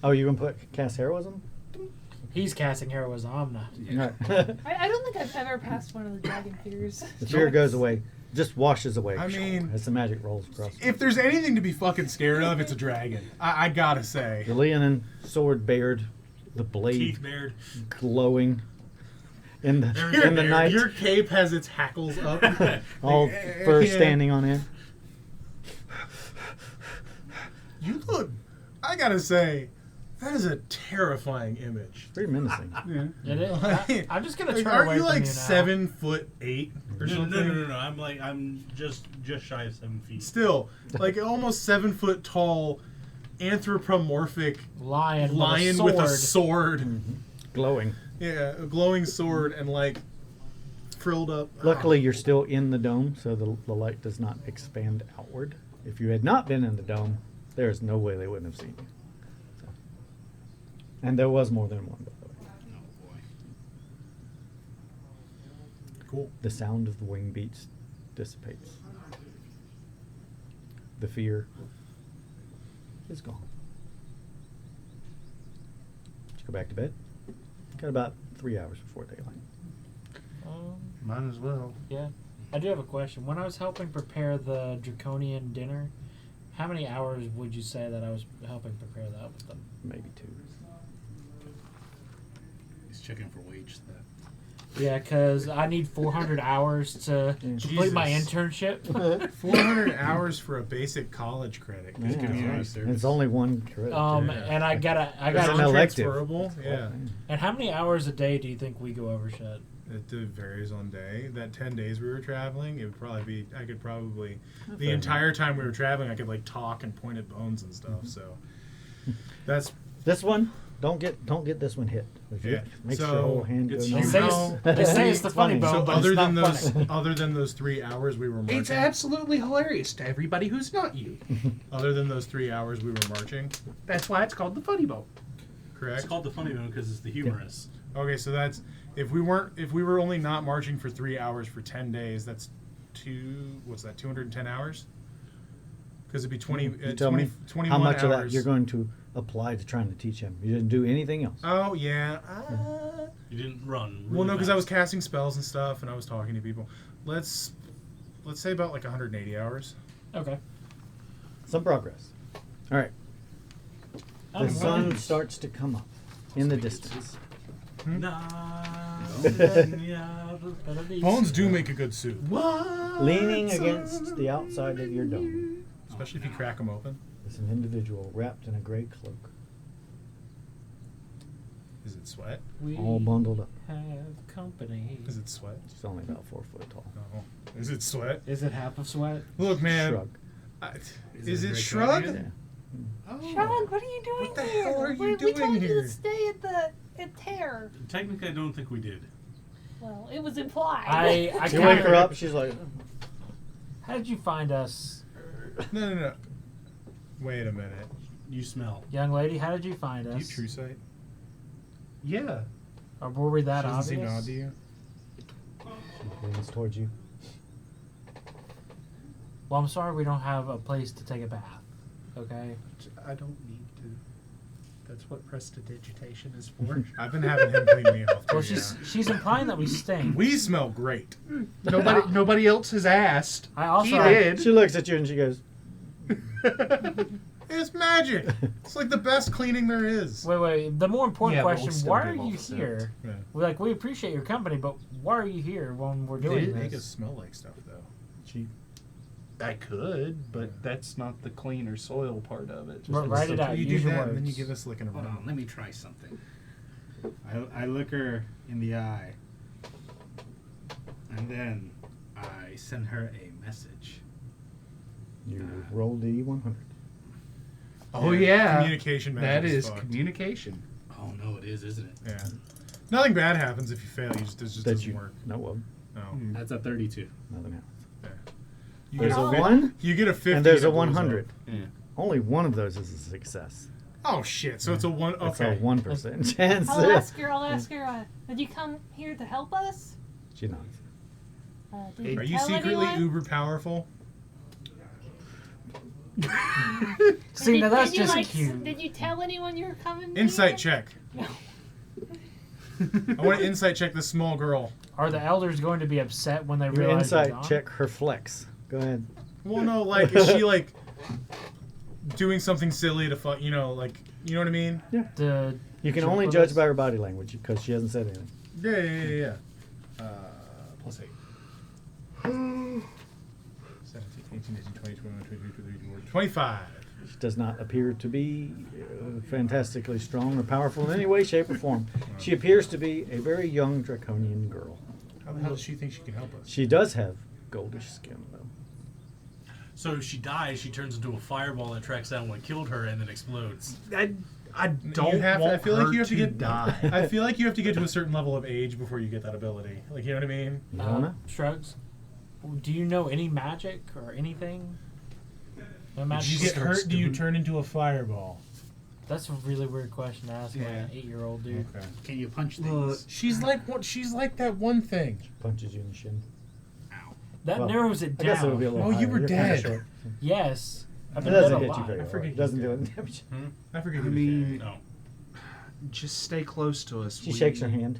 Oh, you gonna cast heroism? He's casting heroism. I'm not. Right. I don't think I've ever passed one of the dragon fears. The fear goes away, just washes away. I mean- as the magic rolls across. If there's anything to be fucking scared of, it's a dragon. I gotta say. The Leonin, sword bared, the blade Teeth bared. glowing in the Your- in the night, Your cape has its hackles up. all fur Yeah. standing on end. You look, I gotta say, that is a terrifying image. Pretty menacing. Yeah. It is. I'm just gonna Like, turn aren't away you from like you now. 7'8" or No, something? no. I'm just shy of 7 feet. Still, like almost 7 foot tall, anthropomorphic Lion lion with a sword. Glowing. Yeah, a glowing sword and like frilled up. Luckily, you're still in the dome, so the light does not expand outward. If you had not been in the dome, there's no way they wouldn't have seen you. So. And there was more than one, by the way. Oh boy. Cool. The sound of the wing beats dissipates. The fear is gone. Did you go back to bed? Got about 3 hours before daylight. Might as well. Yeah. I do have a question. When I was helping prepare the draconian dinner, how many hours would you say that I was helping prepare that with them? Maybe 2. He's checking for wage theft. Yeah, because I need 400 hours to complete my Jesus. internship. 400 hours for a basic college credit. Yeah, community right. service. It's only one credit. And I It's got an elective. Transferable? Yeah. And how many hours a day do you think we go over shit? It varies on day. That 10 days we were traveling, it would probably be, I could probably, the fair entire time we were traveling, I could like talk and point at bones and stuff. So that's, This one, don't get this one hit. If Yeah. it makes So, your whole hand go it's They numb. say, How- they say it's the funny Funny. bone, so but other it's not than those, funny. other than those 3 hours we were marching. It's absolutely hilarious to everybody who's not you. Other than those 3 hours we were marching, That's why it's called the funny bone. correct? It's called the funny bone because it's the humorous. Okay, so that's if we were only not marching for 3 hours for 10 days, that's 210 hours? Because it'd be 20, You tell 20 me 21 how much hours. of that you're going to apply to trying to teach him. You didn't do anything else. Oh yeah. You didn't run. Well, no, because I was fast. casting spells and stuff, and I was talking to people. Let's say about like 180 hours. Okay. Some progress. All right. The sun starts to come up in the distance. Bones do make a good soup, Leaning against the outside of your dome especially if you crack them open. is an individual wrapped in a gray cloak, Is it sweat? We all bundled up. have company. Is it sweat? She's only about 4 foot tall. No. Is it sweat? Is it half of sweat? Look, man. Shrug. Is it it Great shrug? Yeah. Sean, what are you doing What the here? hell are you we doing told you here? to stay at Tear. Technically, I don't think we did. Well, it was implied. I You kinda- wake her up. She's like, How did you find us, No. Wait a minute. You smell. young lady? How did you find Do you us? true sight? Yeah. Or were we that She doesn't seem obvious? odd to you? she leans towards you. Well, I'm sorry we don't have a place to take a bath. Okay. I don't need to. That's what prestidigitation is for. I've been having him clean me off. Well, too, she's implying that we stink. We smell great. Nobody else has asked. I also He did. She looks at you and she goes, It's magic. It's like the best cleaning there is. Wait. The more important Yeah, but we'll question: still why give are all you the here? Yeah. We appreciate your company, but why are you here when we're They doing make us this? smell like stuff, though. I could, but that's not the clean or soil part of it. Right, write it out. You Use do your that, and then you words. give us like an Hold aroma. on, let me try something. I look her in the eye, and then I send her a message. You roll the 100. Oh yeah, Communication magic that is fucked. communication. Oh no, it is, isn't it? Yeah. Nothing bad happens if you fail. It just That doesn't you work. know of. No. That's a 32. Nothing happens. You There's get a Oh. 1 You get a 50. and there's a it blows 100. up. Yeah. Only one of those is a success. Oh shit! So it's a one. It's Okay. a 1% chance. I'll ask her. Did you come here to help us? She nods. Did you Are you tell secretly anyone? uber powerful? See, now that's did you, just cute. Did you tell anyone you were coming? Insight here? check. No. I want to insight check this small girl. Are the elders going to be upset when they Your realize you're insight gone? check her flex. Go ahead. Well, no, like is she like doing something silly to fuck? You know, like you know what I mean? The You can Joke only with judge us? by her body language because she hasn't said anything. Yeah. Plus 8. 17, 18, 19, 20, 21, 22, 23, 24, 25. She does not appear to be fantastically strong or powerful in any way, shape, or form. She appears to be a very young draconian girl. How the hell does she think she can help us? She does have goldish skin, though. So if she dies, she turns into a fireball that tracks down what killed her and then explodes. I don't have. want I feel like her you have to get. die. I feel like you have to get to a certain level of age before you get that ability. Like you know what I mean? You don't know? Shrugs. Do you know any magic or anything? No If magic. you get skills? hurt, do you turn into a fireball? That's a really weird question to ask like Yeah. an 8-year-old dude. Okay. Can you punch Look, things? She's like what? She's like that one thing. Punches you in the shin. Ow. That Well, narrows it I guess it would down. be a little Oh, you higher. were You're kinda dead. short. Yes. I've It been dead doesn't a hit you lot. very I hard. forget It doesn't he's do dead. any damage. I forget. I who mean, No. just stay close to us. She shakes her hand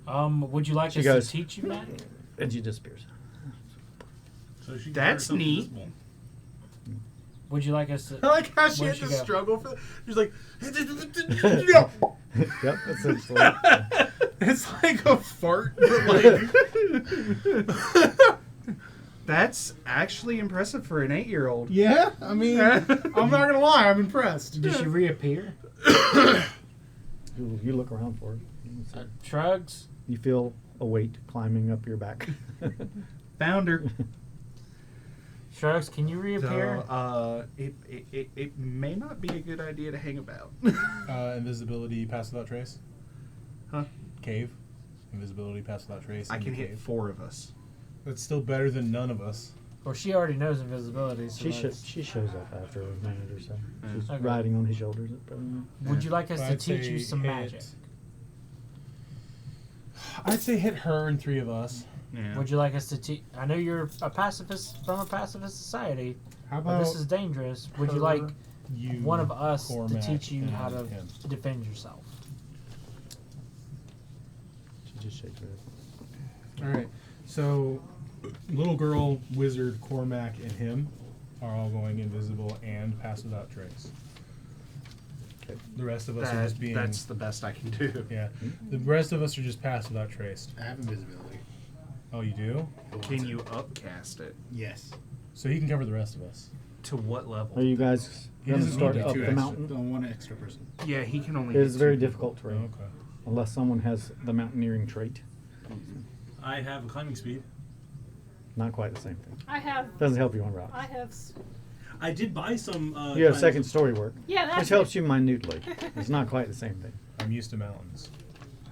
Would you like She us goes- to teach you magic? and she disappears. So she That's got herself neat. invisible. Would you like us to? I like how she Where'd had she to go? struggle for. She's like, Yep, essentially. it's like a fart, but like. That's actually impressive for an 8-year-old. Yeah, I mean, I'm not gonna lie, I'm impressed. Did she reappear? You look around for her. Shrugs. You feel a weight climbing up your back. Found her. Shrugs. Can you reappear? So, it may not be a good idea to hang about. Invisibility, pass without trace. Huh? Cave. Invisibility, pass without trace. I into can hit cave. 4 of us. That's still better than none of us. Well, she already knows invisibility. So She shows up after a minute or so. She's Okay. riding on his shoulders. At the moment. Would you like us to I'd teach you say some hit- magic? I'd say hit her and 3 of us. Yeah. Would you like us to teach? I know you're a pacifist from a pacifist society, How but this is dangerous. Would you like you, one of us to Cormac, teach you and how to him? defend yourself? She just shakes her head. All right. So, little girl, wizard, Cormac, and him are all going invisible and pass without trace. Okay. The rest of us are just being. That's the best I can do. Yeah. The rest of us are just pass without trace. I have invisibility. Oh, you do? Can you upcast it? Yes. So he can cover the rest of us. To what level? Are you guys He going to doesn't start need to up do the extra. mountain? One extra person. Yeah, he can only. It is hit very 2 difficult Oh, terrain, okay. unless someone has the mountaineering trait. I have a climbing speed. Not quite the same thing. I have. Doesn't help you on rocks. I have. I did buy some. You have climbing- second story work, Yeah, that's which helps you minutely. It's not quite the same thing, I'm used to mountains.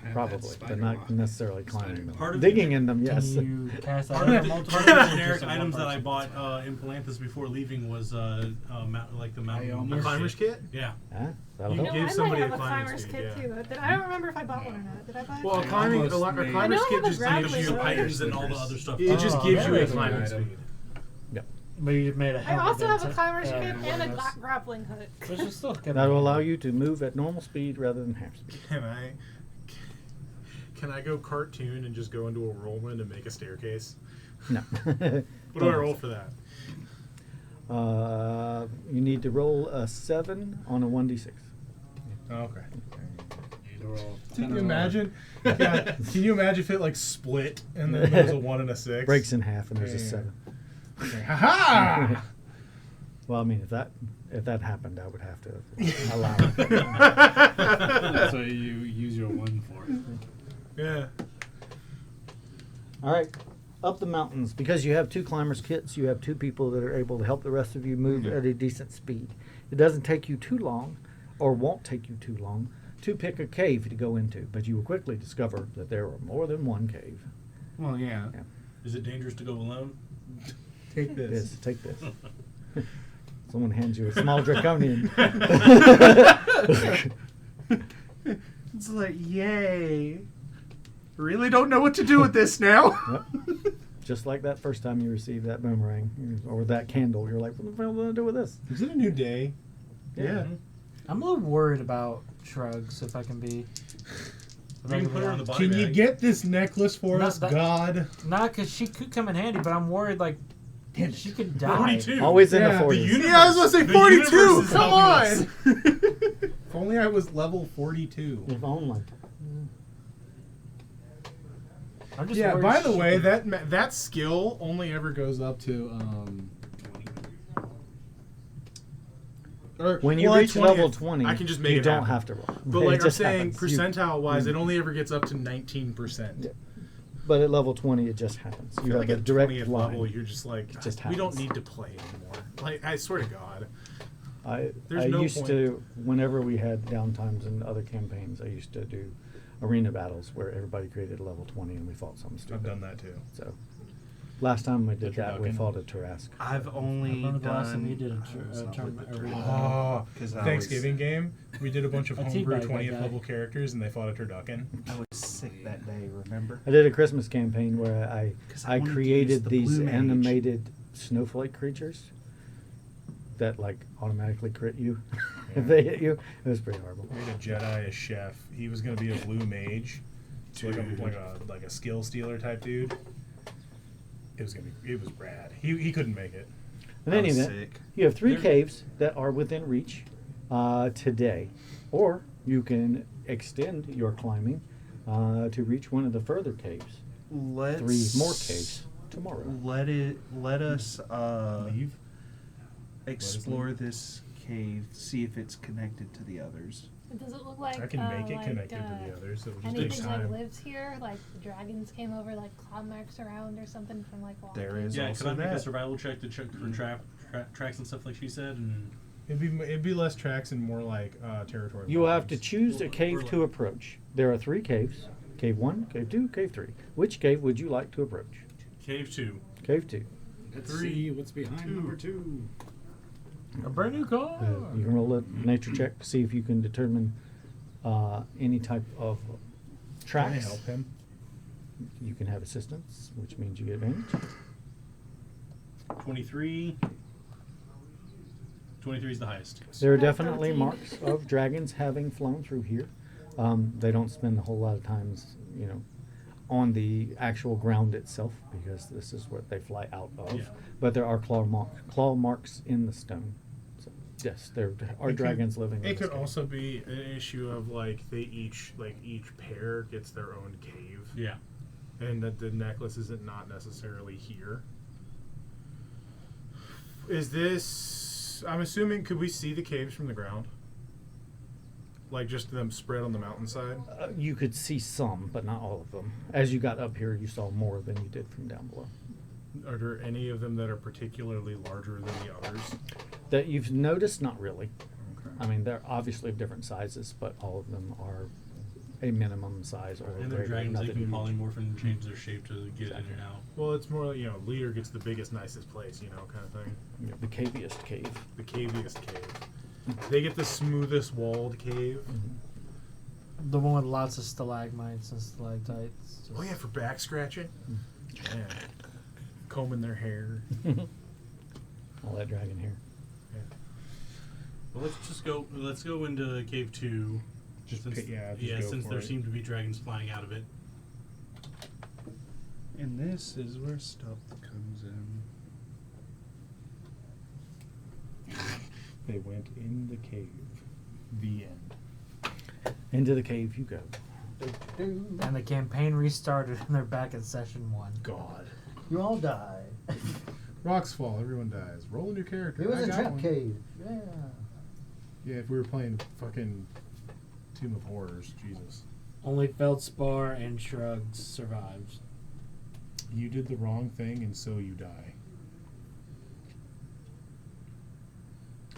I have that probably, but spider not walk. necessarily climbing them. Part of Digging in them, yes. Can you pass that Part over of the, multiple part of the times or generic just one items that I person? bought in Palanthas before leaving was like the mountain. almost- the Climber's kit? Yeah. Ah, that'll You help. give I somebody might a have a climbing climber's speed, kit yeah. too. But I don't remember if I bought one or not. Did I buy Well, it? a climbing, almost a made- climber's I know I kit have a just grappling gives Gives you you hook. items and all the other stuff. It just Oh, gives you there a it is. climbing Item. speed. But you made a I helmet also have a that's climber's kit and a awareness. grappling hook. Which is still good. That will allow you to move at normal speed rather than half speed. Can I go cartoon and just go into a whirlwind and make a staircase? No. What do I roll for that? You need to roll a 7 on a 1d6. Okay. Either roll Can 10 you or imagine? Yeah. Can you imagine if it like split and then there was a 1 and a 6? Breaks in half and there's a Yeah. 7. Ha ha! Well, I mean, if that happened, I would have to allow it. That's what you use your 1 for. Yeah. All right, up the mountains. Because you have 2 climbers kits, you have 2 people that are able to help the rest of you move at a decent speed. It doesn't take you too long, or won't take you too long, to pick a cave to go into, but you will quickly discover that there are more than one cave. Well, yeah. Is it dangerous to go alone? Take this. This, take this. Someone hands you a small draconian. It's like, yay. Really don't know what to do with this now. Yep. Just like that first time you received that boomerang or that candle, you're like, what the hell am I gonna do with this? Is it a new day? Yeah. I'm a little worried about Shrugs, if I can be. We can put her in the body Can you bag. get this necklace for Not us, that- God? Not because she could come in handy, but I'm worried, like, she could die. 42. Always in Yeah, the the 40s. universe- Yeah, I was gonna say the 42. universe is Come helping on. If only I was level 42. If only. I'm just Yeah. worried By the she way, could- that skill only ever goes up to or, When you well, at reach level 20th, 20, I can just make you it don't happen. have to roll. But It like I'm just saying, happens. You- percentile wise, it only ever gets up to 19%. Yeah. But at level 20, it just happens. I You feel have like a at direct 20th line. level, you're just like, It just we don't happens. need to play anymore. Like, I swear to God. There's I no used point. to, whenever we had downtimes in other campaigns, I used to do arena battles where everybody created a level 20 and we fought something stupid. I've done that too. So, last time we did that, we turducken. fought a Tarask. I've only Remember the last time you done. did a I was not tournament with the arena? Oh, 'Cause I Thanksgiving game. We did a bunch of I homebrew teabagged that 20th guy. level characters and they fought a turducken. I was sick that day, remember? I did a Christmas campaign where 'Cause I I wanted to use created the these blue mage. animated snowflake creatures that like automatically crit you if they hit you. It was pretty horrible. We had a Jedi, a chef. He was gonna be a blue mage, like a skill stealer type dude. It was rad. He couldn't make it. In I any was event, sick. you have 3 There- caves that are within reach today, or you can extend your climbing to reach one of the further caves. Let's 3 more caves tomorrow. Let us Leave. explore this cave, see if it's connected to the others. Does it look like I can make it like, connected to the others. It just takes anything that time. lives here? Like the dragons came over, like cloud marks around or something from like walking. There is Yeah, also can I make a that. survival check to check for tracks and stuff like she said? And It'd be less tracks and more like territory. You will have to lines. choose a cave to approach. There are 3 caves. Cave 1, Cave 2, Cave 3. Which cave would you like to approach? Cave 2. Cave 2. Let's see what's behind number 2. A brand new car. You can roll a nature check to see if you can determine any type of Can I tracks. help him? You can have assistance, which means you get advantage. 23. 23 is the highest. There are Oh, definitely 13. marks of dragons having flown through here. They don't spend a whole lot of times, on the actual ground itself because this is what they fly out of. Yeah. But there are claw marks in the stone. So, yes, there are It could- dragons living in It this could cave. also be an issue of like each pair gets their own cave, Yeah. and that the necklace isn't not necessarily here. Is this? I'm assuming. Could we see the caves from the ground? Like just them spread on the mountainside. You could see some, but not all of them. As you got up here, you saw more than you did from down below. Are there any of them that are particularly larger than the others? That you've noticed? Not really. Okay. I mean, they're obviously of different sizes, but all of them are a minimum size or And they're greater. dragons, they nothing can huge. polymorph and change their shape to get in and out. Well, it's more like, leader gets the biggest, nicest place, kind of thing. Yeah, the caviest cave. The caviest cave. They get the smoothest walled cave. The one with lots of stalagmites and stalactites. Just- Oh yeah, for back scratching. Yeah. Combing their hair. All that dragon hair. Well, let's go into cave 2. Just since, go since for there it. seem to be dragons flying out of it. And this is where stuff comes in. They went in the cave. The end. Into the cave you go. And the campaign restarted, and they're back at session 1. God. You all die. Rocks fall. Everyone dies. Roll a new character. It was I a got trap one. cave. Yeah. Yeah, if we were playing fucking Tomb of Horrors, Jesus. Only Feldspar and Shrugs survives. You did the wrong thing, and so you die.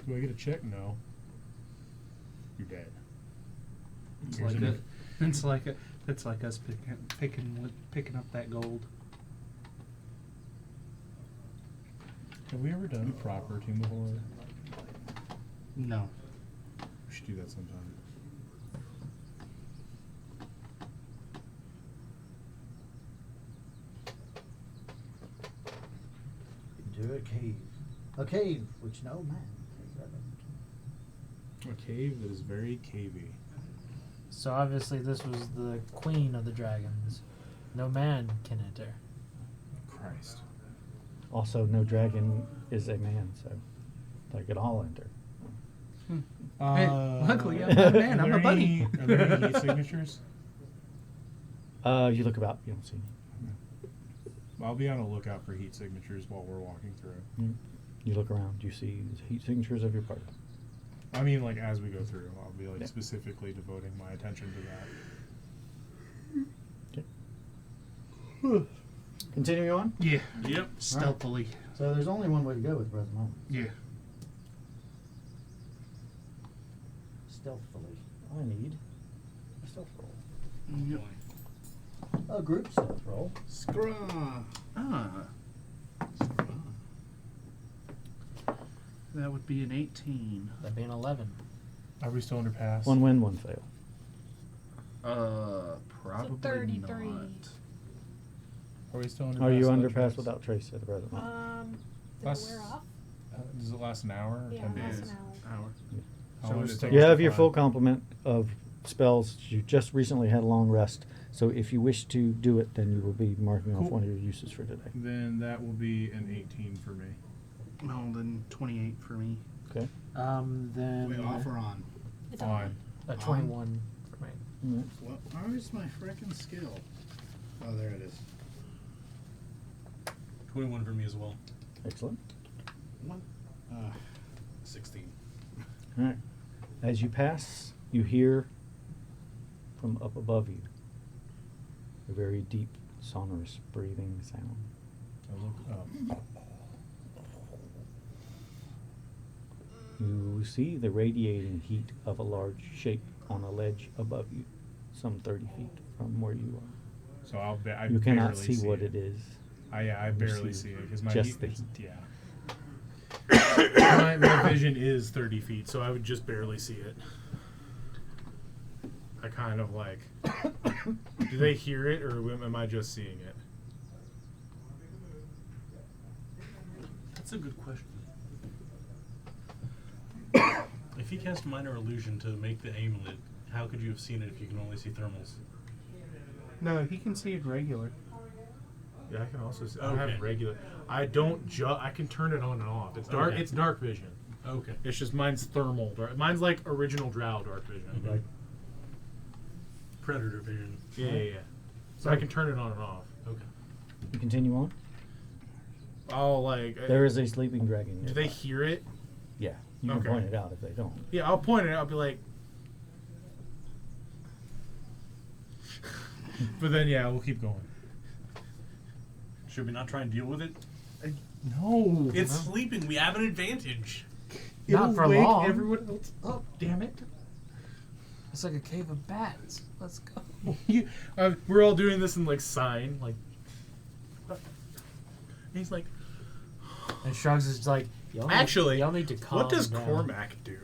Do I get a check? No. You're dead. It's Here's like a a, new- it's like us picking up that gold. Have we ever done proper Tomb of Horror? No. We should do that sometime. Into a cave. A cave which no man has ever. A cave that is very cavey. So obviously this was the queen of the dragons. No man can enter. Christ. Also, no dragon is a man, so they could all enter. Hey, luckily I'm not a man, Are I'm there a bunny. Are there any heat signatures? You look about, you don't see any. I'll be on the lookout for heat signatures while we're walking through. You look around, you see the heat signatures of your party. I mean, like, as we go through, I'll be, like, Yeah. specifically devoting my attention to that. Okay. Continuing on. Yeah. Yep. Stealthily. So there's only one way to go with present moment. Yeah. Stealthily. I need a stealth roll. Yep. A group stealth roll. Scraw. Ah. That would be an 18. That'd be an 11. Are we still under pass? One win, one fail. Probably 33. not. Are we still under Are you pass under without pass trace? without trace at the present moment? Did it wear off? Does it last an hour or Yeah, 10 it lasts days? an hour. Hour. How So long we're does it still- take You us to have your full find? complement of spells. You just recently had a long rest, so if you wish to do it, then you will be marking off Cool. one of your uses for today. Then that will be an 18 for me. No, then 28 for me. Okay. Then Wait, off or on? It's Fine. a 21 for me. Alright. What? Where's my frickin' skill? Oh, there it is. 21 for me as well. Excellent. What? 16. All right. As you pass, you hear from up above you a very deep, sonorous breathing sound. I look up. You see the radiating heat of a large shape on a ledge above you, some 30 feet from where you are. So I You cannot barely see what it is. I You barely see see it because my just the heat. Yeah. my vision is 30 feet, so I would just barely see it. I kind of like. Do they hear it, or am I just seeing it? That's a good question. If he cast minor illusion to make the amulet, how could you have seen it if you can only see thermals? No, he can see it regular. Yeah, I can also see. I Okay. have regular. I don't. I can turn it on and off. It's dark. Okay. It's dark vision. Okay. It's just mine's thermal. Mine's like original Drow dark vision. Mhm. Like, Predator vision. yeah. So I can turn it on and off. Okay. You continue on. I'll like. There is a sleeping dragon Do nearby. they hear it? Yeah, you can Okay. point it out if they don't. Yeah, I'll point it out. I'll be like. But then yeah, we'll keep going. Should we not try and deal with it? No. It's sleeping. We have an advantage. Not for long. Everyone else up. Damn it. It's like a cave of bats. Let's go. We're all doing this in like sign, like. And he's like, And Shrugs is like, actually, y'all need to calm what does down. Cormac do?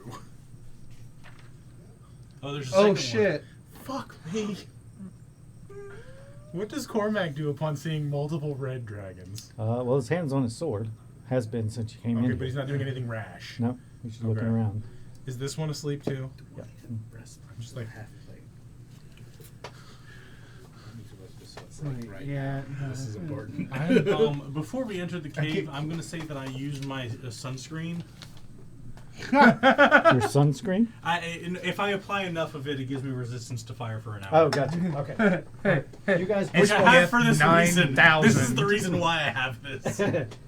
Oh, there's a Oh second shit. Fuck me. What does Cormac do upon seeing multiple red dragons? Well, his hand's on his sword. Has been since you came in. Okay, but he's not doing anything rash. No, he's just looking Okay. around. Is this one asleep too? Yeah. I'm just like, Right, yeah. This is important. Before we enter the cave, I'm going to say that I used my sunscreen Your sunscreen? If I apply enough of it, it gives me resistance to fire for an hour. Oh, gotcha. Okay. You guys, Which I have for this reason. 9,000. This is the reason why I have this.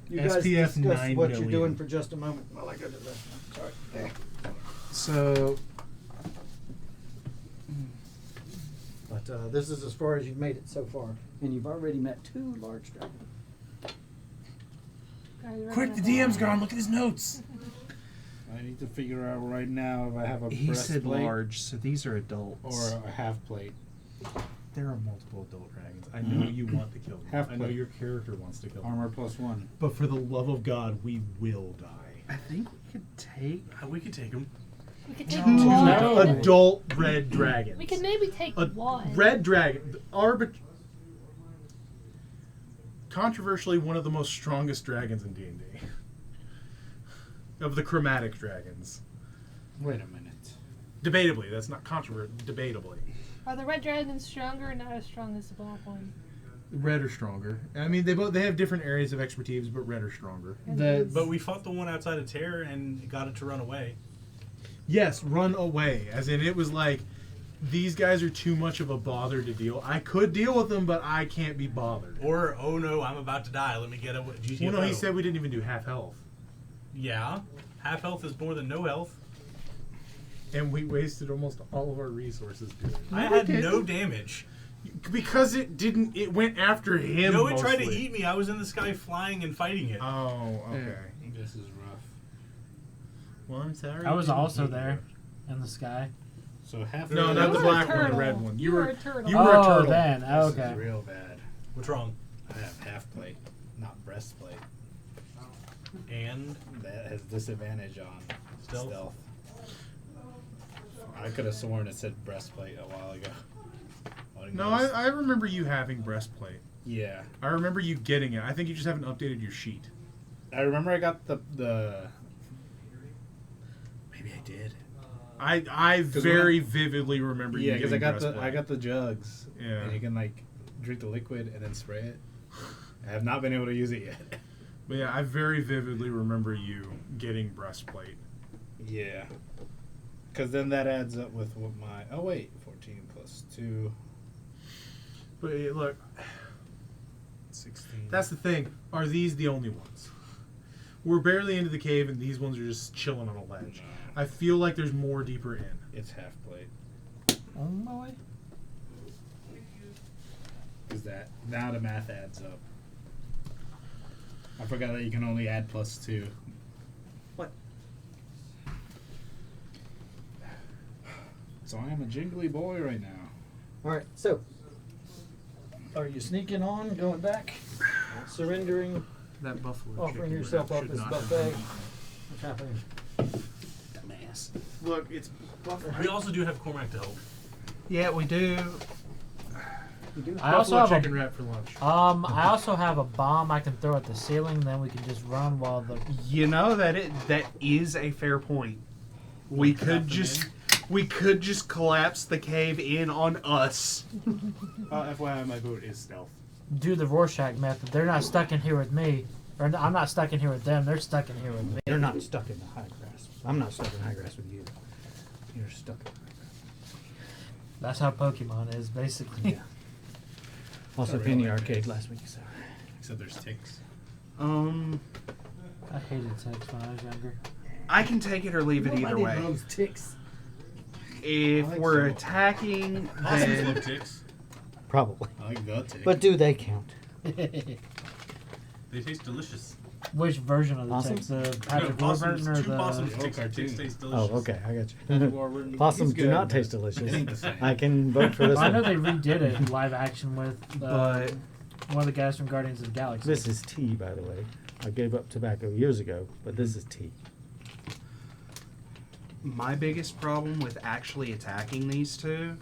you guys SPF discuss 9 what you're million. doing for just a moment while I go to the. Sorry. So But this is as far as you've made it so far, and you've already met 2 large dragons. Quick, the DM's gone. Look at his notes. I need to figure out right now if I have a he said breastplate large, so these are adults. or a half plate. There are multiple adult dragons. I know you want to kill them. Half I know plate. your character wants to kill them. Armor +1. But for the love of God, we will die. I think we could take. We could take them. We could take No. one. No. Adult red dragons. We could maybe take A one. red dragon. Controversially, one of the most strongest dragons in D&D. Of the chromatic dragons. Wait a minute. Debatably, that's not controversial. Debatably. Are the red dragons stronger or not as strong as the black one? Red are stronger. I mean, they have different areas of expertise, but red are stronger. But we fought the one outside of Terror and got it to run away. Yes, run away. As in, it was like, these guys are too much of a bother to deal. I could deal with them, but I can't be bothered. Or, oh no, I'm about to die. Let me get a GTFO. Well, no, he said we didn't even do half health. Yeah. Half health is more than no health. And we wasted almost all of our resources doing it. I had no damage. Because it went after him. No, it tried to mostly. eat me. I was in the sky flying and fighting it. Oh, okay. This is rough. Well, I'm sorry. I was it didn't also hit there in the sky. So half. No, of not You the were a black one, the turtle. red one. You were a turtle. You were a Oh, turtle. then. This Okay. is real bad. What's wrong? I have half plate, not breastplate. And That has disadvantage on Stealth? I could have sworn it said breastplate a while ago. No, I remember you having breastplate. Yeah. I remember you getting it. I think you just haven't updated your sheet. I remember I got the. Maybe I did. I very vividly remember you Yeah, because getting I got breastplate. the jugs. Yeah. And you can like drink the liquid and then spray it. I have not been able to use it yet. But yeah, I very vividly remember you getting breastplate. Yeah. Because then that adds up with what my. Oh wait, 14 plus 2. But look, 16. that's the thing. Are these the only ones? We're barely into the cave, and these ones are just chilling on a ledge. I feel like there's more deeper in. It's half plate. Oh boy. Is that now the math adds up? I forgot that you can only add +2. What? So I am a jingly boy right now. All right, so are you sneaking on, going back, surrendering, That buffalo offering chicken yourself wrap up should as not buffet? have What's happening? Dumbass. Look, it's buffalo. we also do have Cormac to help. Yeah, we do. You do? I also Buffalo have chicken a, wrap for lunch. I also have a bomb I can throw at the ceiling. Then we can just run while the. You know that is a fair point. We could just collapse the cave in on us. FYI, my boat is stealth. Do the Rorschach method. They're not stuck in here with me. Or I'm not stuck in here with them. They're stuck in here with me. They're not stuck in the high grass. I'm not stuck in high grass with you. You're stuck in high That's how Pokemon is, basically. grass. Yeah. Also, Sorry, Penny I like Arcade it. last week, so. Except there's ticks. I hated sex when I was younger. I can take it or leave it either way. Ticks. If I like we're some. attacking, Possums then love ticks. Probably. I like the tick. But do they count? They taste delicious. Which version of the Possum? text? The Patrick possums, Warburton or two possums the? ticks cartoon. taste delicious. Oh, okay, I got Patrick you. Warburton, Possums he's do good, not but taste it delicious. ain't the same. I can vote for this I know one. they redid it in live action with but one of the guys from Guardians of the Galaxy. This is tea, by the way. I gave up tobacco years ago, but this is tea. my biggest problem with actually attacking these two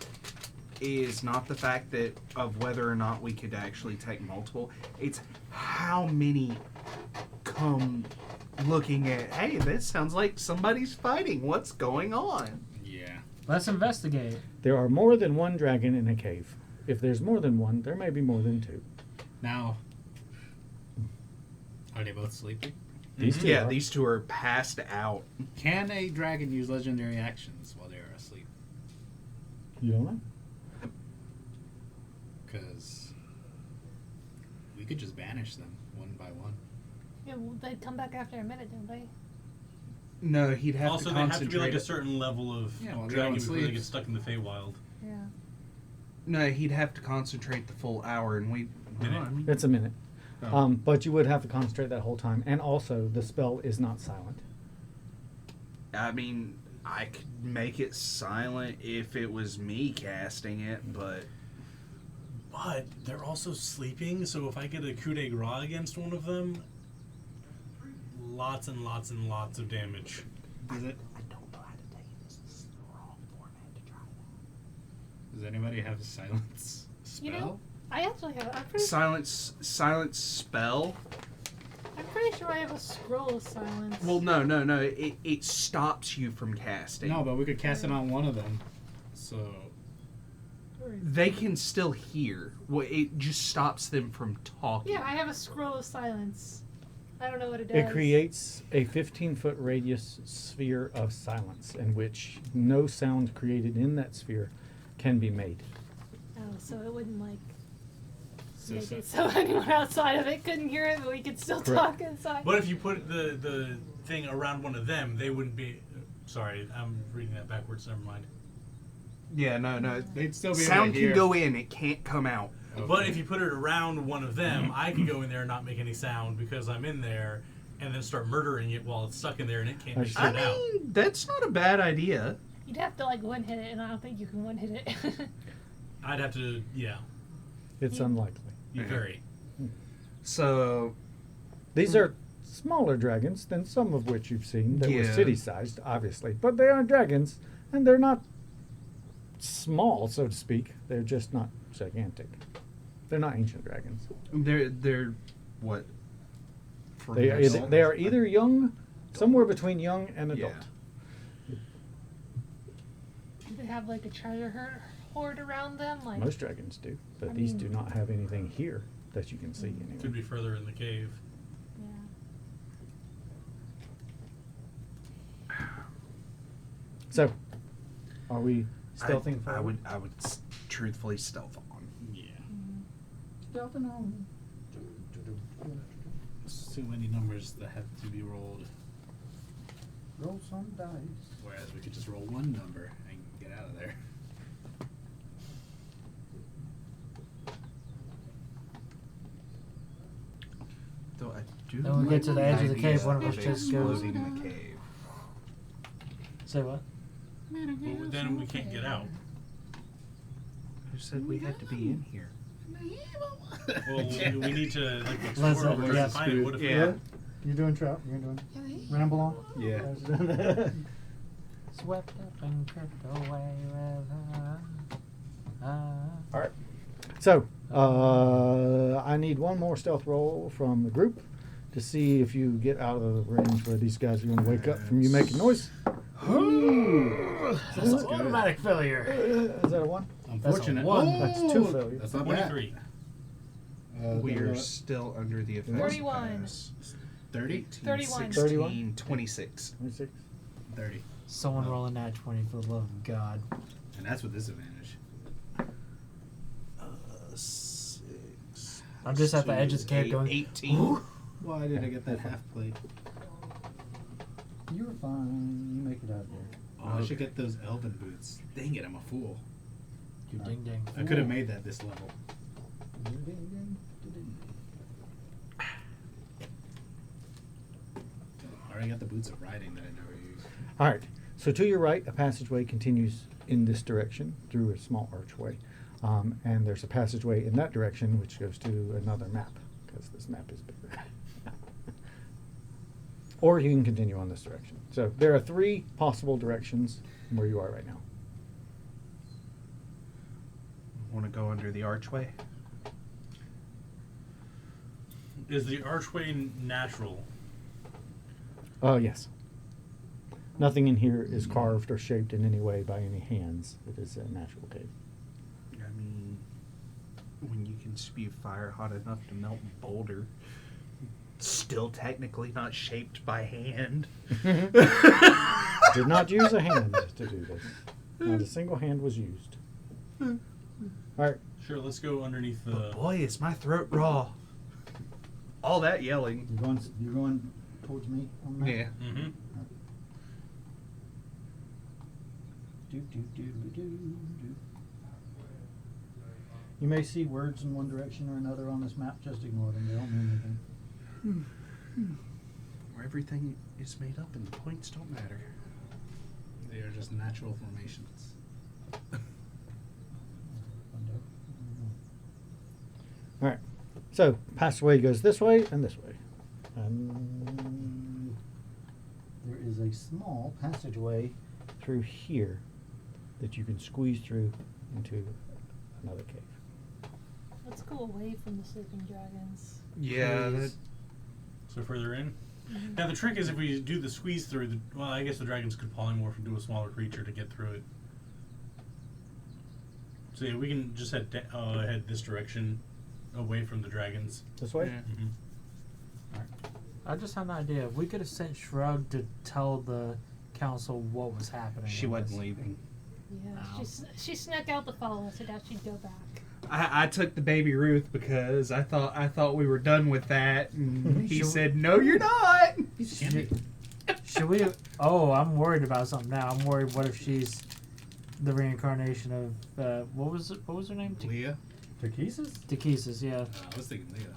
is not the fact that of whether or not we could actually take multiple. It's how many come looking at, hey, this sounds like somebody's fighting. What's going on? Yeah. Let's investigate. There are more than one dragon in a cave. If there's more than one, there may be more than two. Now, are they both sleeping? These two Yeah, are. these two are passed out. Can a dragon use legendary actions while they are asleep? You don't know? Because we could just banish them one by one. Yeah, well, they come back after a minute, don't they? No, he'd have Also, to they have to concentrate. be like a certain level of Yeah, well, the dragon other one before they get sleeps. stuck in the Feywild. Yeah. No, he'd have to concentrate the full hour, and we. Minute. I mean, It's a minute. Oh. But you would have to concentrate that whole time. And also, the spell is not silent. I mean, I could make it silent if it was me casting it, but But they're also sleeping, so if I get a coup de grace against one of them, lots and lots and lots of damage. Does it? I don't know how to tell you this. This is the wrong format to try that. Does anybody have a silence spell? You know, I actually have. silence spell. I'm pretty sure I have a scroll of silence. Well, no. It stops you from casting. No, but we could cast it on one of them. So They can still hear. Well, it just stops them from talking. Yeah, I have a scroll of silence. I don't know what it does. It creates a 15-foot radius sphere of silence in which no sound created in that sphere can be made. Oh, so it wouldn't like So- make so- it so anyone outside of it couldn't hear it, but we could still Correct. talk inside. But if you put the thing around one of them, they wouldn't be. Sorry, I'm reading that backwards. Never mind. Yeah, no. they'd still be Sound able to hear. can go in, it can't come out. Okay. But if you put it around one of them, I could go in there and not make any sound because I'm in there, and then start murdering it while it's stuck in there and it can't make I I shit out. mean, that's not a bad idea. You'd have to like one hit it, and I don't think you can one hit it. I'd have to, yeah, It's unlikely. be very. So, These are smaller dragons than some of which you've seen that were Yeah. city-sized, obviously. But they are dragons, and they're not small, so to speak. They're just not gigantic. They're not ancient dragons. they're what? For They are, myself? they are either young, somewhere between young and adult. Yeah. Do they have like a treasure hoard around them? Like Most dragons do, but I these mean- do not have anything here that you can see Could anyway. be further in the cave. yeah. So, are we stealthing I forward? would truthfully stealth on. Yeah. Stealthing on. So many numbers that have to be rolled. Roll some dice. Whereas we could just roll one number and get out of there. Though I do. Then we get to the like edge of the cave, idea one of us of just goes- exploding the cave. Say what? But then we can't get out. Who said we had to be in here? Well, we need to like Let's, explore. We're trying yeah. to find it. What if Yeah. You're doing trout. You're doing ramble on. Yeah. Swept up and crept away with All right. So, I need one more stealth roll from the group to see if you get out of the range where these guys are going to wake up from you making noise. That's an automatic failure. Is that a 1? Unfortunate. one. Oh, That's 2 failures. That's not bad. 23? We're still under the effects. 31. 30? 31. 31? 26. 26. 30. Someone rolling that 20 for the love of God. And that's with disadvantage. 6. I'm just at the edge of the cave going, 18. Why did I get that half plate? You're fine. You make it out there. Oh, I should get those elven boots. Dang it, I'm a fool. you ding ding. I could have made that this level. I already got the boots of riding that I never use. All right. So to your right, a passageway continues in this direction through a small archway. And there's a passageway in that direction which goes to another map because this map is bigger. Or you can continue on this direction. So there are 3 possible directions where you are right now. Want to go under the archway? Is the archway natural? Yes. Nothing in here is carved or shaped in any way by any hands. It is a natural cave. I mean, when you can spew fire hot enough to melt boulder. Still technically not shaped by hand. Did not use a hand to do this. Not a single hand was used. All right. Sure, let's go underneath the. But boy, is my throat raw. All that yelling. You're going towards me on that? Yeah. Mm-hmm. Do. You may see words in one direction or another on this map. Just ignore them. They don't mean anything. Where everything is made up and the points don't matter. They are just natural formations. All right. So passageway goes this way and this way. And There is a small passageway. through here that you can squeeze through into another cave. Let's go away from the sleeping dragons. Yeah. Please. So further in. Now the trick is if we do the squeeze through, well, I guess the dragons could polymorph into a smaller creature to get through it. So yeah, we can just head this direction, away from the dragons. This way? Yeah. Mm-hmm. I just had an idea. We could have sent Shrug to tell the council what was happening. She with wasn't us. leaving. Yeah, Ow. she snuck out to follow us. I doubt she'd go back. I took the baby Ruth because I thought we were done with that, and he Should- said, "No, you're not." Should we? Oh, I'm worried about something now. I'm worried. What if she's the reincarnation of what was it? What was her name? Leah? Takesis? Takesis. Yeah. I was thinking Leah.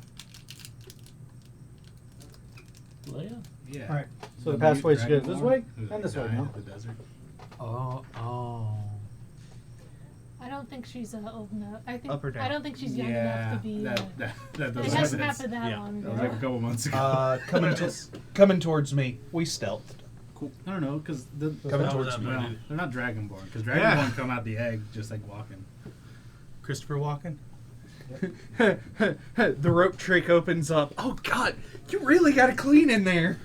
Leia. Yeah. All right. So the mute passageway goes this Dragonborn way who and this way died now. in the desert. Oh. I don't think she's old enough. Up or down? I don't think she's young enough to be. that It doesn't hasn't make sense. happened that Yeah. long That ago. was like a couple months ago. Coming towards me. We stealthed. Cool. I don't know, because Coming How towards was that me. well, voted? they're not Dragonborn, because Yeah. Dragonborn come out the egg just like walking. Christopher Walken. The rope trick opens up. Oh God, you really got to clean in there.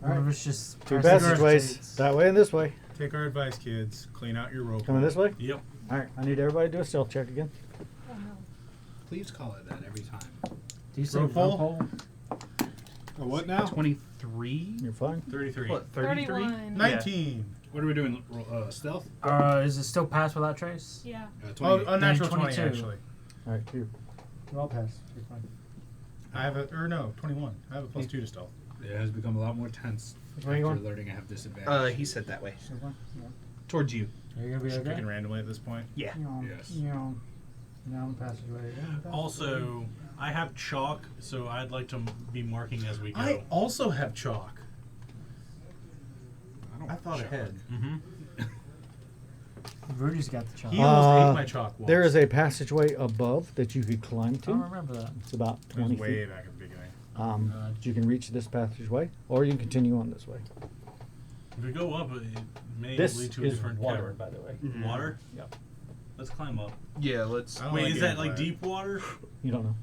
Or if it's just Two pressing passageways. rotates. That way and this way. Take our advice, kids. Clean out your rope. Coming this way? Yep. All right. I need everybody to do a stealth check again. Oh, no. Please call it that every time. Do you say Rope hole? rope hole? Oh, what now? 23. You're fine. 33. What? 33. 31. 19. What are we doing? Stealth? Is it still pass without trace? Yeah. 20. Oh, a natural 20 22. actually. All right. Here. You're all pass. You're fine. I have a 21. I have a +2 to stealth. It has become a lot more tense Which way after you going? learning I have disadvantage. He said that way. You're fine. Yeah. Towards you. Are you gonna be Just okay? picking randomly at this point. Yeah. Yes. Down the passageway. Down the passageway. Also, I have chalk, so I'd like to be marking as we go. I also have chalk. don't I thought shut ahead. Mm-hmm. Rudy's got the chalk. He almost ate Uh, my chalk once. There is a passageway above that you could climb I don't to. remember that. It's about It was 20 way feet. back at the beginning. You can reach this passageway, or you can continue on this way. If we go up, it may This lead to a is different water, cavern. by the way. Water? Yep. Let's climb up. Yeah. Let's. I don't Wait, like is that getting like wet. deep water? You don't know.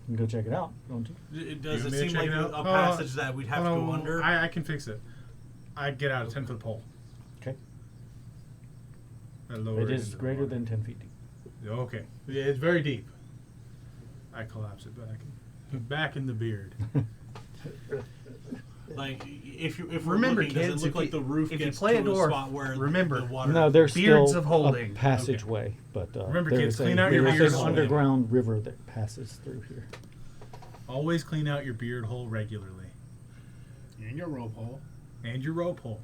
You can go check it out. Don't you? It does You it want me to seem check like it a out? passage that we'd have to go under? I can fix it. I'd get out a 10-foot pole. Okay. I lower It it is into the greater water. than 10 feet deep. Okay. Yeah, it's very deep. I collapse it back in the beard. Like, if we're Remember, looking, kids, does it look if like you- the roof if you gets play to a dwarf, spot where remember- the water... No, there's Beards still of holding. a passageway, but Remember, there kids, is a, clean out your there is beard an hole. underground river that passes through here. Always clean out your beard hole regularly. And your rope hole. And your rope hole.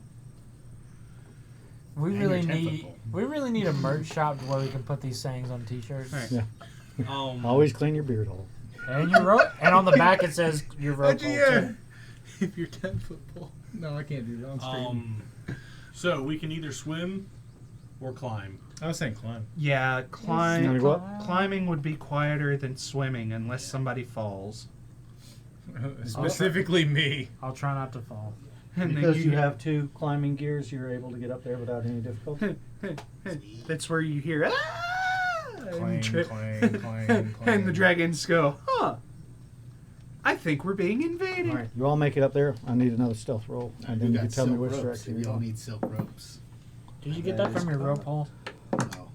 We And really your 10-foot need pole. a merch shop where we can put these sayings on T-shirts. Right. Yeah. Always clean your beard hole. And your rope, and on the back it says your rope hole too. If you're 10-foot pole. No, I can't do that. I'm straight. So we can either swim or climb. I was saying climb. Yeah. You wanna go up? Climbing would be quieter than swimming unless somebody falls. Specifically me. I'll try not to fall. And Because then you have two climbing gears, you're able to get up there without any difficulty. That's where you hear ah! Clang, and, clang, clang, and clang. the dragons go, huh? I think we're being invaded. All right, you all make it up there. I need another stealth roll, and then you can tell me which direction We you're all going. need silk ropes. Did you get that from your rope hole? No.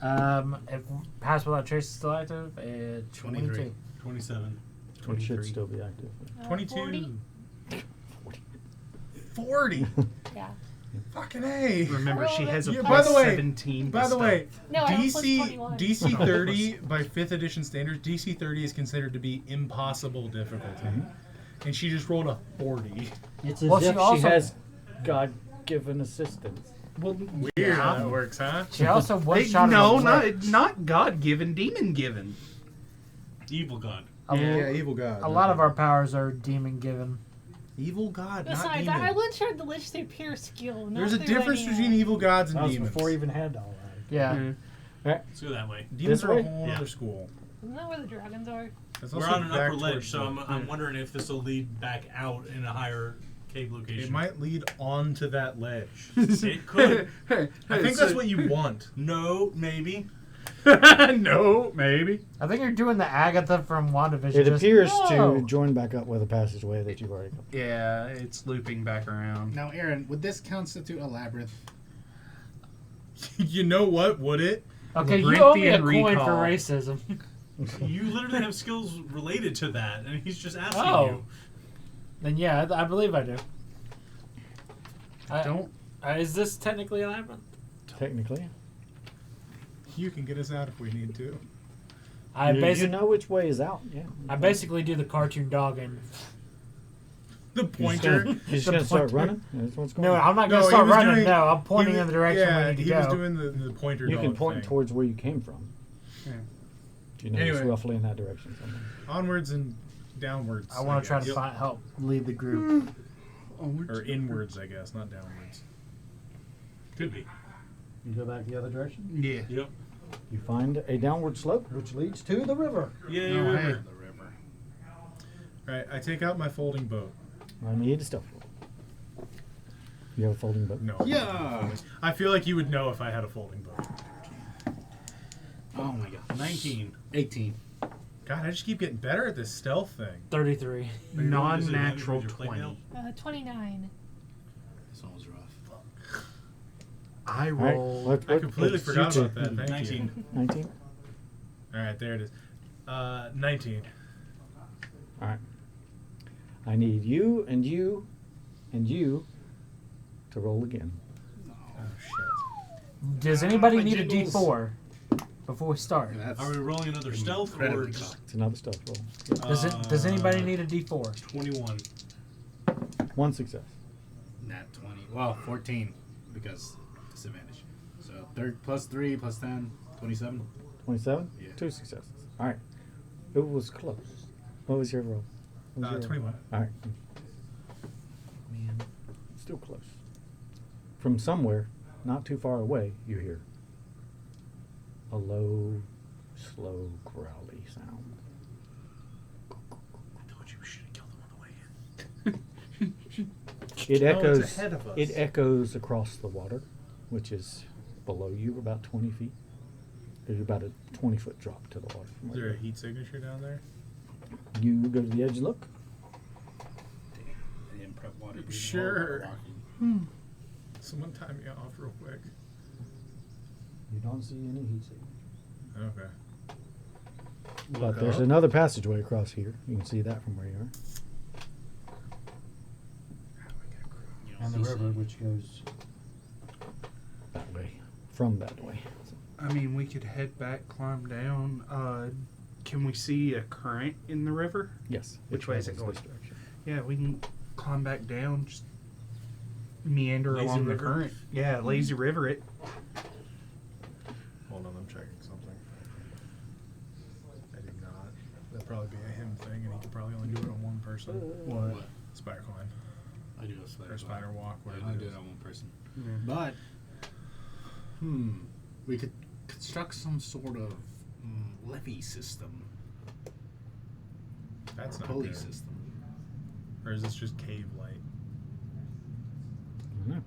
If Pass Without Trace is still active, it's 22. 27. It should still be active. 22. 40? 40. Yeah. Fucking A. Remember, she has a Yeah, plus by the way, 17. By the way, No, I have plus DC 21. DC 30 by 5th edition standards, DC 30 is considered to be impossible difficulty, and she just rolled a 40. It's as Well, she if also- She has God-given assistance. Well, weird how that works, huh? She also one Hey, shot. no, not God-given, demon-given. Evil God. Yeah, evil god. A lot of our powers are demon given. evil god, not Besides, demon. I once tried to lich through pure skill. There's a not through difference any, between evil gods and That was demons. before we even had all that. Yeah. Let's go that way. Demons This are a way? whole Yeah. other school. Isn't that where the dragons are? That's We're also on an back upper ledge, towards so the- I'm wondering if this will lead back out in a higher cave location. It might lead onto that ledge. It could. I think that's what you want. No, maybe. No, maybe. I think you're doing the Agatha from WandaVision. It just, appears "No." to join back up with a passageway that you've already come. Yeah, it's looping back around. Now, Aaron, would this constitute a labyrinth? You know what? Would it? Okay, you owe me a Labyrinthian coin recall. for racism. You literally have skills related to that, and he's just asking Oh. you. Then yeah, I believe I do. Don't. Is this technically a labyrinth? Technically. You can get us out if we need to. I You basically know which way is out. Yeah. I basically do the cartoon dog and The You're just pointer. gonna- you're just The going to start pointer. running? That's what's going no, on. I'm not No, gonna he start was running. doing- No, I'm pointing he in was- the direction yeah, we need to he go. was doing the pointer You can dog point thing. towards where you came from. Yeah. You know, Anyway. it's roughly in that direction somewhere. Onwards and downwards. I want to try to guess. help lead the group. Or inwards, I guess, not downwards. Could be. You go back the other direction, Yeah. Yep. You find a downward slope. which leads to the river. Yay, No, river. hey, the river. Alright, I take out my folding boat. I need a stealth roll. You have a folding boat? No. Yeah. I feel like you would know if I had a folding boat. Oh my god. 19. 18. God, I just keep getting better at this stealth thing. 33. Are you rolling disadvantage Non-natural with your plate 20. mail? 29. This one was rough. I All right. roll. I completely forgot you about that. Thank 19. you. 19? Alright, there it is. 19. All right. I need you and you and you to roll again. Oh, shit. Does anybody my need jingles. a D4 before we start? Yeah, that's Are we rolling another stealth or incredibly just cocked. It's another stealth roll. Does anybody need a D4? 21? One success. Nat 20. Well, 14 because disadvantage. So third plus 3 plus 10, 27. 27? Yeah. 2 successes. All right. It was close. What was your roll? What was your roll? 21. All right. Man, still close. From somewhere, not too far away, you hear a low, slow, growly sound. I told you we should have killed him on the way in. It No, it's echoes. ahead of us. It echoes across the water, which is below you about 20 feet. There's about a 20-foot drop to the water. From Is where there a you heat signature down there? are. You go to the edge and look. I didn't prep water. breathing Sure. while walking. Someone time me off real quick. You don't see any heat signal. Okay. But there's another passageway across here. You can see that from where you are. You don't And the see river, which goes. That way. From that way. I mean, we could head back, climb down. Can we see a current in the river? Yes. Which way is it travels going? this direction. Yeah, we can climb back down, just meander Lazy along river? the current. Yeah, lazy river it. Hold on, I'm checking something. I did not. That'd probably be a him thing, and he could probably only do it on one person. What? Spider climb. I do a spider. Or spider walk, Yeah, whatever I it do is. it on one person. Yeah. But, we could construct some sort of levee system. That's or not pulley good. system. Or is this just cave light? I don't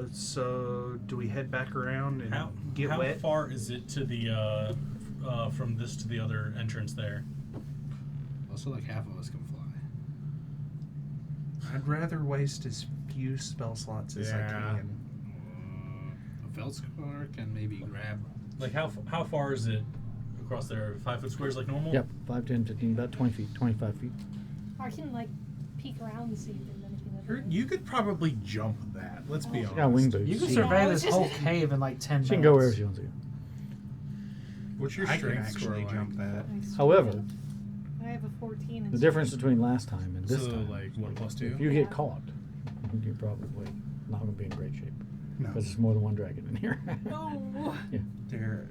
know. So do we head back around and get how wet? far is it to the from this to the other entrance there? Also, like half of us can fly. I'd rather waste as few spell slots as I Yeah. can. A Feldspar can maybe grab. Like how far is it across there? 5 foot squares like normal? Yep, 5, 10, 15, about 20 feet, 25 feet. I can like peek around and see if there's anything over there. You could probably jump that. Let's be honest. Yeah, wing boots. You can She- survey I this was whole just- cave in like 10 minutes. She can go wherever she wants to go. What's your I can strength score actually like? jump that. However, I have a 14. In the difference strength. between last time and this So time, like what, +2? if you get caught, you're probably not going to be in great shape. No. Because there's more than one dragon in here. Oh. Yeah. There.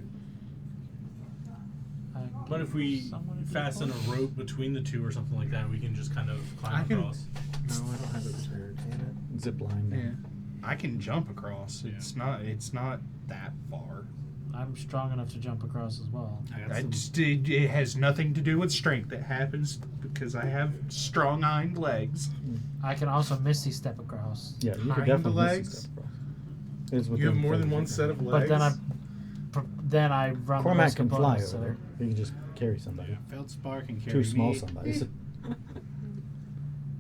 But if we Someone would be fasten close. a rope between the two or something like that, we can just kind of I climb can- across. No, I don't have it prepared. Can Zip line. it? Yeah. I can jump across. It's not that far. I'm strong enough to jump across as well. I got some. It has nothing to do with strength. It happens because I have strong hind legs. I can also misty step across. Yeah, you could Hind definitely miss legs? this stuff across. It's You have within more than 30 one feet set of range. legs. But then I run the Cormac risk can of fly bonus, over there. You can just carry somebody. Feldspar can carry Too small me. somebody.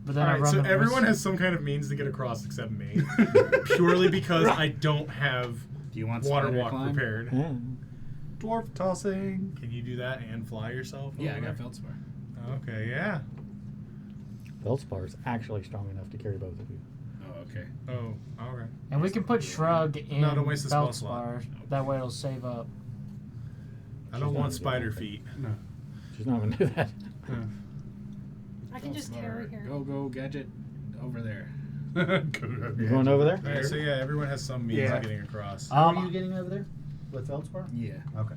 But then I Alright, run so the everyone risk. has some kind of means to get across except me. Purely because I don't have Do you want water spider walk climb? prepared. Yeah. Dwarf tossing. Can you do that and fly yourself? Yeah, I over got there? Feldspar. Okay, yeah. Feldspar is actually strong enough to carry both of you. Oh, okay. Oh, alright. And we can put Shrug in No, don't waste the spell slot. Feldspar. That way it'll save up. I don't She's want not spider doing feet. No. She's not going to do that. I can just carry her. Go, gadget, over there. You going over there? Alright, so yeah, everyone has some means Yeah. of getting across. How are you getting over there? With Feldspar? Yeah. Okay.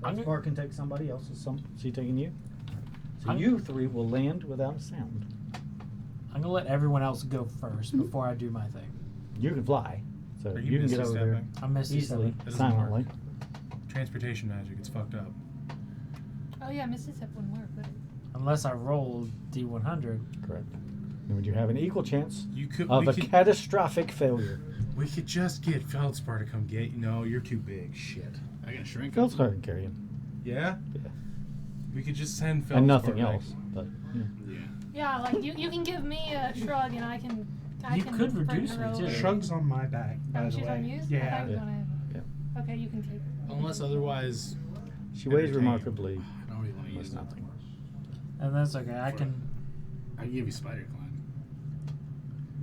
I'm Feldspar can take somebody else's. She taking you? So I'm- you three will land without a sound. I'm gonna let everyone else go first before I do my thing. You can fly, so Are you can get misty over there stepping? I'm misty easily, stepping. That doesn't work. silently. Transportation magic, it's fucked up. Oh yeah, Mississippi wouldn't work, would it? Unless I roll D100. Correct. And would you have an equal chance You could of we a could, catastrophic failure? we could just get Feldspar to come get you. No, you're too big. Shit. I can shrink him. Feldspar can carry him. Yeah? Yeah. We could just send Feldspar And nothing back. else. But yeah. Yeah. Yeah, like you can give me a shrug and I can. You can could bring reduce her me, too. over. Shrugs on my back, by Oh, the she's way. on you? I thought Yeah. you were gonna. Yeah. Okay, you can take. Unless otherwise. She weighs Entertain. remarkably I don't really want to almost use that. nothing. And that's okay. I can. I can give you spider climb.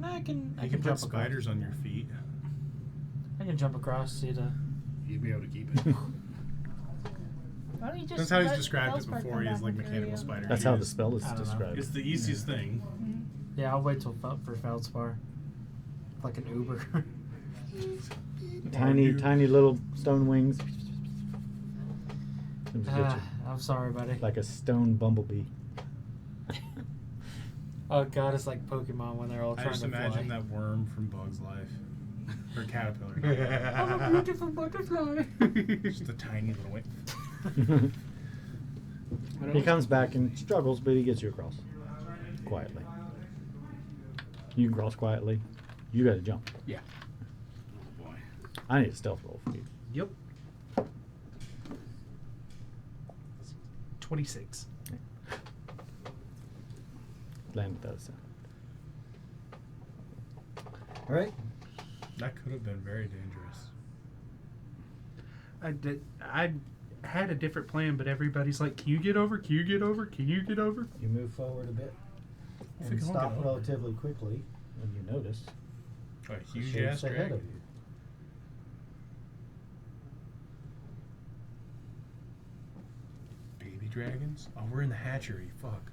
I can. I You can can jump put spiders on your feet. across. I can jump across. See the. You'd be able to keep it. Why don't you just? That's how he's let described it Feldspar before. come He has back like and carry mechanical you? spider. That's how the spell is I don't know. described. It's the easiest thing. Mhm. Yeah, I'll wait till for Feldspar. Like an Uber. Tiny little stone wings. Comes to get Ah, you. I'm sorry, buddy. Like a stone bumblebee. Oh god, it's like Pokemon when they're all I trying just to imagine fly. that worm from Bug's Life. Or Caterpillar. I'm a beautiful butterfly. Just a tiny little wing. He comes back and struggles, but he gets you across. Quietly. You can cross quietly. You gotta jump. Yeah. Oh boy. I need a stealth roll for you. Yep. 26. Land without a sound. All right. That could have been very dangerous. I had a different plan, but everybody's like, "Can you get over? Can you get over? Can you get over?" You move forward a bit If we and can all stop get over. relatively quickly when you notice A the huge shapes ass ahead dragon. of you. Baby dragons? Oh, we're in the hatchery. Fuck.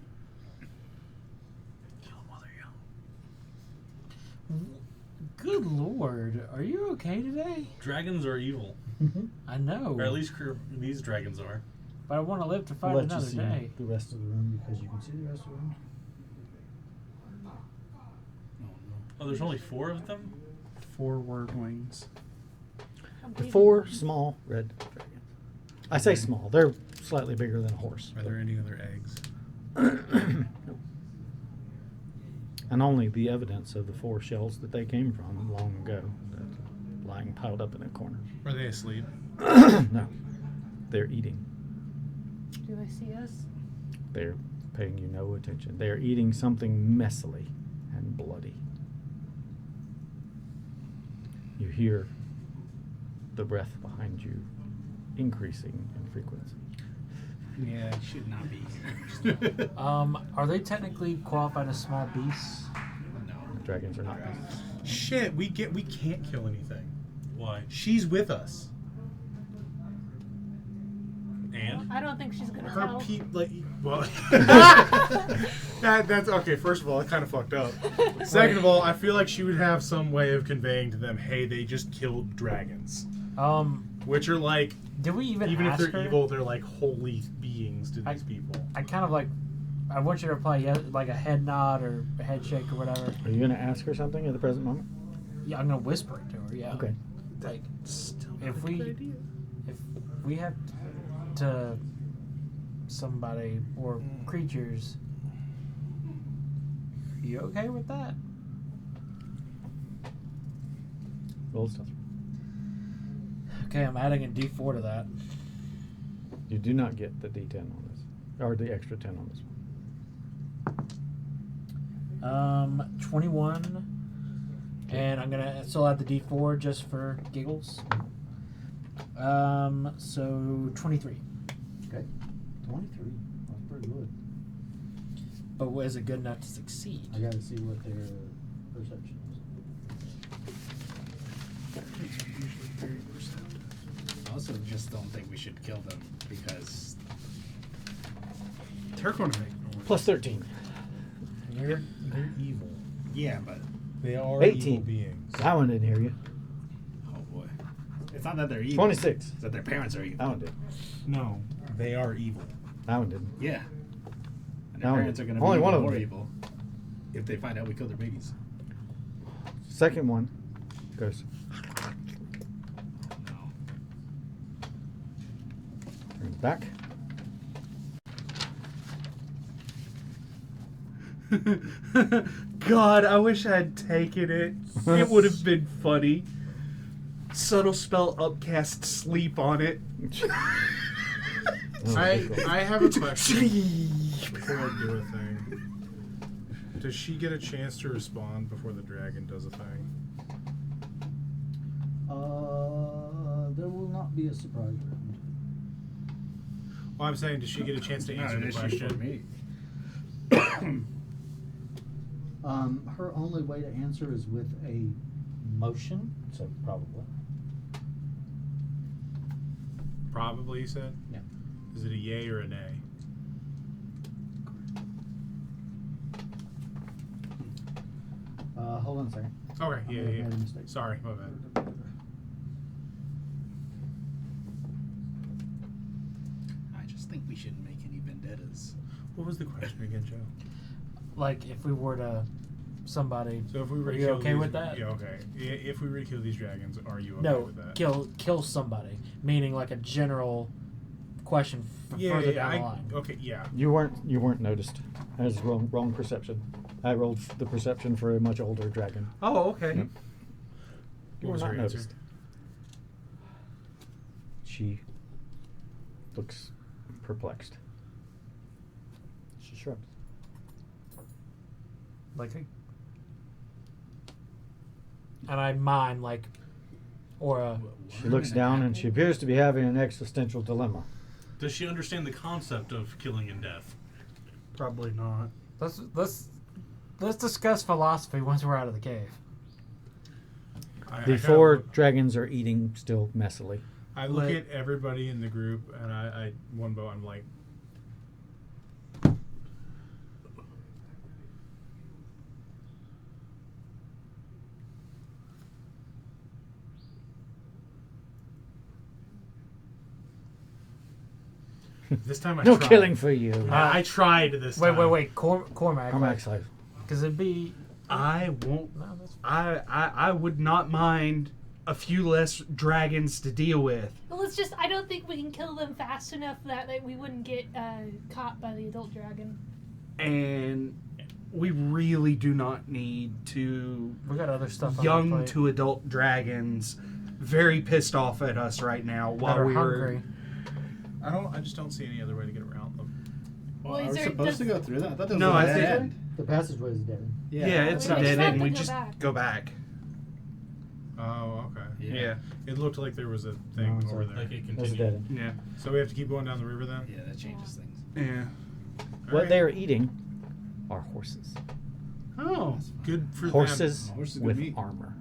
Good lord, are you okay today? Dragons are evil. I know. Or at least these dragons are. But I want to live to fight I'll let you another see day. the rest of the room because you can see the rest of the room. Oh no. Oh, there's only 4 of them? 4 word wings. How The big 4 is it? small red dragons. I say small. They're slightly bigger than a horse. Are there any other eggs? Nope. And only the evidence of the 4 shells that they came from long ago, that lying piled up in a corner. Are they asleep? No, they're eating. Do I see us? They're paying you no attention. They are eating something messily and bloody. You hear the breath behind you increasing in frequency. Yeah, it should not be. Are they technically qualified as small beasts? No. Dragons are not beasts. Shit, we can't kill anything. Why? She's with us. And? I don't think she's gonna Her tell. well, that's okay. First of all, it kind of fucked up. Second of all, I feel like she would have some way of conveying to them, "Hey, they just killed dragons," which are like, did we even if ask they're her? evil, they're like holy beings to these people. I kind of like. I want you to reply yes, like a head nod or a head shake or whatever. Are you going to ask her something at the present moment? Yeah, I'm gonna whisper it to her. Yeah. Okay. Like, if we have to somebody or creatures, are you okay with that? Roll stuff. Okay, I'm adding a D4 to that. You do not get the D10 on this, or the extra 10 on this one. 21, and I'm gonna still add the D4 just for giggles. So 23. Okay. 23. That's pretty good. But is it good enough to succeed? I gotta see what their perception is. Usually very perceptive. I also just don't think we should kill them because they're going to make noise. Plus 13. They're evil. Yeah, but They are 18. evil beings. That one didn't hear you. oh boy, it's not that they're evil. 26. It's that their parents are evil. That one did. No, they are evil. That one didn't. Yeah. And That their one parents are did. going to be Only even one of more them did. evil if they find out we killed their babies. Second one goes. Turns back. God, I wish I had taken it. It would have been funny. Subtle spell upcast sleep on it. I have a question before I do a thing. Does she get a chance to respond before the dragon does a thing? There will not be a surprise round. Well, I'm saying, does she get a chance to answer Not the an issue for question? me. Her only way to answer is with a motion, so probably. Probably, you said? Yeah. Is it a yay or a nay? Hold on a second. Okay, I yeah, may have yeah. made a mistake. Sorry, my bad. I just think we shouldn't make any vendettas. What was the question again, Joe? Like, if we were to somebody, So if we were are to you kill okay these, with that? Yeah, okay. If we were to kill these dragons, are you okay No, with that? kill somebody, meaning like a general question further down the line. Okay, yeah. You weren't noticed. That was wrong perception. I rolled the perception for a much older dragon. Oh, okay. Yep. You What were was not her answer? noticed. She looks perplexed. She shrugs. Like, and I mime like, or She looks down and she appears to be having an existential dilemma. Does she understand the concept of killing and death? Probably not. let's discuss philosophy once we're out of the cave. The four dragons are eating still messily. I look at everybody in the group, and I one bow, I'm like, this time I No tried. killing for you. I tried this time. Wait, Cormac. Cormac's like, Because it'd be. I won't. No, that's I would not mind a few less dragons to deal with. Well, it's just I don't think we can kill them fast enough that we wouldn't get caught by the adult dragon. And we really do not need to we got other stuff. on our young plate to adult dragons very pissed off at us right now that while are we hungry. I just don't see any other way to get around them. Well, Well, are is we there- supposed does- to go through that? I thought there was No, a I dead think- end. The passageway is dead. Yeah, it's We a just dead have end. to We go just back. go back. Oh, okay. Yeah. It looked like there was a thing No, over it's there. Like it That's a continued. dead end. Yeah. So we have to keep going down the river then? Yeah, that changes things. Yeah. All What right. they are eating are horses. Oh, good for Horses them. Horses good with meat. armor.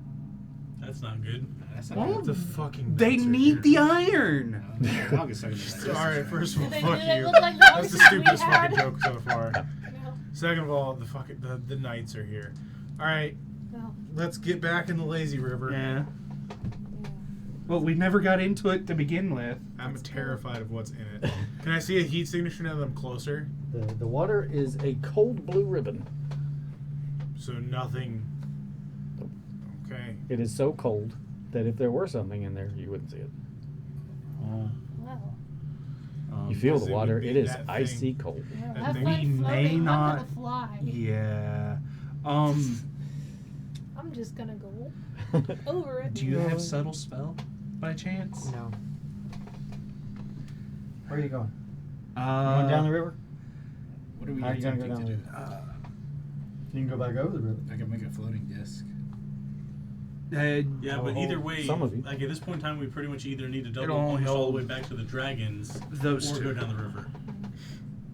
That's not good. That's them. not What the fucking They nuts are need here? the iron. Dog is sucking the All right, first of all, Did they fuck do it you. look like the That's the horses we stupidest had? fucking joke so far. No. Second of all, the knights are here. All right, No. let's get back in the lazy river. Yeah. Yeah. Well, we never got into it to begin with. I'm terrified of what's in it. Can I see a heat signature now that I'm closer? The water is a cold blue ribbon. So nothing. Okay. It is so cold that if there were something in there, you wouldn't see it. Well, You feel because the it water. would be It is that icy thing. cold. yeah, That have thing- fun We may floating. not- I'm gonna fly. Yeah. I'm just gonna go over it. Do you have subtle spell by chance? No. Where are you going? Going down the river? What are we How are you gonna go attempting to down do? You can go back over the river. I can make a floating disc. Yeah, but either way, some of you. like at this point in time, we pretty much either need to double It'll only push all the way hold back to the dragons, those or two. go down the river.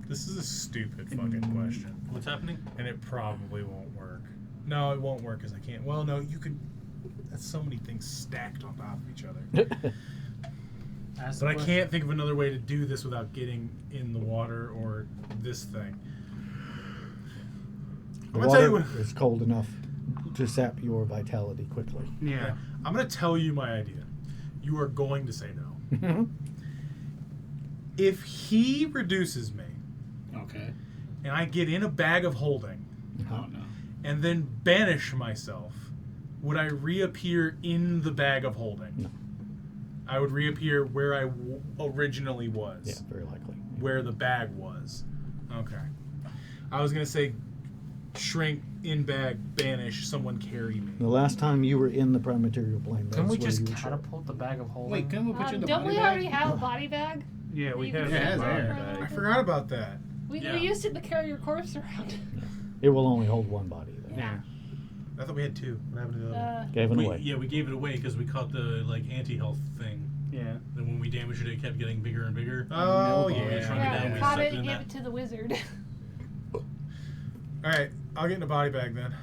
This is a stupid fucking question. What's happening? And it probably won't work. No, it won't work because I can't. Well, no, you could. That's so many things stacked on top of each other. Ask But the I question. can't think of another way to do this without getting in the water or this thing. The I'm gonna tell you water what. is cold enough to sap your vitality quickly. Yeah. I'm gonna tell you my idea. You are going to say no. If he reduces me Okay. and I get in a bag of holding Oh no. and then banish myself, would I reappear in the bag of holding? No. I would reappear where I originally was. Yeah, very likely. Where the bag was. Okay. I was gonna say shrink, in bag, banish, someone carry me. The last time you were in the prime material plane, Can we that's where just you would show up. catapult the bag of holding? Wait, can we put you in the Don't body we bag? already have a body bag? Yeah, we You have. can Yeah, it has fit air. around. I forgot about that. We Yeah. used it to carry your corpse around. It will only hold one body, though. Yeah. I thought we had two. What happened to the other one? Given away. Yeah, we gave it away because we caught the like anti-health thing. Yeah. Then when we damaged it, it kept getting bigger and bigger. Oh, Yeah. yeah. Shrunk it Yeah, down, we we caught sucked it and in gave that. it to the wizard. Alright, I'll get in a body bag then.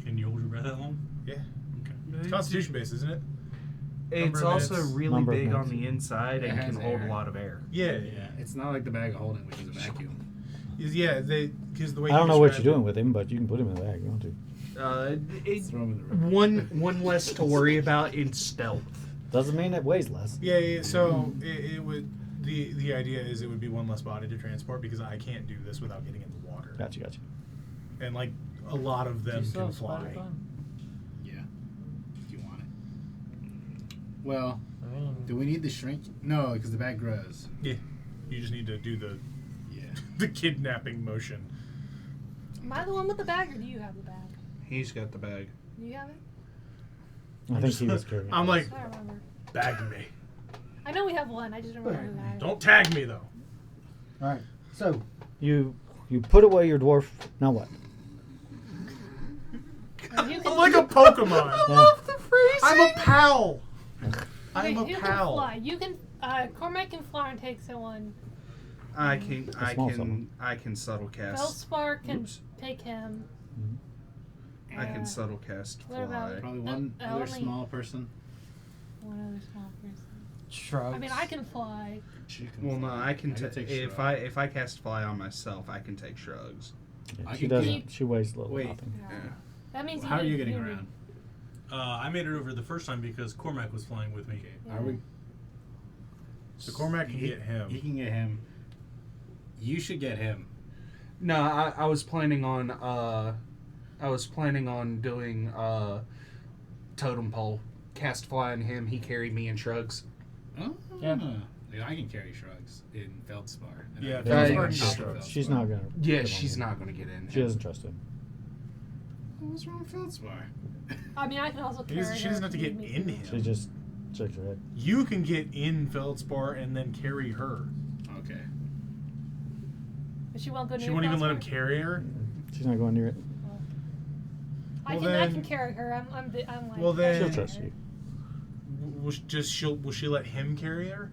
Can you hold your breath that long? Yeah. Okay. It's constitution based, isn't it? It's Number of also minutes. really Number of big on minutes. the inside It and has can hold air. a lot of air. Yeah. It's not like the bag of holding, which is a vacuum. Yeah, because the way I don't you know what you're described doing with him, but you can put him in the bag if you want to. Throw 'em in the river. One less to worry about in stealth. Doesn't mean it weighs less. Yeah, so it would. The idea is it would be one less body to transport because I can't do this without getting in the water. Gotcha. And like a lot of Do you them still can have spider fly. climb? Yeah. Do you want it? Well, I mean, do we need the shrink? No, because the bag grows. Yeah. You just need to do the Yeah. the kidnapping motion. Am I the one with the bag, or do you have the bag? He's got the bag. Do you have it? I think he was carrying it. I'm like, I don't remember. bag me. I know we have one. I just don't remember who had it. Don't tag me though. All right. So You put away your dwarf. Now what? And you can, I'm like a Pokemon. I'm a pal. I'm a you can pal. fly. You can. Cormac can fly and take someone. I can. I small can. someone. I can subtle cast. Feldspar can Oops. take him. I can Uh, subtle cast what about- fly. Probably one Uh, other only- small person. One other small person. shrugs. I mean, I can fly. Well, no, I can. take If shrug. if I cast fly on myself, I can take shrugs. Yeah, I she can doesn't. keep- She weighs little Wait. nothing. Yeah. Yeah. That means How are you need getting human. around? I made it over the first time because Cormac was flying with me. Yeah. Are we? So Cormac can He- get him. He can get him. You should get him. No, I was planning on. I was planning on doing totem pole. Cast fly on him. He carried me in shrugs. Oh. Yeah. Yeah, I can carry shrugs in Feldspar. And Yeah, I can Feldspar carry can top get of shrugs. She's Feldspar. not gonna. Yeah, get on she's him. not going to get in. She doesn't trust him. What's wrong with Feldspar? I mean, I can also She carry doesn't, she her doesn't have to if get you need in me. him. She just shakes her head. You can get in Feldspar and then carry her. Okay. But she won't go near She won't even let him Feldspar? carry her. She's not going near it. I Well, can then- carry her. I'm like. Well, then- She'll trust you. Will she let him carry her?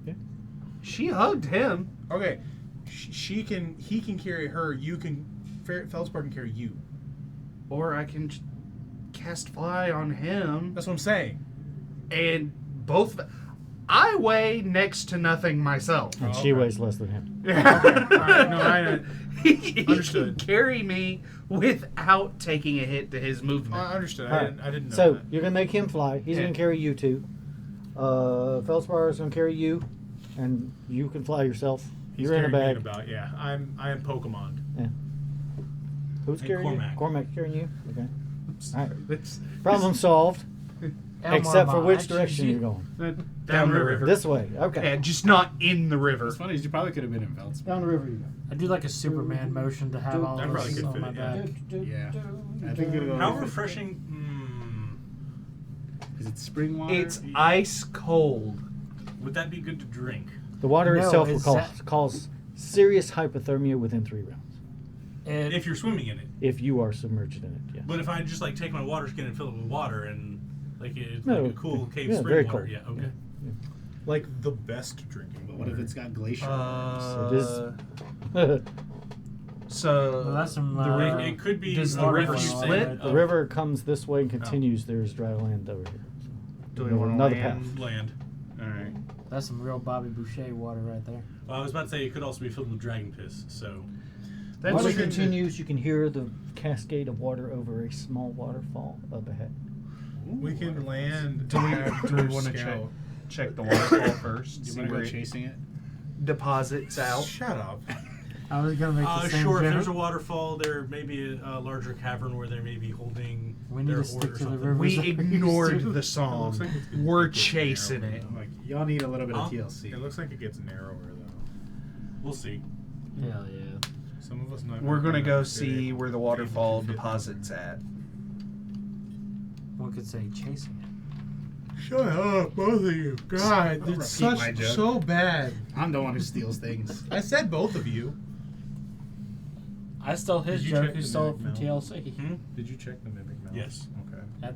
She hugged him. Okay, he can carry her. You can, Feldspar can carry you. Or I can cast fly on him. That's what I'm saying. And both. I weigh next to nothing myself. And Oh, she okay. weighs less than him. Alright, no, I He Understood. can carry me without taking a hit to his movement. understood. All I right. didn't know So that. you're gonna make him fly. He's Yeah. gonna carry you two. Feldspar is gonna carry you, and you can fly yourself. He's You're in a carrying me bag. About, yeah, I am Pokemon. Who's Hey, carrying Cormac. you? Cormac's carrying you. Okay. All right. This- Problem solved. Except for Elmar, which I choose direction you. you're going. Down the river. This way. Okay. Yeah, just not in the river. What's funny is you probably could have been in Feldspar. Down the river you go. I do like a Superman motion to have all That of probably us could on fit my it, back. Yeah. I think it'll. How refreshing. Is it spring water? It's ice cold. Would that be good to drink? The water No, itself will it's cause serious hypothermia within 3 rounds. And If you're swimming in it. If you are submerged in it, yes. But if I just like take my water skin and fill it with water and like it's No, like a cool cave yeah, spring very water, cold. yeah, okay. Like the best drinking. But what if it's got glacier? So So well, that's some. It could be does the the river river split. The river comes this way and continues. There's dry land over here. Do we There's want to another land? path. Land. All right. That's some real Bobby Boucher water right there. Well, I was about to say it could also be filled with dragon piss. So That's Water true. continues. You can hear the cascade of water over a small waterfall up ahead. We can land. Do we after want to scout. check the waterfall first? Do you See want to where go it chasing it? deposits out. Shut up. I was gonna make the same sure. If joke. there's a waterfall, there may be a larger cavern where they may be holding. We need their to hoard stick or to the something. river. We Reserve. ignored the It song. looks like it's- We're it gets chasing narrower, it. though. Like y'all need a little bit of Huh? TLC. It looks like it gets narrower though. We'll see. Hell yeah. Some of us might. We're gonna not go fit see it. where the Able waterfall to fit deposits at. One could say chasing it. Shut up, both of you. God, I'll it's repeat my joke. so bad. I'm the one who steals things. I said both of you. I stole his Did you joke. check Who the stole it from mimic TLC? Did you check the mimic mouth? Yes. Okay.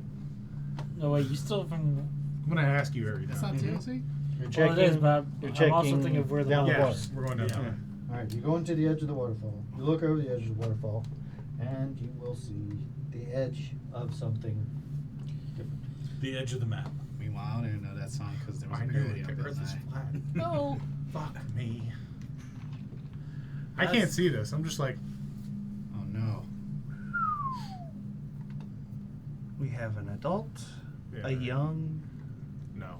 No wait, you stole it from. I'm gonna ask you every That's time. not TLC. You're Well, it is, but you're I'm also checking thinking of where the down the water- water. Yes, we're going down. Yeah. there. All right, you go into the edge of the waterfall. You look over the edge of the waterfall, and you will see the edge of something different. The edge of the map. Meanwhile, I don't even know that song because there was I a knew parody it. of The it. Earth is flat. No. Fuck me. I That's- can't see this. I'm just like, Oh no. We have an adult, yeah, a young. No,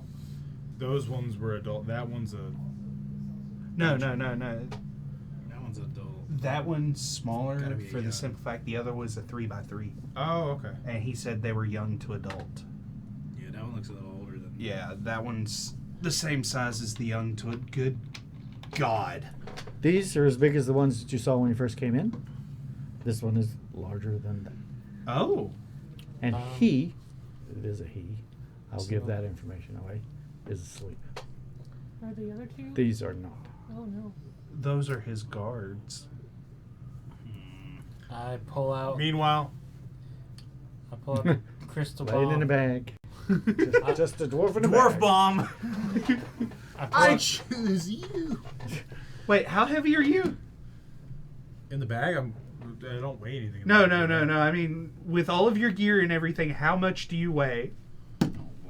those ones were adult. That one's a. No. That one's adult. That one's smaller Gotta be for the young. simple fact the other was a 3x3, Oh, okay. and he said they were young to adult. Yeah, that one looks a little older than. Yeah, that one's the same size as the young to a good God. These are as big as the ones that you saw when you first came in. This one is larger than that. Oh. And he, it is a he, I'll So- give that information away, is asleep. Are the other two? These are not. Oh no. Those are his guards. I pull out. Meanwhile, I pull out the crystal Laying ball. in a bag. just a dwarf in a Dwarf bag. bomb. I pull out- choose you. Wait, how heavy are you? In the bag, I don't weigh anything. in No. the bag. I mean, with all of your gear and everything, how much do you weigh? Oh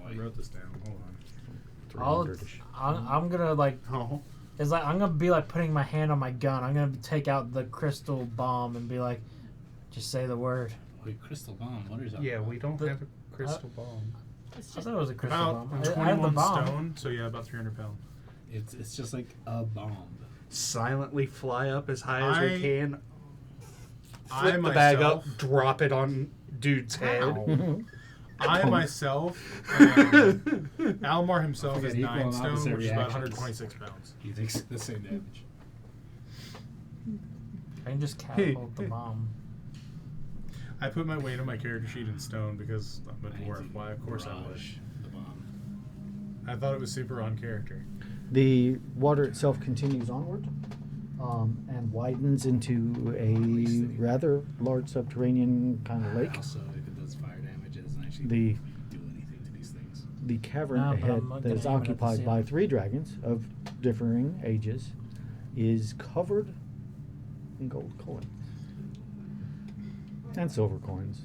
I boy. wrote this down. Hold on. I'll, 300-ish. I'm gonna like. Oh. It's like I'm gonna be like putting my hand on my gun. I'm gonna take out the crystal bomb and be like, just say the word. Wait, crystal bomb. What is that? Yeah, we don't The- have a crystal bomb. It's I just thought it was a crystal About bomb. I have the 21 bomb. stone, so yeah, about 300 pounds. It's just like a bomb. Silently fly up as high as we can. I Flip the bag up, myself- drop it on dude's head. I myself, Almar himself We is got equal 9 and stone, opposite which is about reactions. 126 pounds. He takes the same damage. I can just catapult the bomb. I put my weight on my character sheet in stone because I'm a dwarf. Why? Of course I would. Barrage the bomb. I thought it was super on character. The water itself continues onward and widens into a rather large subterranean kind of lake. Also, if it does fire the do anything to these things. the cavern No, but ahead I'm that gonna is aim it at the occupied by ceiling. 3 dragons of differing ages is covered in gold coins and silver coins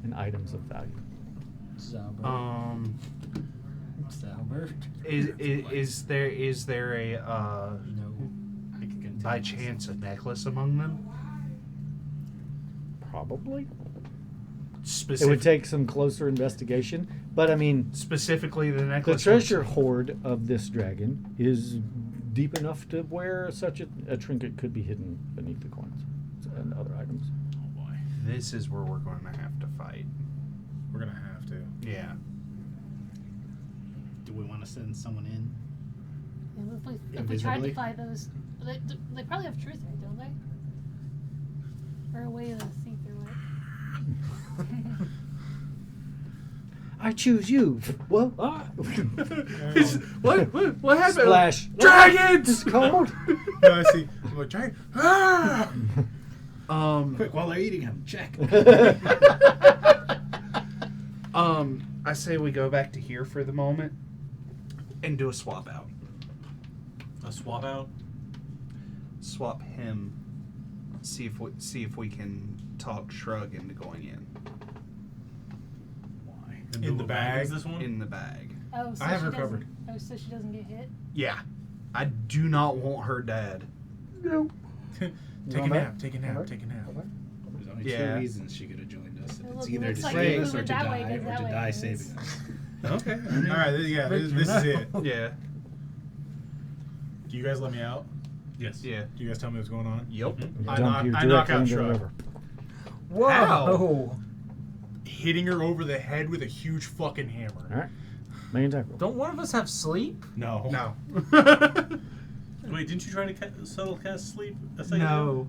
and items of value. Zalbert. Zalbert. Is there a No. I can continue by this. chance a necklace among them? Probably. It Specific, would take some closer investigation, but I mean, specifically the the necklace. treasure hoard of this dragon is deep enough to where such a trinket could be hidden beneath the coins and other items. Oh boy. This is where we're going to have to fight. We're gonna have to. Yeah. Do we want to send someone in? And if we tried to Invisibly? find those, they probably have truth rate, don't they? Or a way to see through it. I choose you. Well, What happened? Splash. Dragons! It's cold. No, I see. I'm like, giant. Ah! Quick, while they're eating him, check. I say we go back to here for the moment and do a swap out. A swap out. Swap him. See if we can talk Shrug into going in. Why? And In do the a bag? Is this one? In the bag. Oh, so I have she her doesn't- covered. Oh, so she doesn't get hit. Yeah. I do not want her dead. No. Take a Going back? nap. Take a nap. Take a nap. There's only Yeah. 2 reasons she could have joined us. It It's looks- either to looks like save you us or moving to that way die, goes or that to way die goes. saving us. Okay. All right. Yeah. This is it. Yeah. Do you guys let me out? Yes. Yeah. Do you guys tell me what's going on? Yep. I Dump knock- you I knock directly out into the Shrug. river. Whoa! Hitting her over the head with a huge fucking hammer. All right. Make an attack roll. Don't one of us have sleep? No. No. Wait, didn't you try to subtle cast sleep a second ago? No.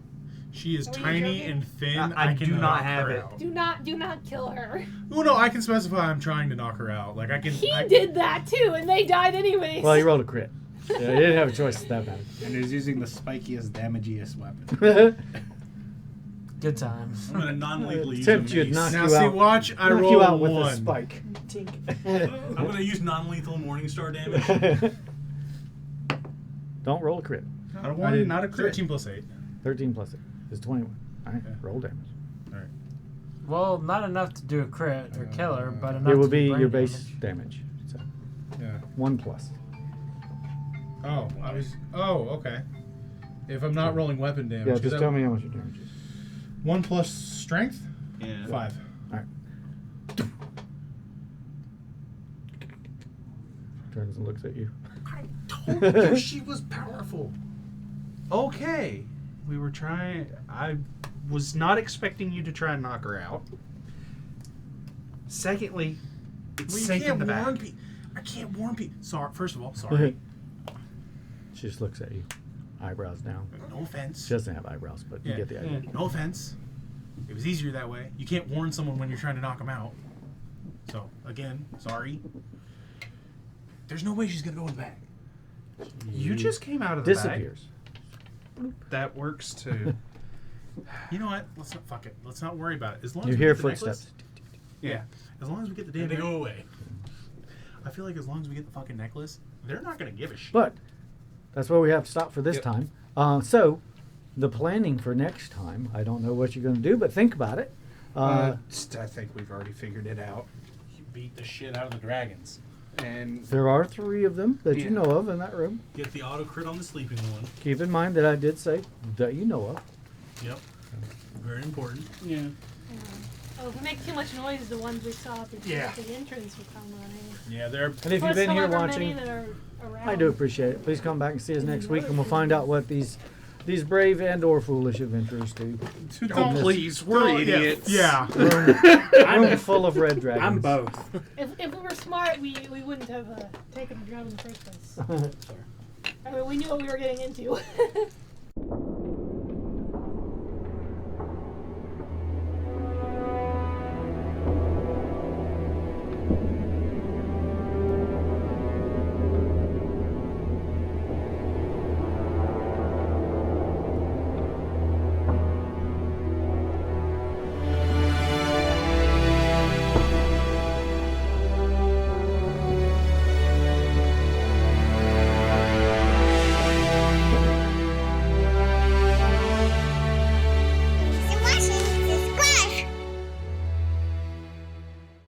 She is Are you tiny joking? and thin. I can do not knock have her it. out. Do not kill her. Oh no, I can specify I'm trying to knock her out. Like I can. He I, did that too, and they died anyways. Well, you rolled a crit. Yeah, you didn't have a choice that bad. And he's using the spikiest, damagiest weapon. Good times. I'm gonna non-lethally use Attempt a you mace. knock Now you see, out. watch. I Knock roll you out with one. a spike. I'm gonna use non-lethal Morningstar damage. Don't roll a crit. I don't I want did not a crit. 13 plus 8. 13 plus 8 is 21. All right, Okay. roll damage. All right. Well, not enough to do a crit or kill her, but enough It will to do be brain your base damage. damage. So Yeah. 1 plus. Oh, I was. Oh, okay. If I'm not rolling weapon damage, Yeah, 'cause just that- tell me how much your damage is. 1 plus strength. Yeah. 5. All right. Turns and looks at you. Told you she was powerful. Okay. We were trying. I was not expecting you to try and knock her out. Secondly, it's Well, you safe in can't the warn back. people. I can't warn people. Sorry. First of all, sorry. She just looks at you, eyebrows down. No offense. She doesn't have eyebrows, but you Yeah. get the idea. No offense. It was easier that way. You can't warn someone when you're trying to knock them out. So again, sorry. There's no way she's gonna go in the bag. You just came out of the Disappears. bag. That works too. You know what? Let's not fuck it. Let's not worry about it. As long You as we hear get the necklace- footsteps. Yeah. As long as we get the damn. And they go away. I feel like as long as we get the fucking necklace, they're not gonna give a shit. But that's where we have to stop for this Yep. time. So the planning for next time, I don't know what you're going to do, but think about it. I think we've already figured it out. He beat the shit out of the dragons. And There are 3 of them that Yeah. you know of in that room. Get the auto crit on the sleeping one. Keep in mind that I did say that you know of. Yep. Very important. Yeah. Oh, if we make too much noise, the ones we saw at the, Yeah. at the entrance will come running. Yeah, they're. And if you've Plus been here however watching, many that are around. I do appreciate it. Please come back and see us next week, and we'll find out what these brave and or foolish adventurers do. oh, please, we're Don't- idiots. Yeah. Room full of red dragons. I'm both. If we were smart, we wouldn't have taken the job in the first place. I mean, we knew what we were getting into.